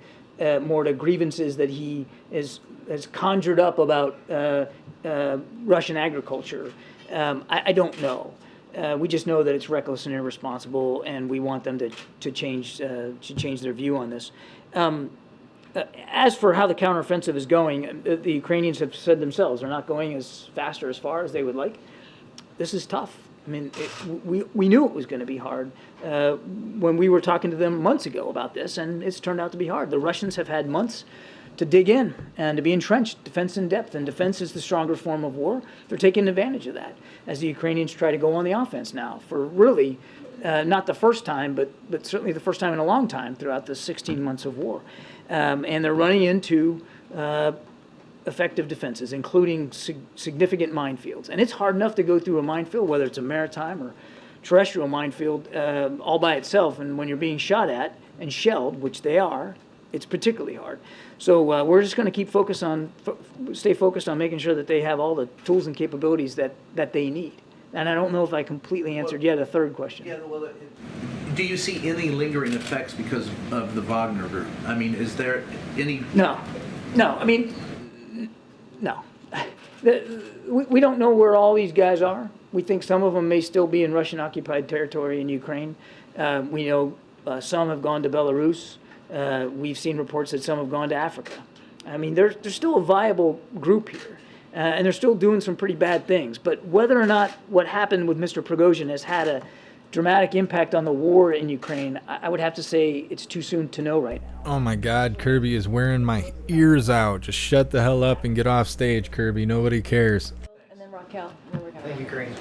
more to grievances that he has conjured up about Russian agriculture, I don't know. We just know that it's reckless and irresponsible, and we want them to change their view on this. As for how the counteroffensive is going, the Ukrainians have said themselves they're not going as fast or as far as they would like. This is tough. I mean, we knew it was going to be hard when we were talking to them months ago about this, and it's turned out to be hard. The Russians have had months to dig in and to be entrenched, defense in depth, and defense is the stronger form of war. They're taking advantage of that as the Ukrainians try to go on the offense now for really not the first time, but certainly the first time in a long time throughout the 16 months of war. And they're running into effective defenses, including significant minefields. And it's hard enough to go through a minefield, whether it's a maritime or terrestrial minefield, all by itself. And when you're being shot at and shelled, which they are, it's particularly hard. So we're just going to stay focused on making sure that they have all the tools and capabilities that they need. And I don't know if I completely answered yet a third question.
Yeah, well, do you see any lingering effects because of the Wagner Group? I mean, is there any?
No. I mean, no. We don't know where all these guys are. We think some of them may still be in Russian-occupied territory in Ukraine. We know some have gone to Belarus. We've seen reports that some have gone to Africa. I mean, there's still a viable group here, and they're still doing some pretty bad things. But whether or not what happened with Mr. Prigozhin has had a dramatic impact on the war in Ukraine, I would have to say it's too soon to know right now.
Oh my God, Kirby is wearing my ears out. Just shut the hell up and get off stage, Kirby. Nobody cares.
And then Raquel. And then
Thank you, Karine.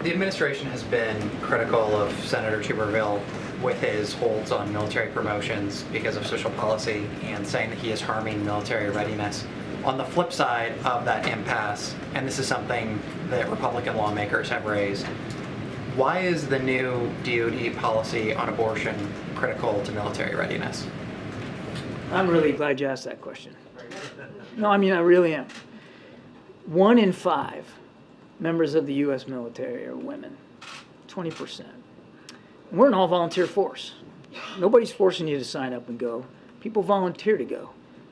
The administration has been critical of Senator Tuberville with his holds on military promotions because of social policy and saying that he is harming military readiness. On the flip side of that impasse, and this is something that Republican lawmakers have raised, why is the new DoD policy on abortion critical to military readiness?
I'm really glad you asked that question. No, I mean, I really am. 1 in 5 members of the U.S. military are women, 20%. We're an all-volunteer force. Nobody's forcing you to sign up and go. People volunteer to go.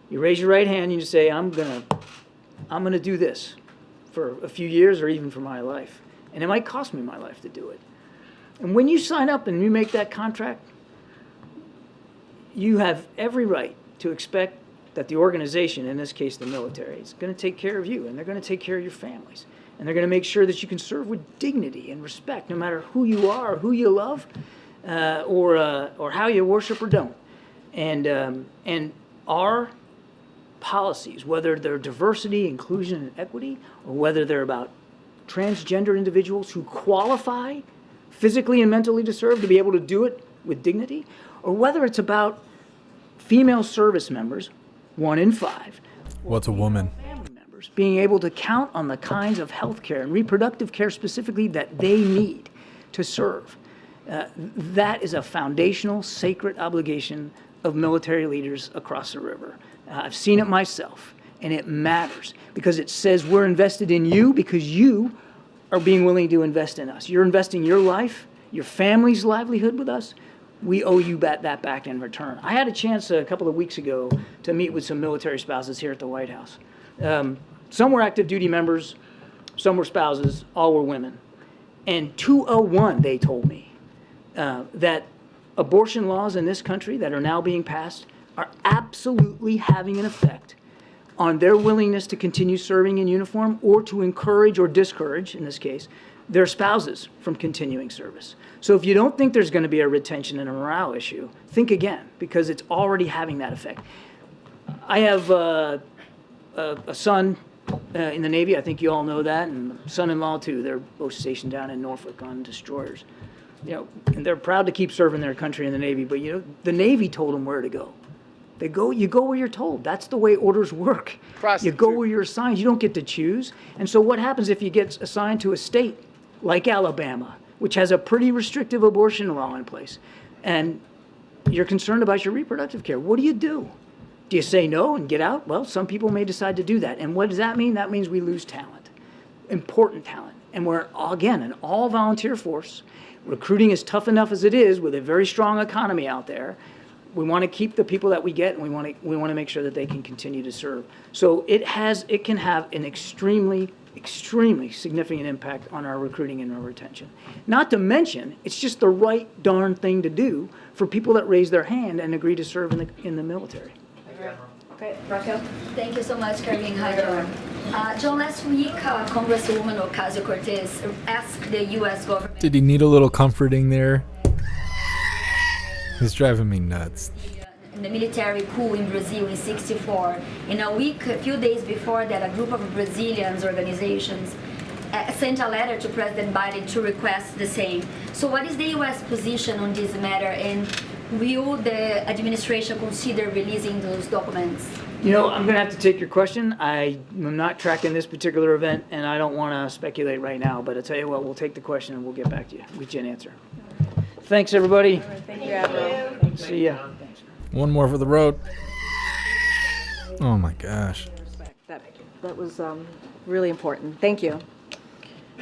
You raise your right hand and you say, I'm gonna do this for a few years or even for my life. And it might cost me my life to do it. And when you sign up and you make that contract, you have every right to expect that the organization, in this case the military, is going to take care of you, and they're going to take care of your families, and they're going to make sure that you can serve with dignity and respect, no matter who you are, or who you love, or how you worship or don't. And our policies, whether they're diversity, inclusion, and equity, or whether they're about transgender individuals who qualify physically and mentally to serve, to be able to do it with dignity, or whether it's about female service members, 1 in 5.
What's a woman?
Family members being able to count on the kinds of health care and reproductive care specifically that they need to serve. That is a foundational, sacred obligation of military leaders across the river. I've seen it myself, and it matters because it says we're invested in you because you are being willing to invest in us. You're investing your life, your family's livelihood with us. We owe you that back in return. I had a chance a couple of weeks ago to meet with some military spouses here at the White House. Some were active duty members, some were spouses, all were women. And 201, they told me, that abortion laws in this country that are now being passed are absolutely having an effect on their willingness to continue serving in uniform or to encourage or discourage, in this case, their spouses from continuing service. So if you don't think there's going to be a retention and a morale issue, think again, because it's already having that effect. I have a son in the Navy. I think you all know that, and son-in-law too. They're both stationed down in Norfolk on destroyers. You know, and they're proud to keep serving their country in the Navy, but you know, the Navy told them where to go. You go where you're told. That's the way orders work. You go where you're assigned. You don't get to choose. And so what happens if you get assigned to a state like Alabama, which has a pretty restrictive abortion law in place, and you're concerned about your reproductive care? What do you do? Do you say no and get out? Well, some people may decide to do that. And what does that mean? That means we lose talent, important talent. And we're, again, an all-volunteer force. Recruiting is tough enough as it is with a very strong economy out there. We want to keep the people that we get, and we want to make sure that they can continue to serve. So it can have an extremely significant impact on our recruiting and our retention. Not to mention, it's just the right darn thing to do for people that raise their hand and agree to serve in the military.
Okay, Raquel.
Thank you so much, Karine. Hi, John. John, last week, Congresswoman Ocasio-Cortez asked the U.S. government...
Did he need a little comforting there? He's driving me nuts.
In the military coup in Brazil in '64. In a few days before that, a group of Brazilians organizations sent a letter to President Biden to request the same. So what is the U.S. position on this matter, and will the administration consider releasing those documents?
You know, I'm going to have to take your question. I am not tracking this particular event, and I don't want to speculate right now, but I'll tell you what, we'll take the question and we'll get back to you. We'll get you an answer. Thanks, everybody.
Thank you, Admiral.
See ya.
One more for the road. Oh my gosh.
That was really important. Thank you.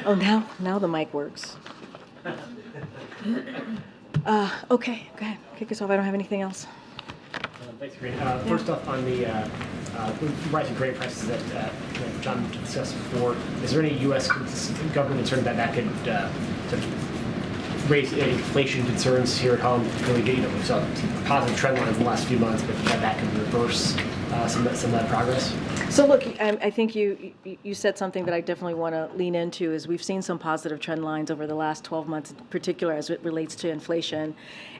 Oh, now the mic works. Okay, go ahead. Kick us off. I don't have anything else.
Thanks, Karine. First off, on the rising grain prices that John discussed before, is there any U.S. government concern that could sort of raise inflation concerns here at home? Really, we saw a positive trend line in the last few months, but that could reverse some of that progress?
So look, I think you said something that I definitely want to lean into is we've seen some positive trend lines over the last 12 months in particular as it relates to inflation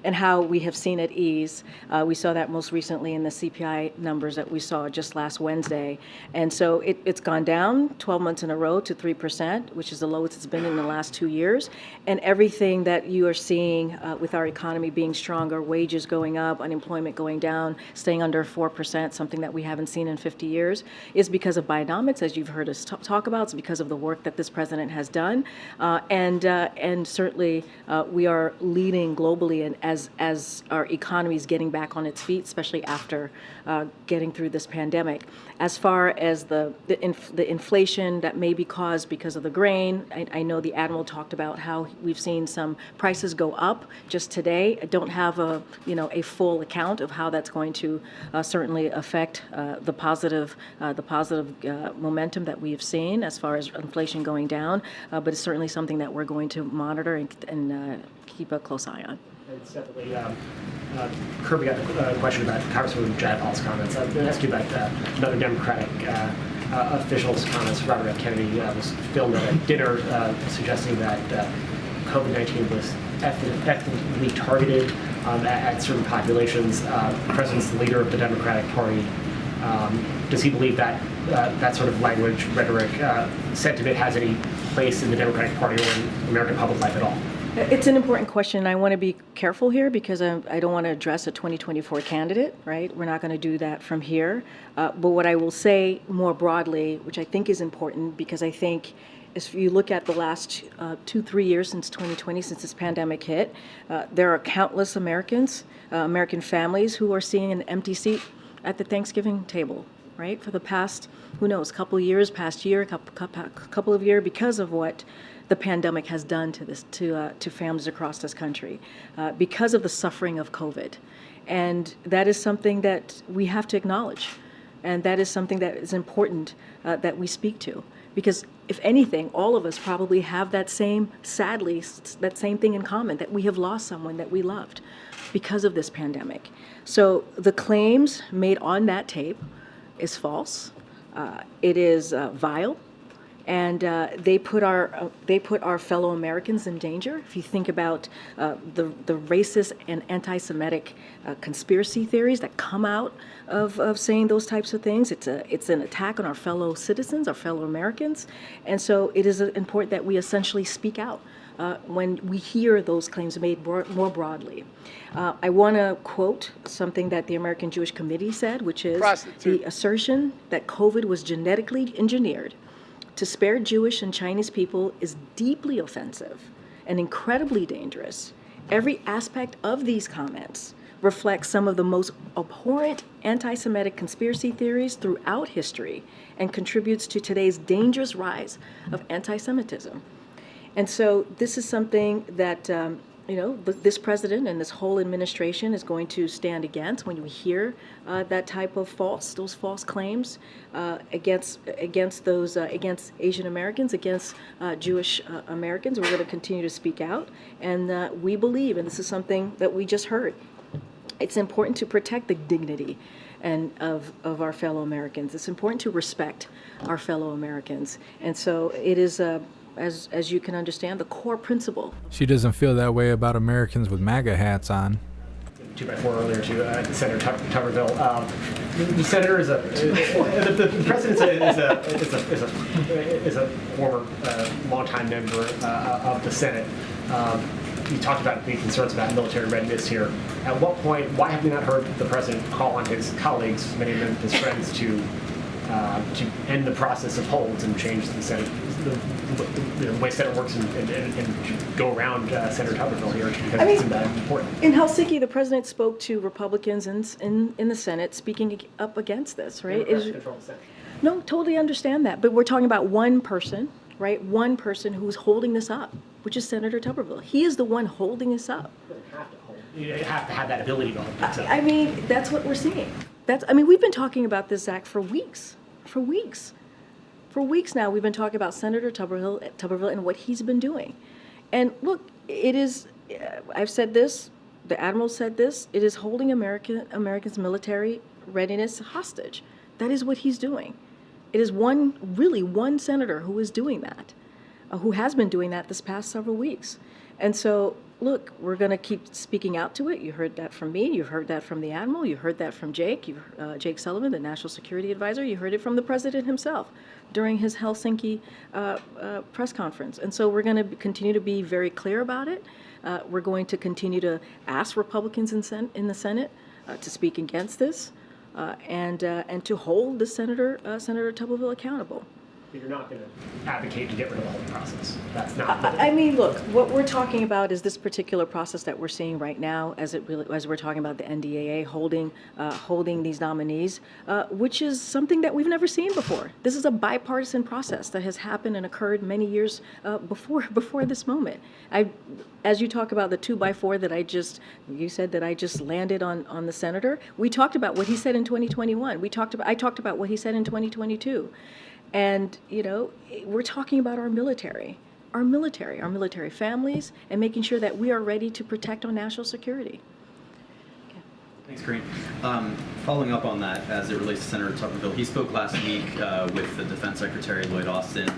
and how we have seen it ease. We saw that most recently in the CPI numbers that we saw just last Wednesday. And so it's gone down 12 months in a row to 3%, which is the lowest it's been in the last 2 years. And everything that you are seeing with our economy being stronger, wages going up, unemployment going down, staying under 4%, something that we haven't seen in 50 years. is because of Bionomics, as you've heard us talk about. It's because of the work that this president has done, and certainly we are leading globally, and as our economy is getting back on its feet, especially after getting through this pandemic. As far as the inflation that may be caused because of the grain, I know the Admiral talked about how we've seen some prices go up just today. I don't have a full account of how that's going to certainly affect the positive momentum that we've seen as far as inflation going down, but it's certainly something that we're going to monitor and keep a close eye on.
And separately, Kirby got a question about Congresswoman Jayapal's comments. I'm going to ask you about another Democratic official's comments. Robert F. Kennedy was filmed at a dinner suggesting that COVID-19 was ethnically targeted at certain populations. The president's the leader of the Democratic Party. Does he believe that that sort of language, rhetoric, sentiment has any place in the Democratic Party or in American public life at all?
It's an important question. I want to be careful here because I don't want to address a 2024 candidate, right? We're not going to do that from here. But what I will say more broadly, which I think is important, because I think if you look at the last 2-3 years since 2020, since this pandemic hit, there are countless Americans, American families who are seeing an empty seat at the Thanksgiving table, right? For the past, who knows, couple of years, past year, couple of years, because of what the pandemic has done to families across this country, because of the suffering of COVID. And that is something that we have to acknowledge. And that is something that is important that we speak to. Because if anything, all of us probably have that same, sadly, that same thing in common, that we have lost someone that we loved because of this pandemic. So the claims made on that tape is false. It is vile. And they put our fellow Americans in danger. If you think about the racist and anti-Semitic conspiracy theories that come out of saying those types of things, it's an attack on our fellow citizens, our fellow Americans, and so it is important that we essentially speak out when we hear those claims made more broadly. I want to quote something that the American Jewish Committee said, which is the assertion that COVID was genetically engineered to spare Jewish and Chinese people is deeply offensive and incredibly dangerous. Every aspect of these comments reflects some of the most abhorrent anti-Semitic conspiracy theories throughout history and contributes to today's dangerous rise of anti-Semitism. And so this is something that this president and this whole administration is going to stand against when we hear that type of those false claims against Asian Americans, against Jewish Americans. We're going to continue to speak out, and we believe, and this is something that we just heard, it's important to protect the dignity of our fellow Americans. It's important to respect our fellow Americans, and so it is. As you can understand, the core principle.
She doesn't feel that way about Americans with MAGA hats on.
2x4 earlier to Senator Tuberville. The senator is the president is a former longtime member of the Senate. You talked about the concerns about military readiness here. At what point, why have we not heard the president call on his colleagues, many of them his friends, to end the process of holds and change the Senate, the way Senate works and go around Senator Tuberville here, because it's important.
In Helsinki, the president spoke to Republicans in the Senate, speaking up against this, right?
Control the Senate.
No, totally understand that. But we're talking about one person, right? One person who's holding this up, which is Senator Tuberville. He is the one holding this up.
You have to have that ability to hold things up.
I mean, that's what we're seeing. We've been talking about this, Zach, for weeks. For weeks now, we've been talking about Senator Tuberville and what he's been doing. And look, it is, I've said this, the Admiral said this, it is holding Americans' military readiness hostage. That is what he's doing. It is one senator who is doing that, who has been doing that this past several weeks. And so, look, we're going to keep speaking out to it. You heard that from me. You heard that from the Admiral. You heard that from Jake. Jake Sullivan, the National Security Advisor. You heard it from the President himself during his Helsinki press conference. And so we're going to continue to be very clear about it. We're going to continue to ask Republicans in the Senate to speak against this. and to hold the Senator Tuberville accountable.
But you're not going to advocate to get rid of the whole process. That's not.
I mean, look, what we're talking about is this particular process that we're seeing right now, as we're talking about the NDAA holding these nominees, which is something that we've never seen before. This is a bipartisan process that has happened and occurred many years before this moment. As you talk about the 2x4 that you said that I just landed on the senator. We talked about what he said in 2021. I talked about what he said in 2022. And, we're talking about our military families, and making sure that we are ready to protect our national security.
Thanks, Karine. Following up on that, as it relates to Senator Tuberville, he spoke last week with the Defense Secretary Lloyd Austin.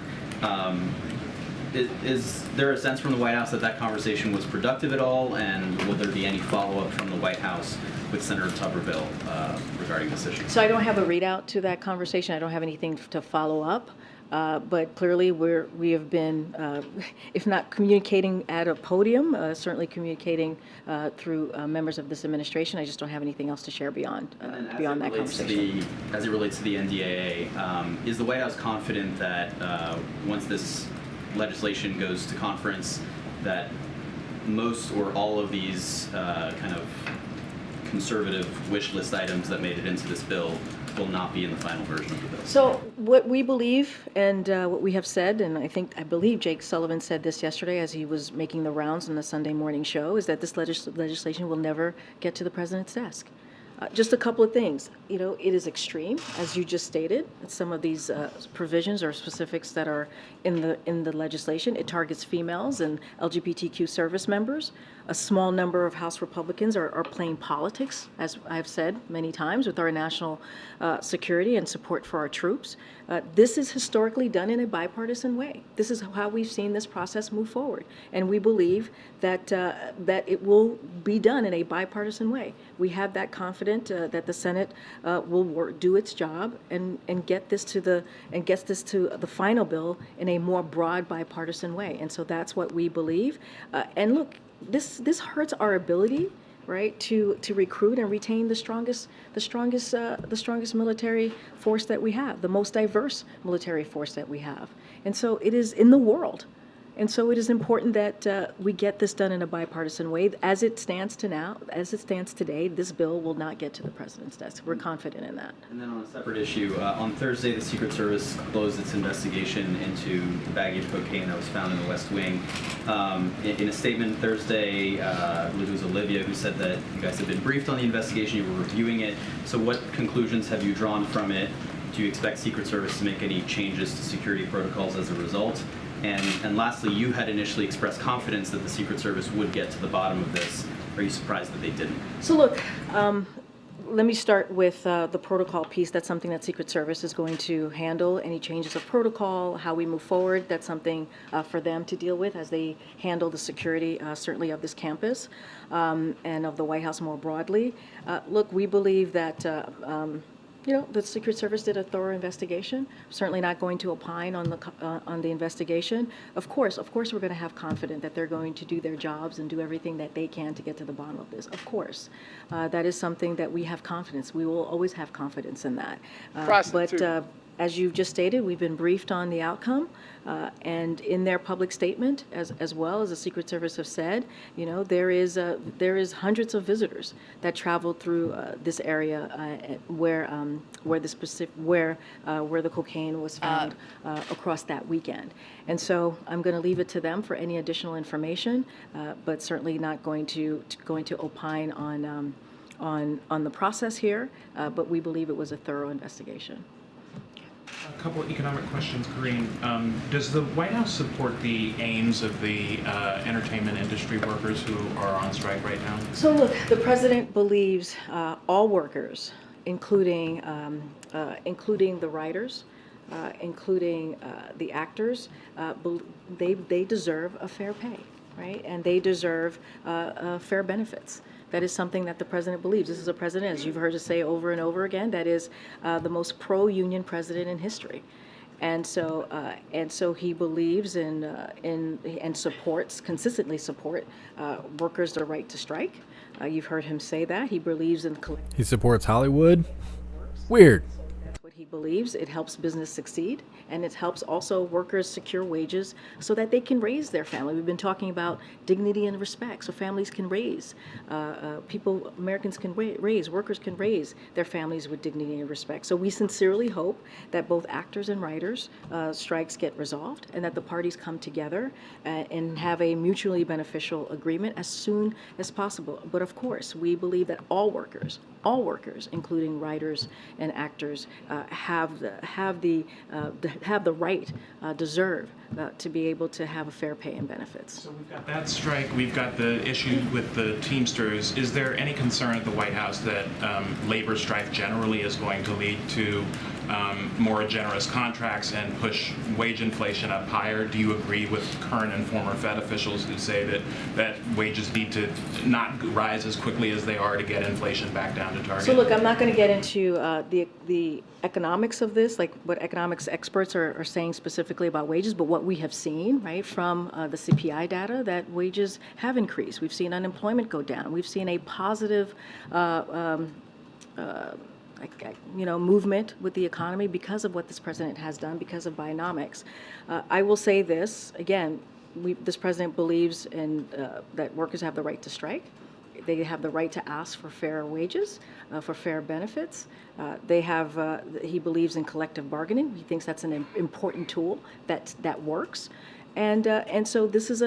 Is there a sense from the White House that conversation was productive at all, and will there be any follow-up from the White House with Senator Tuberville regarding this issue?
So I don't have a readout to that conversation. I don't have anything to follow up. But clearly we have been, if not communicating at a podium, certainly communicating through members of this administration. I just don't have anything else to share beyond that conversation.
As it relates to the NDAA, is the White House confident that once this legislation goes to conference, that most or all of these kind of conservative wish list items that made it into this bill will not be in the final version of the bill?
So what we believe and what we have said, and I believe Jake Sullivan said this yesterday as he was making the rounds on the Sunday morning show, is that this legislation will never get to the president's desk. Just a couple of things. It is extreme, as you just stated. Some of these provisions or specifics that are in the legislation. It targets females and LGBTQ service members. A small number of House Republicans are playing politics, as I've said many times, with our national security and support for our troops. This is historically done in a bipartisan way. This is how we've seen this process move forward, and we believe that it will be done in a bipartisan way. We have that confidence that the Senate will do its job and get this to the final bill in a more broad bipartisan way. And so that's what we believe. And look, this hurts our ability, right, to recruit and retain the strongest military force that we have, the most diverse military force that we have. And so it is in the world. And so it is important that we get this done in a bipartisan way. As it stands today, this bill will not get to the president's desk. We're confident in that.
And then on a separate issue, on Thursday, the Secret Service closed its investigation into the baggage cocaine that was found in the West Wing. In a statement Thursday, I believe it was Olivia who said that you guys had been briefed on the investigation, you were reviewing it. So what conclusions have you drawn from it? Do you expect Secret Service to make any changes to security protocols as a result? And lastly, you had initially expressed confidence that the Secret Service would get to the bottom of this. Are you surprised that they didn't?
So look, let me start with the protocol piece. That's something that Secret Service is going to handle. Any changes of protocol, how we move forward, that's something for them to deal with as they handle the security, certainly of this campus and of the White House more broadly. Look, we believe that the Secret Service did a thorough investigation. Certainly not going to opine on the investigation. Of course, we're going to have confidence that they're going to do their jobs and do everything that they can to get to the bottom of this. Of course, that is something that we have confidence. We will always have confidence in that. But as you just stated, we've been briefed on the outcome, and in their public statement, as well as the Secret Service have said, there is hundreds of visitors that traveled through this area where the cocaine was found across that weekend. And so I'm going to leave it to them for any additional information, but certainly not going to opine on the process here. But we believe it was a thorough investigation.
A couple of economic questions, Karine. Does the White House support the aims of the entertainment industry workers who are on strike right now?
So look, the president believes all workers, including the writers, including the actors, they deserve a fair pay, right? And they deserve fair benefits. That is something that the president believes. This is a president, as you've heard us say over and over again, that is the most pro-union president in history. And so he believes in and consistently support workers' the right to strike. You've heard him say that. He believes in
He supports Hollywood. Weird.
That's what he believes. It helps business succeed, and it helps also workers secure wages so that they can raise their family. We've been talking about dignity and respect, so families can raise, Americans can raise, workers can raise their families with dignity and respect. So we sincerely hope that both actors and writers strikes get resolved, and that the parties come together and have a mutually beneficial agreement as soon as possible. But of course, we believe that all workers, including writers and actors, have the right, deserve to be able to have a fair pay and benefits.
So we've got that strike, we've got the issue with the Teamsters. Is there any concern at the White House that labor strife generally is going to lead to more generous contracts and push wage inflation up higher? Do you agree with current and former Fed officials who say that wages need to not rise as quickly as they are to get inflation back down to target?
So look, I'm not going to get into the economics of this, like what economics experts are saying specifically about wages, but what we have seen, right, from the CPI data, that wages have increased. We've seen unemployment go down. We've seen a positive movement with the economy because of what this president has done, because of Bionomics. I will say this, again, this president believes in that workers have the right to strike. They have the right to ask for fair wages, for fair benefits. He believes in collective bargaining. He thinks that's an important tool that works. And so this is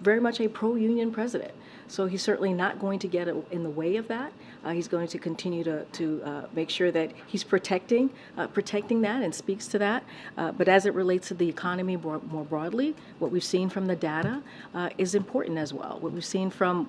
very much a pro-union president. So he's certainly not going to get in the way of that. He's going to continue to make sure that he's protecting that and speaks to that. But as it relates to the economy more broadly, what we've seen from the data is important as well. What we've seen from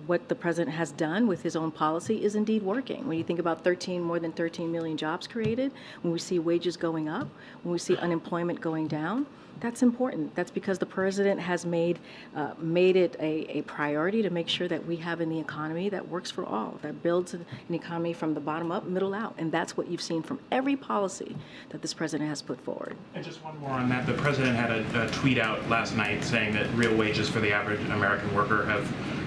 what the president has done with his own policy is indeed working. When you think about more than 13 million jobs created, when we see wages going up, when we see unemployment going down, that's important. That's because the president has made it a priority to make sure that we have an economy that works for all, that builds an economy from the bottom up, middle out. And that's what you've seen from every policy that this president has put forward.
And just one more on that. The president had a tweet out last night saying that real wages for the average American worker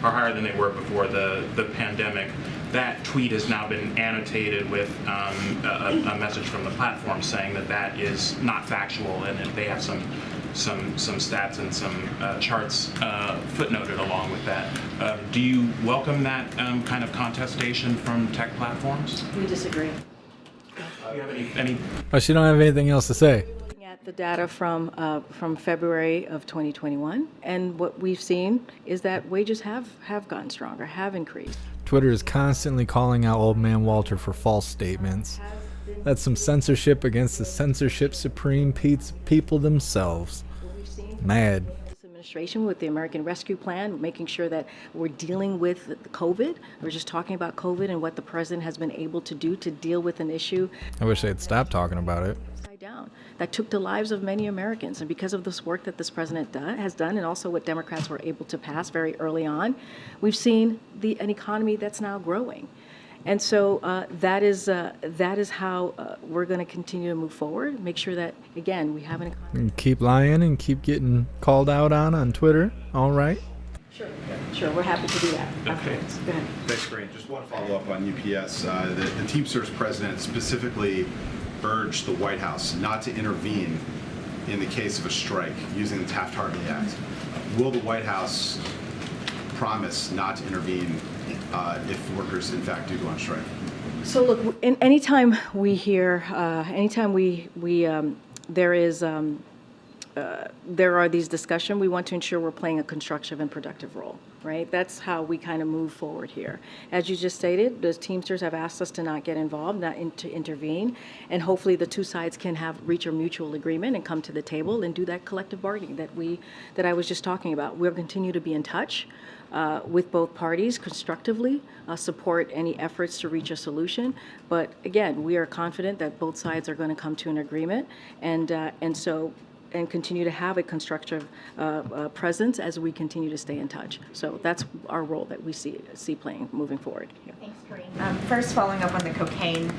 are higher than they were before the pandemic. That tweet has now been annotated with a message from the platform saying that is not factual, and that they have some stats and some charts footnoted along with that. Do you welcome that kind of contestation from tech platforms?
We disagree.
Do you have any?
Oh, she don't have anything else to say.
At the data from February of 2021, and what we've seen is that wages have gotten stronger, have increased.
Twitter is constantly calling out old man Walter for false statements. That's some censorship against the censorship supreme people themselves. Mad.
This administration with the American Rescue Plan, making sure that we're dealing with the COVID. We're just talking about COVID and what the president has been able to do to deal with an issue.
I wish they'd stop talking about it.
Down that took the lives of many Americans, and because of this work that this president has done, and also what Democrats were able to pass very early on, we've seen an economy that's now growing, and so that is how we're going to continue to move forward. Make sure that again we have an economy.
And keep lying and keep getting called out on Twitter. All right.
Sure, we're happy to do that.
Okay.
Go ahead.
Thanks, Karine. Just one follow-up on UPS. The Teamsters president specifically urged the White House not to intervene in the case of a strike using the Taft-Hartley Act. Will the White House promise not to intervene if workers, in fact, do go on strike?
So look, anytime we hear, there are these discussions, we want to ensure we're playing a constructive and productive role, right? That's how we kind of move forward here. As you just stated, the Teamsters have asked us to not get involved, to intervene, and hopefully the two sides can reach a mutual agreement and come to the table and do that collective bargaining that I was just talking about. We'll continue to be in touch with both parties constructively, support any efforts to reach a solution. But again, we are confident that both sides are going to come to an agreement, and continue to have a constructive presence as we continue to stay in touch. So that's our role that we see playing moving forward. Yeah.
Thanks, Karine. First, following up on the cocaine,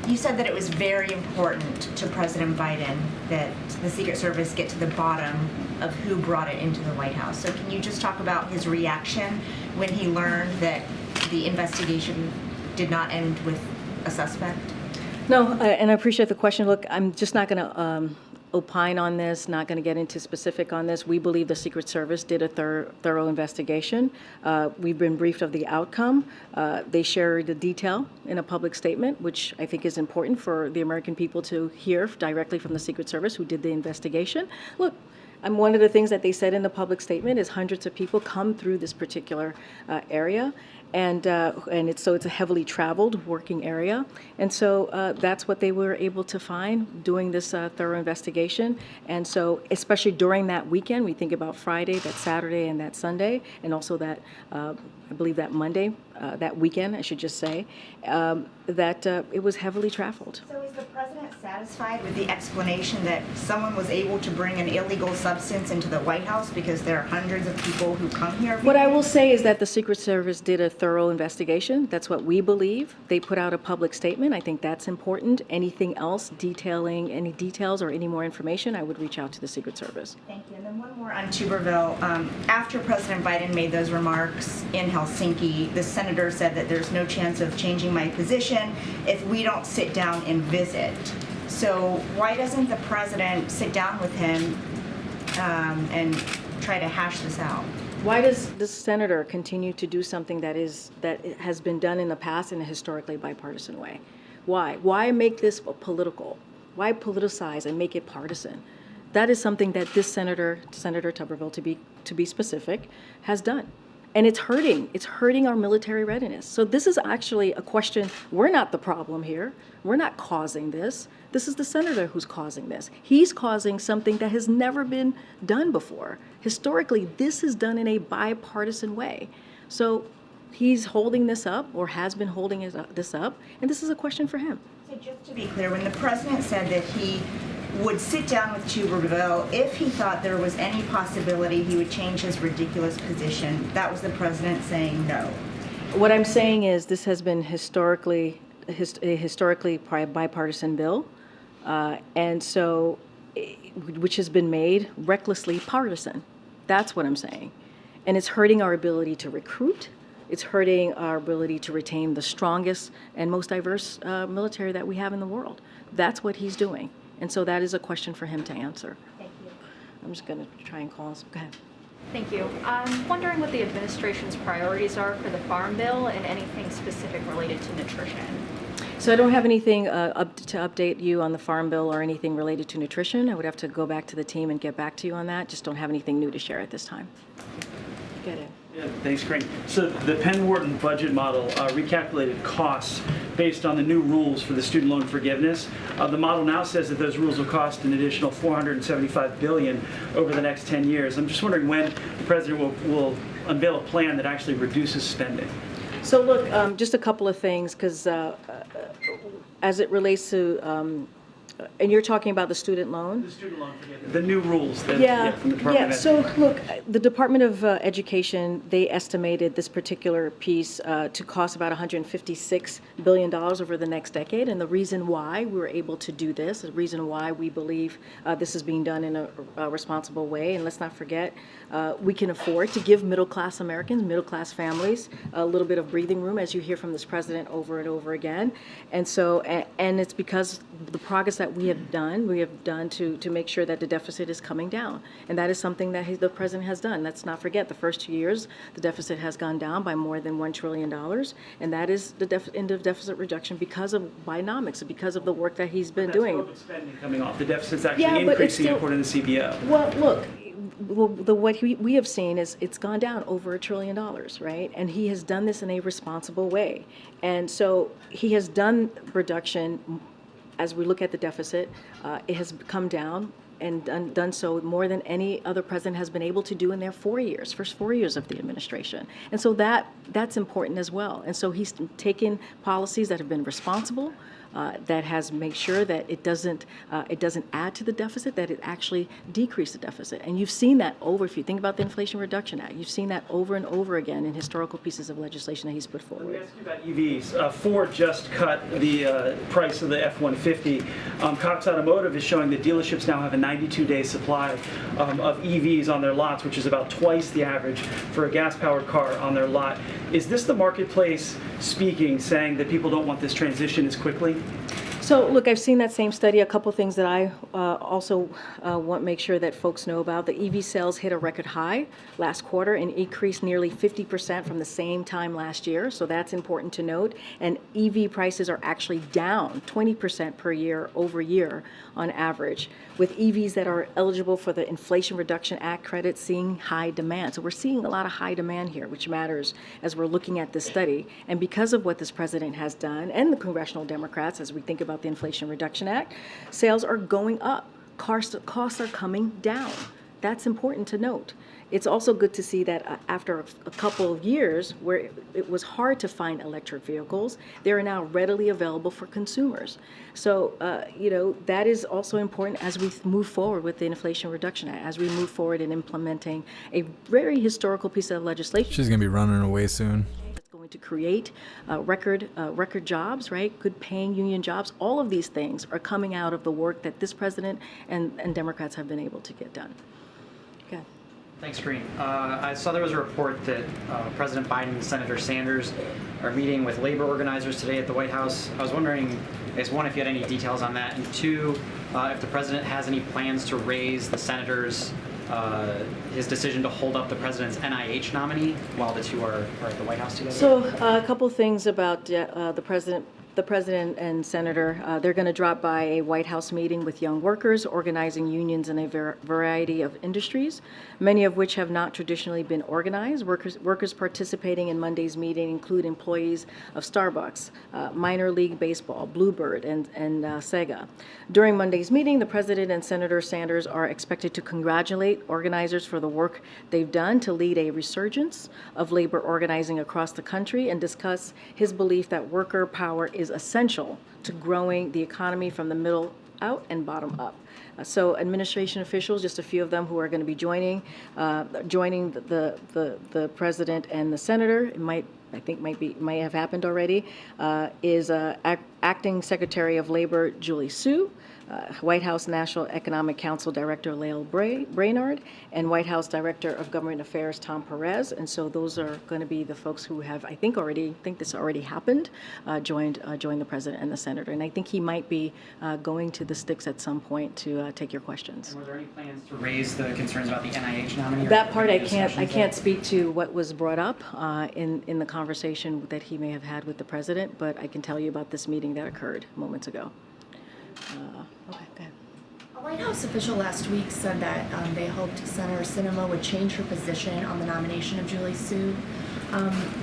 you said that it was very important to President Biden that the Secret Service get to the bottom of who brought it into the White House. So can you just talk about his reaction when he learned that the investigation did not end with a suspect?
No, and I appreciate the question. Look, I'm just not going to opine on this, not going to get into specific on this. We believe the Secret Service did a thorough investigation. We've been briefed of the outcome. They shared the detail in a public statement, which I think is important for the American people to hear directly from the Secret Service who did the investigation. Look, one of the things that they said in the public statement is hundreds of people come through this particular area, and it's a heavily traveled working area, and so that's what they were able to find doing this thorough investigation. And so, especially during that weekend, we think about Friday, that Saturday, and that Sunday, and also that I believe that Monday, that weekend, I should just say, that it was heavily traveled.
So is the president satisfied with the explanation that someone was able to bring an illegal substance into the White House because there are hundreds of people who come here?
What I will say is that the Secret Service did a thorough investigation. That's what we believe. They put out a public statement. I think that's important. Anything else detailing any details or any more information, I would reach out to the Secret Service.
Thank you. And then one more on Tuberville. After President Biden made those remarks in Helsinki, the senator said that there's no chance of changing my position if we don't sit down and visit. So why doesn't the president sit down with him and try to hash this out?
Why does this senator continue to do something that has been done in the past in a historically bipartisan way? Why? Why make this political? Why politicize and make it partisan? That is something that this Senator Tuberville, to be specific, has done. And it's hurting our military readiness. So this is actually a question, we're not the problem here. We're not causing this. This is the senator who's causing this. He's causing something that has never been done before. Historically, this is done in a bipartisan way. So he's holding this up, or has been holding this up, and this is a question for him.
So just to be clear, when the president said that he would sit down with Tuberville if he thought there was any possibility he would change his ridiculous position, that was the president saying no.
What I'm saying is this has been historically bipartisan bill, and so which has been made recklessly partisan. That's what I'm saying. And it's hurting our ability to recruit. It's hurting our ability to retain the strongest and most diverse military that we have in the world. That's what he's doing. And so that is a question for him to answer.
Thank you.
I'm just going to try and call us. Go ahead.
Thank you. I'm wondering what the administration's priorities are for the Farm Bill and anything specific related to nutrition.
So I don't have anything to update you on the Farm Bill or anything related to nutrition. I would have to go back to the team and get back to you on that. Just don't have anything new to share at this time. Get it.
Yeah, thanks, Karine. So the Penn Wharton budget model recalculated costs based on the new rules for the student loan forgiveness. The model now says that those rules will cost an additional $475 billion over the next 10 years. I'm just wondering when the president will unveil a plan that actually reduces spending.
So look, just a couple of things, because as it relates to, and you're talking about the student loan?
The student loan forgiveness. The new rules that, from the Department of
So look, the Department of Education, they estimated this particular piece to cost about $156 billion over the next decade. And the reason why we were able to do this, the reason why we believe this is being done in a responsible way, and let's not forget, we can afford to give middle-class Americans, middle-class families, a little bit of breathing room, as you hear from this president over and over again. And so, and it's because the progress that we have done to make sure that the deficit is coming down. And that is something that the president has done. Let's not forget, the first 2 years, the deficit has gone down by more than $1 trillion. And that is the end of deficit reduction because of Bidenomics, because of the work that he's been doing.
COVID spending coming off. The deficit's actually increasing according to the CBO.
Well, look, what we have seen is it's gone down over $1 trillion, right? And he has done this in a responsible way. And so he has done reduction. As we look at the deficit, it has come down and done so more than any other president has been able to do in their first 4 years of the administration. And so that's important as well. And so he's taken policies that have been responsible, that has made sure that it doesn't add to the deficit, that it actually decreases the deficit. And you've seen that if you think about the Inflation Reduction Act, you've seen that over and over again in historical pieces of legislation that he's put forward.
Let me ask you about EVs. Ford just cut the price of the F-150. Cox Automotive is showing that dealerships now have a 92-day supply of EVs on their lots, which is about twice the average for a gas-powered car on their lot. Is this the marketplace speaking, saying that people don't want this transition as quickly?
So, look, I've seen that same study. A couple things that I also want to make sure that folks know about. The EV sales hit a record high last quarter and increased nearly 50% from the same time last year. So that's important to note. And EV prices are actually down 20% per year over year on average, with EVs that are eligible for the Inflation Reduction Act credit seeing high demand. So we're seeing a lot of high demand here, which matters as we're looking at this study. And because of what this president has done and the congressional Democrats, as we think about the Inflation Reduction Act, sales are going up. Costs are coming down. That's important to note. It's also good to see that after a couple of years where it was hard to find electric vehicles, they are now readily available for consumers. So, that is also important as we move forward with the Inflation Reduction Act, as we move forward in implementing a very historical piece of legislation.
She's going to be running away soon.
It's going to create record jobs, right? Good paying union jobs. All of these things are coming out of the work that this president and Democrats have been able to get done. Okay.
Thanks, Karine. I saw there was a report that President Biden and Senator Sanders are meeting with labor organizers today at the White House. I was wondering, one, if you had any details on that, and two, if the president has any plans to raise the senators' his decision to hold up the president's NIH nominee while the two are at the White House together.
So a couple things about the president and senator. They're going to drop by a White House meeting with young workers, organizing unions in a variety of industries, many of which have not traditionally been organized. Workers participating in Monday's meeting include employees of Starbucks, minor league baseball, Bluebird, and Sega. During Monday's meeting, the president and Senator Sanders are expected to congratulate organizers for the work they've done to lead a resurgence of labor organizing across the country and discuss his belief that worker power is essential to growing the economy from the middle out and bottom up. So administration officials, just a few of them who are going to be joining the president and the senator, it might have happened already, is Acting Secretary of Labor Julie Su, White House National Economic Council Director Lael Brainard, and White House Director of Government Affairs Tom Perez. And so those are going to be the folks who have, I think this already happened, joined the president and the senator. And I think he might be going to the sticks at some point to take your questions.
And were there any plans to raise the concerns about the NIH nominee?
That part I can't speak to what was brought up in the conversation that he may have had with the president, but I can tell you about this meeting that occurred moments ago. Okay, go ahead.
A White House official last week said that they hoped Senator Sinema would change her position on the nomination of Julie Su.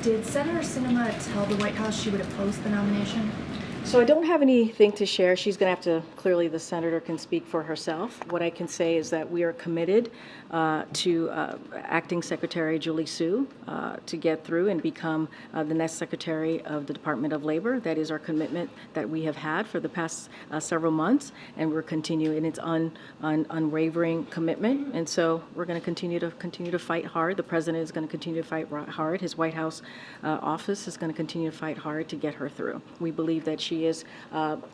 Did Senator Sinema tell the White House she would oppose the nomination?
So I don't have anything to share. She's going to have to, clearly the senator can speak for herself. What I can say is that we are committed to Acting Secretary Julie Su to get through and become the next Secretary of the Department of Labor. That is our commitment that we have had for the past several months, and we're continuing. It's unwavering commitment, and so we're going to continue to fight hard. The president is going to continue to fight hard. His White House office is going to continue to fight hard to get her through. We believe that she is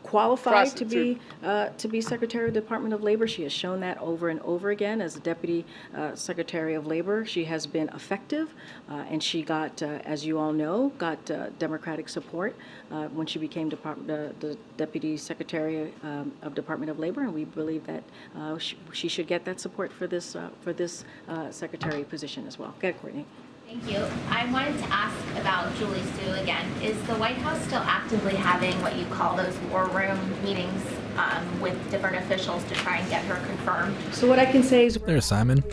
qualified to be Secretary of the Department of Labor. She has shown that over and over again as the Deputy Secretary of Labor. She has been effective, and she got, as you all know, Democratic support when she became the Deputy Secretary of Department of Labor, and we believe that she should get that support for this secretary position as well. Go ahead, Courtney.
Thank you. I wanted to ask about Julie Su again. Is the White House still actively having what you call those war room meetings with different officials to try and get her confirmed?
So what I can say is
There's Simon.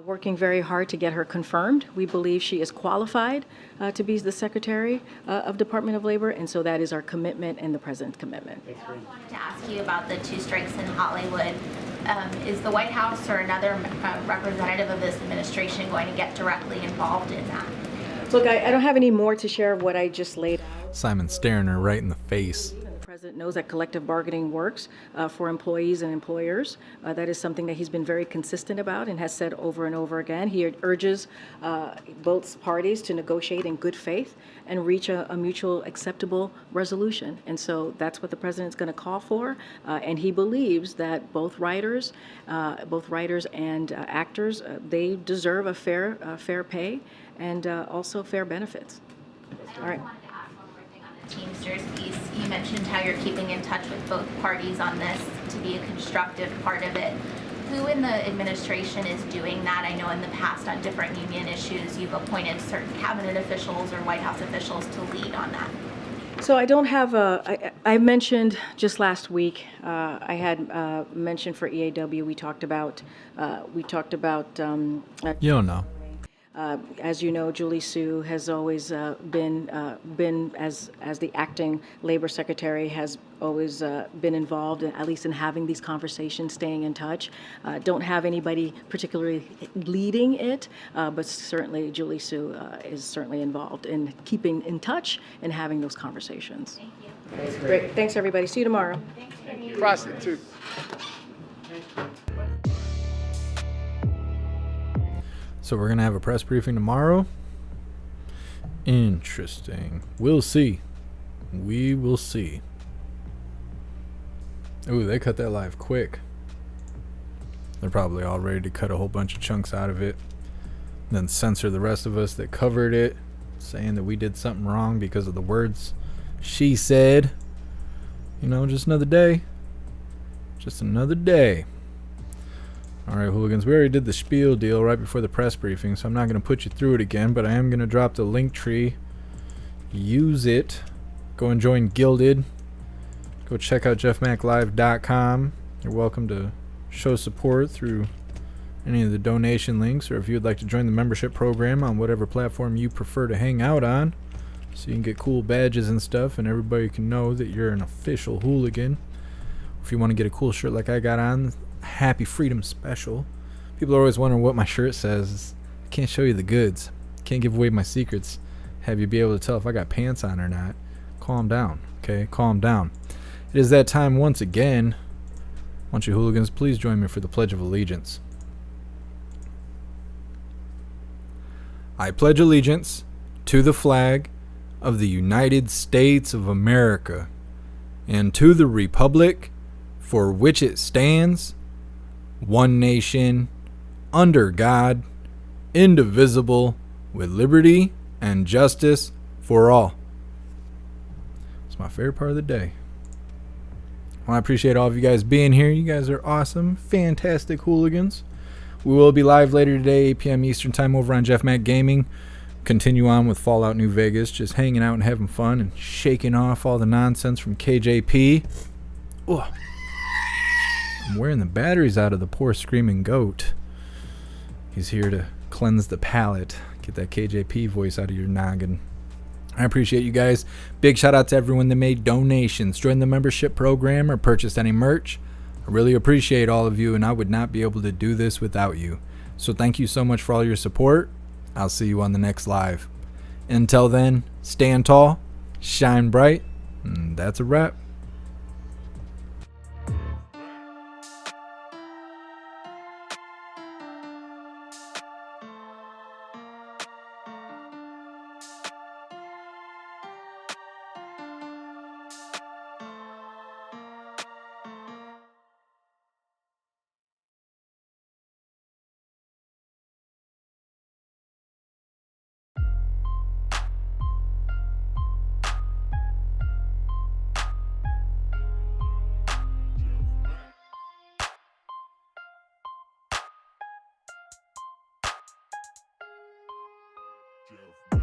Working very hard to get her confirmed. We believe she is qualified to be the Secretary of Department of Labor, and so that is our commitment and the President's commitment.
I also wanted to ask you about the two strikes in Hollywood. Is the White House or another representative of this administration going to get directly involved in that?
Look, I don't have any more to share of what I just laid out.
Simon staring her right in the face.
The President knows that collective bargaining works for employees and employers. That is something that he's been very consistent about and has said over and over again. He urges both parties to negotiate in good faith and reach a mutual acceptable resolution. And so that's what the President's going to call for. And he believes that both writers and actors, they deserve a fair pay and also fair benefits. All right.
Teamsters piece. You mentioned how you're keeping in touch with both parties on this to be a constructive part of it. Who in the administration is doing that? I know in the past on different union issues, you've appointed certain cabinet officials or White House officials to lead on that.
So I don't have I mentioned just last week, I had mentioned for EAW, we talked about.
You don't know.
As you know, Julie Su has always been as the acting labor secretary, has always been involved, at least in having these conversations, staying in touch. Don't have anybody particularly leading it, but certainly Julie Su is certainly involved in keeping in touch and having those conversations.
Thank you.
Great. Thanks, everybody. See you tomorrow.
Prostitute.
So we're going to have a press briefing tomorrow. Interesting. We'll see. We will see. Ooh, they cut that live quick. They're probably all ready to cut a whole bunch of chunks out of it. Then censor the rest of us that covered it, saying that we did something wrong because of the words she said. You know, just another day. Just another day. All right, hooligans, we already did the spiel deal right before the press briefing, so I'm not going to put you through it again, but I am going to drop the link tree. Use it. Go and join Gilded. Go check out jeffmaclive.com. You're welcome to show support through any of the donation links, or if you would like to join the membership program on whatever platform you prefer to hang out on, so you can get cool badges and stuff, and everybody can know that you're an official hooligan. If you want to get a cool shirt like I got on, Happy Freedom Special. People are always wondering what my shirt says. I can't show you the goods. Can't give away my secrets. Have you be able to tell if I got pants on or not. Calm down, okay? Calm down. It is that time once again. Why don't you hooligans please join me for the Pledge of Allegiance. I pledge allegiance to the flag of the United States of America and to the republic for which it stands, one nation, under God, indivisible, with liberty and justice for all. It's my favorite part of the day. Well, I appreciate all of you guys being here. You guys are awesome, fantastic hooligans. We will be live later today, 8 p.m. Eastern Time over on JeffMAC Gaming. Continue on with Fallout New Vegas, just hanging out and having fun and shaking off all the nonsense from KJP. Ugh. I'm wearing the batteries out of the poor screaming goat. He's here to cleanse the palate. Get that KJP voice out of your noggin. I appreciate you guys. Big shout out to everyone that made donations, joined the membership program, or purchased any merch. I really appreciate all of you, and I would not be able to do this without you. So thank you so much for all your support. I'll see you on the next live. Until then, stand tall, shine bright, and that's a wrap.
Jeff.